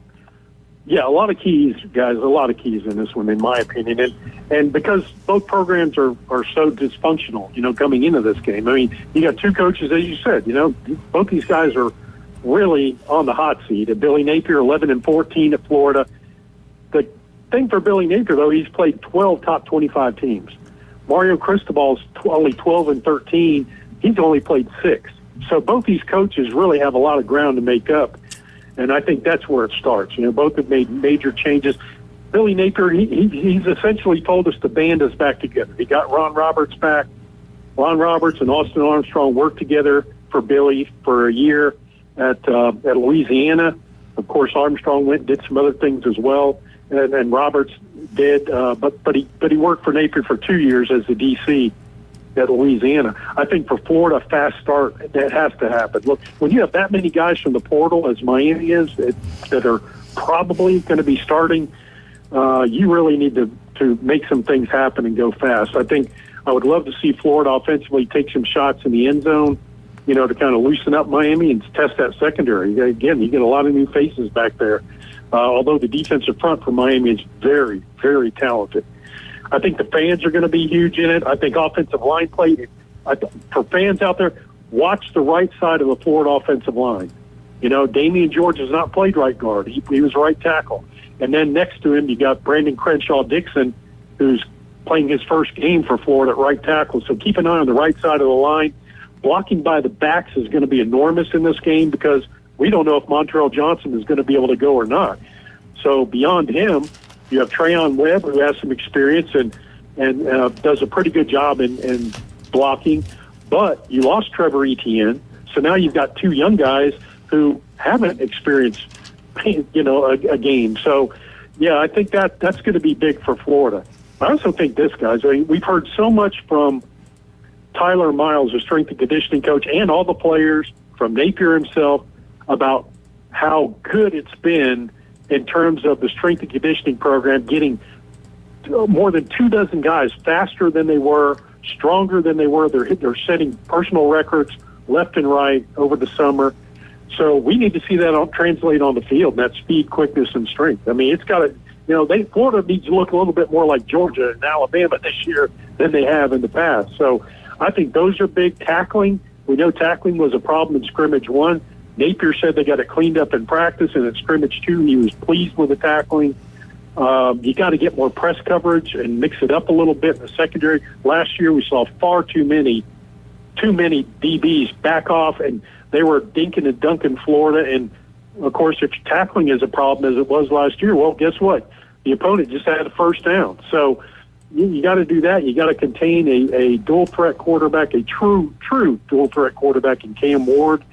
Yeah, a lot of keys, guys. A lot of keys in this one, in my opinion, and because both programs are so dysfunctional, coming into this game. I mean, you got two coaches, as you said. Both these guys are really on the hot seat. Billy Napier, 11-14 at Florida. The thing for Billy Napier, though, he's played 12 top 25 teams. Mario Cristobal's only 12-13. He's only played 6. So both these coaches really have a lot of ground to make up. And I think that's where it starts. Both have made major changes. Billy Napier, he's essentially told us the band is back together. He got Ron Roberts back. Ron Roberts and Austin Armstrong worked together for Billy for a year at Louisiana. Of course, Armstrong went and did some other things as well, and Roberts did. But he worked for Napier for 2 years as the DC at Louisiana. I think for Florida, a fast start, that has to happen. Look, when you have that many guys from the portal, as Miami is, that are probably going to be starting, you really need to make some things happen and go fast. I think I would love to see Florida offensively take some shots in the end zone, to kind of loosen up Miami and test that secondary. Again, you get a lot of new faces back there, although the defensive front for Miami is very, very talented. I think the fans are going to be huge in it. I think offensive line play. For fans out there, watch the right side of the Florida offensive line. Damian George has not played right guard. He was right tackle. And then next to him, you got Brandon Crenshaw-Dixon, who's playing his first game for Florida at right tackle. So keep an eye on the right side of the line. Blocking by the backs is going to be enormous in this game because we don't know if Montrell Johnson is going to be able to go or not. So beyond him, you have Trayon Webb, who has some experience and does a pretty good job in blocking. But you lost Trevor Etienne, so now you've got two young guys who haven't experienced, a game. So, yeah, I think that's going to be big for Florida. I also think this, guys, we've heard so much from Tyler Miles, the strength and conditioning coach, and all the players, from Napier himself, about how good it's been in terms of the strength and conditioning program, getting more than 24 guys faster than they were, stronger than they were. They're setting personal records left and right over the summer. So we need to see that translate on the field, that speed, quickness, and strength. I mean, it's got to, Florida needs to look a little bit more like Georgia and Alabama this year than they have in the past. So I think those are big. Tackling, we know tackling was a problem in scrimmage 1. Napier said they got it cleaned up in practice, and in scrimmage 2, he was pleased with the tackling. You got to get more press coverage and mix it up a little bit in the secondary. Last year, we saw far too many DBs back off, and they were dinking and dunking Florida. And, of course, if tackling is a problem as it was last year, well, guess what? The opponent just had a first down. So you got to do that. You got to contain a dual-threat quarterback, a true dual-threat quarterback in Cam Ward.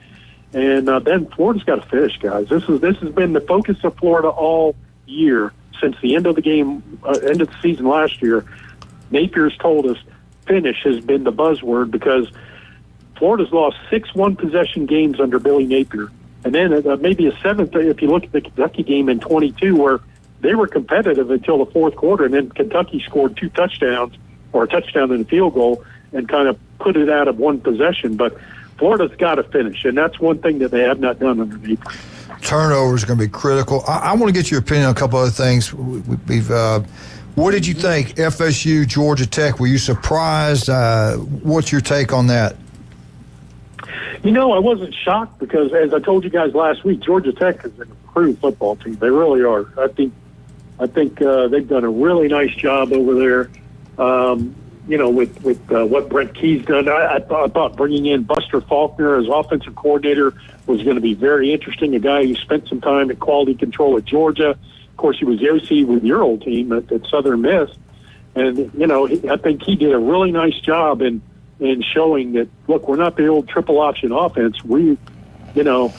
And then Florida's got to finish, guys. This has been the focus of Florida all year since the end of the game, end of the season last year. Napier's told us finish has been the buzzword because Florida's lost 6 one-possession games under Billy Napier. And then maybe a 7th, if you look at the Kentucky game in 22, where they were competitive until the fourth quarter, and then Kentucky scored 2 touchdowns, or a touchdown and a field goal, and kind of put it out of one possession. But Florida's got to finish, and that's one thing that they have not done under Napier. Turnover is going to be critical. I want to get your opinion on a couple other things. What did you think? FSU, Georgia Tech, were you surprised? What's your take on that? I wasn't shocked because, as I told you guys last week, Georgia Tech is an improved football team. They really are. I think they've done a really nice job over there. With what Brent Key's done. I thought bringing in Buster Faulkner as offensive coordinator was going to be very interesting. A guy who spent some time in quality control at Georgia. Of course, he was the OC with your old team at Southern Miss. And, I think he did a really nice job in showing that, look, we're not the old triple option offense. We are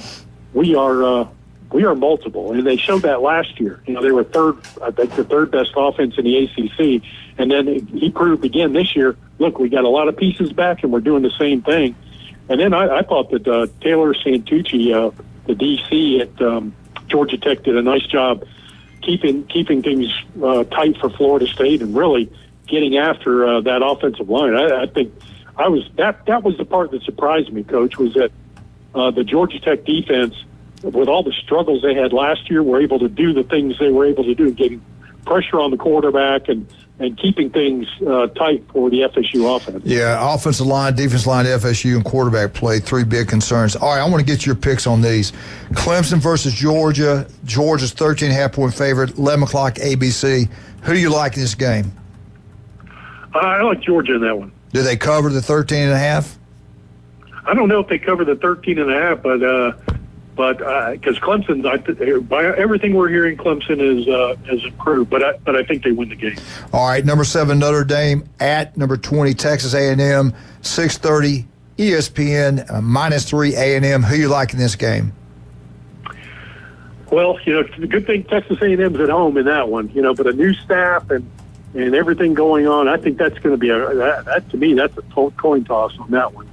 multiple, and they showed that last year. They were the third best offense in the ACC, and then he proved again this year, look, we got a lot of pieces back, and we're doing the same thing. And then I thought that Taylor Santucci, the DC at Georgia Tech, did a nice job keeping things tight for Florida State and really getting after that offensive line. I think that was the part that surprised me, Coach, was that the Georgia Tech defense, with all the struggles they had last year, were able to do the things they were able to do, getting pressure on the quarterback and keeping things tight for the FSU offense. Yeah, offensive line, defensive line, FSU, and quarterback play, three big concerns. All right, I want to get your picks on these. Clemson versus Georgia. Georgia's 13.5-point favorite, 11 o'clock ABC. Who do you like in this game? I like Georgia in that one. Do they cover the 13.5? I don't know if they cover the 13.5, but because Clemson, by everything we're hearing, Clemson has improved, but I think they win the game. All right, number 7 Notre Dame at number 20 Texas A&M, 6:30 ESPN, -3 A&M. Who you like in this game? Well, the good thing Texas A&M's at home in that one, but a new staff and everything going on, I think that's going to be to me that's a coin toss on that one.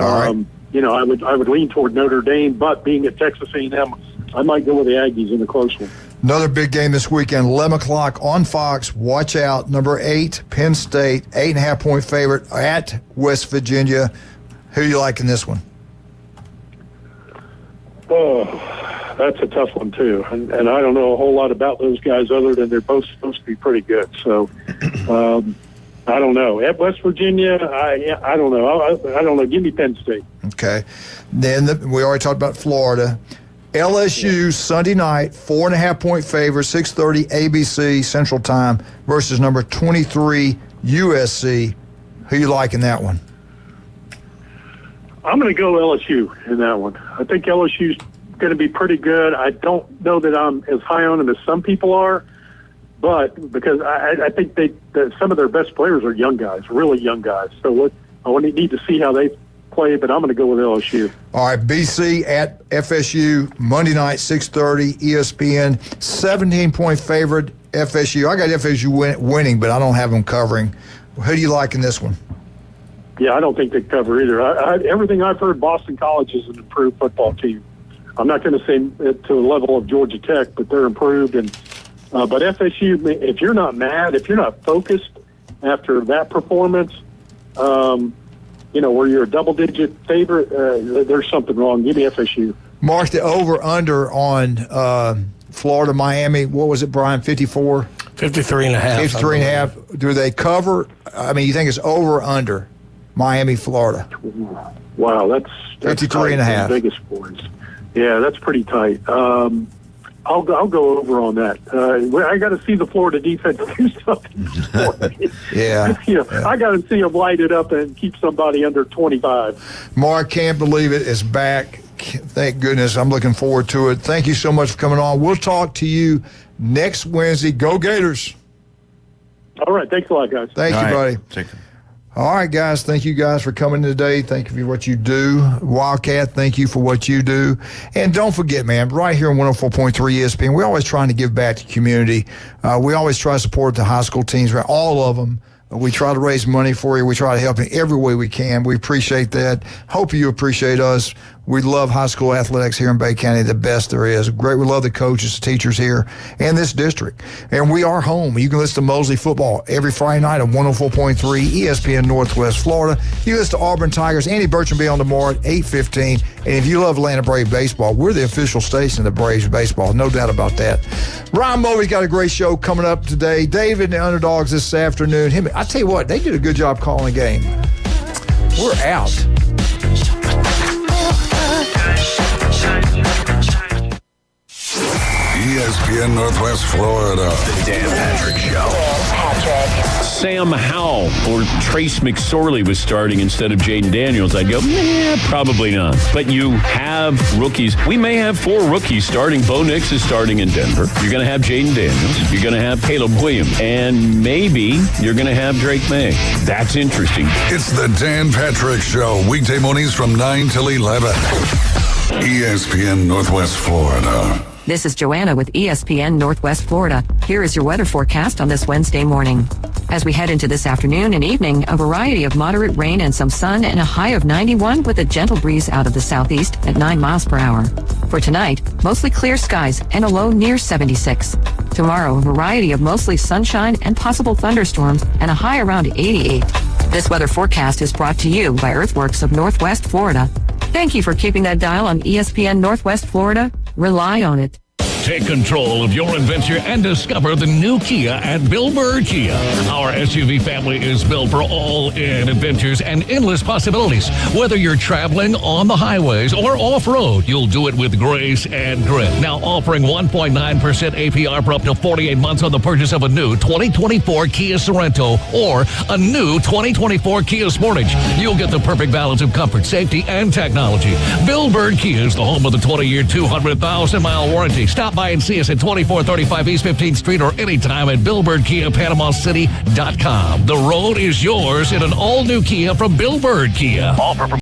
All right. I would lean toward Notre Dame, but being at Texas A&M, I might go with the Aggies in a close one. Another big game this weekend, 11 o'clock on Fox. Watch out. Number 8, Penn State, 8.5-point favorite at West Virginia. Who do you like in this one? Oh, that's a tough one, too. And I don't know a whole lot about those guys other than they're both supposed to be pretty good. So, I don't know. At West Virginia, I don't know. I don't know. Give me Penn State. Okay. Then we already talked about Florida. LSU Sunday night, 4.5-point favor, 6:30 ABC Central Time versus number 23 USC. Who you like in that one? I'm going to go LSU in that one. I think LSU's going to be pretty good. I don't know that I'm as high on them as some people are. But because I think some of their best players are young guys, really young guys. So I need to see how they play, but I'm going to go with LSU. All right, BC at FSU, Monday night, 6:30, ESPN, 17-point favorite, FSU. I got FSU winning, but I don't have them covering. Who do you like in this one? Yeah, I don't think they cover either. Everything I've heard, Boston College is an improved football team. I'm not going to say to the level of Georgia Tech, but they're improved. But FSU, if you're not mad, if you're not focused after that performance, where you're a double-digit favorite, there's something wrong. Give me FSU. Mark the over-under on Florida, Miami. What was it, Brian, 54? 53.5. 53.5. Do they cover? I mean, you think it's over or under Miami, Florida? Wow, that's 53.5. Vegas sports. Yeah, that's pretty tight. I'll go over on that. I got to see the Florida defense do something for me. Yeah. I got to see them light it up and keep somebody under 25. Mark, can't believe it. It's back. Thank goodness. I'm looking forward to it. Thank you so much for coming on. We'll talk to you next Wednesday. Go Gators. All right. Thanks a lot, guys. Thank you, buddy. Thank you. All right, guys. Thank you guys for coming today. Thank you for what you do. Wildcat, thank you for what you do. And don't forget, man, right here on 104.3 ESPN, we're always trying to give back to the community. We always try to support the high school teams, all of them. We try to raise money for you. We try to help in every way we can. We appreciate that. Hope you appreciate us. We love high school athletics here in Bay County, the best there is. Great. We love the coaches, the teachers here, and this district. And we are home. You can listen to Mosley football every Friday night on 104.3 ESPN Northwest Florida. You listen to Auburn Tigers. Andy Bertram will be on tomorrow at 8:15. And if you love Atlanta Brave baseball, we're the official station of the Braves baseball. No doubt about that. Ryan Mulvey's got a great show coming up today. David and the Underdogs this afternoon. I tell you what, they did a good job calling the game. We're out. ESPN Northwest Florida. The Dan Patrick Show. Sam Howell or Trace McSorley was starting instead of Jaden Daniels. I'd go, probably not. But you have rookies. We may have 4 rookies starting. Bo Nix is starting in Denver. You're going to have Jaden Daniels. You're going to have Caleb Williams. And maybe you're going to have Drake May. That's interesting. It's the Dan Patrick Show. Weekday mornings from 9 till 11. ESPN Northwest Florida. This is Joanna with ESPN Northwest Florida. Here is your weather forecast on this Wednesday morning. As we head into this afternoon and evening, a variety of moderate rain and some sun and a high of 91 with a gentle breeze out of the southeast at 9 miles per hour. For tonight, mostly clear skies and a low near 76. Tomorrow, a variety of mostly sunshine and possible thunderstorms and a high around 88. This weather forecast is brought to you by Earthworks of Northwest Florida. Thank you for keeping that dial on ESPN Northwest Florida. Rely on it. Take control of your adventure and discover the new Kia at Bill Burr Kia. Our SUV family is built for all-in adventures and endless possibilities. Whether you're traveling on the highways or off-road, you'll do it with grace and grit. Now offering 1.9% APR for up to 48 months on the purchase of a new 2024 Kia Sorento or a new 2024 Kia Sportage. You'll get the perfect balance of comfort, safety, and technology. Bill Burr Kia is the home of the 20-year, 200,000-mile warranty. Stop by and see us at 2435 East 15th Street or anytime at BillBirdKiaPanamaCity.com. The road is yours in an all-new Kia from Bill Bird Kia. Offer from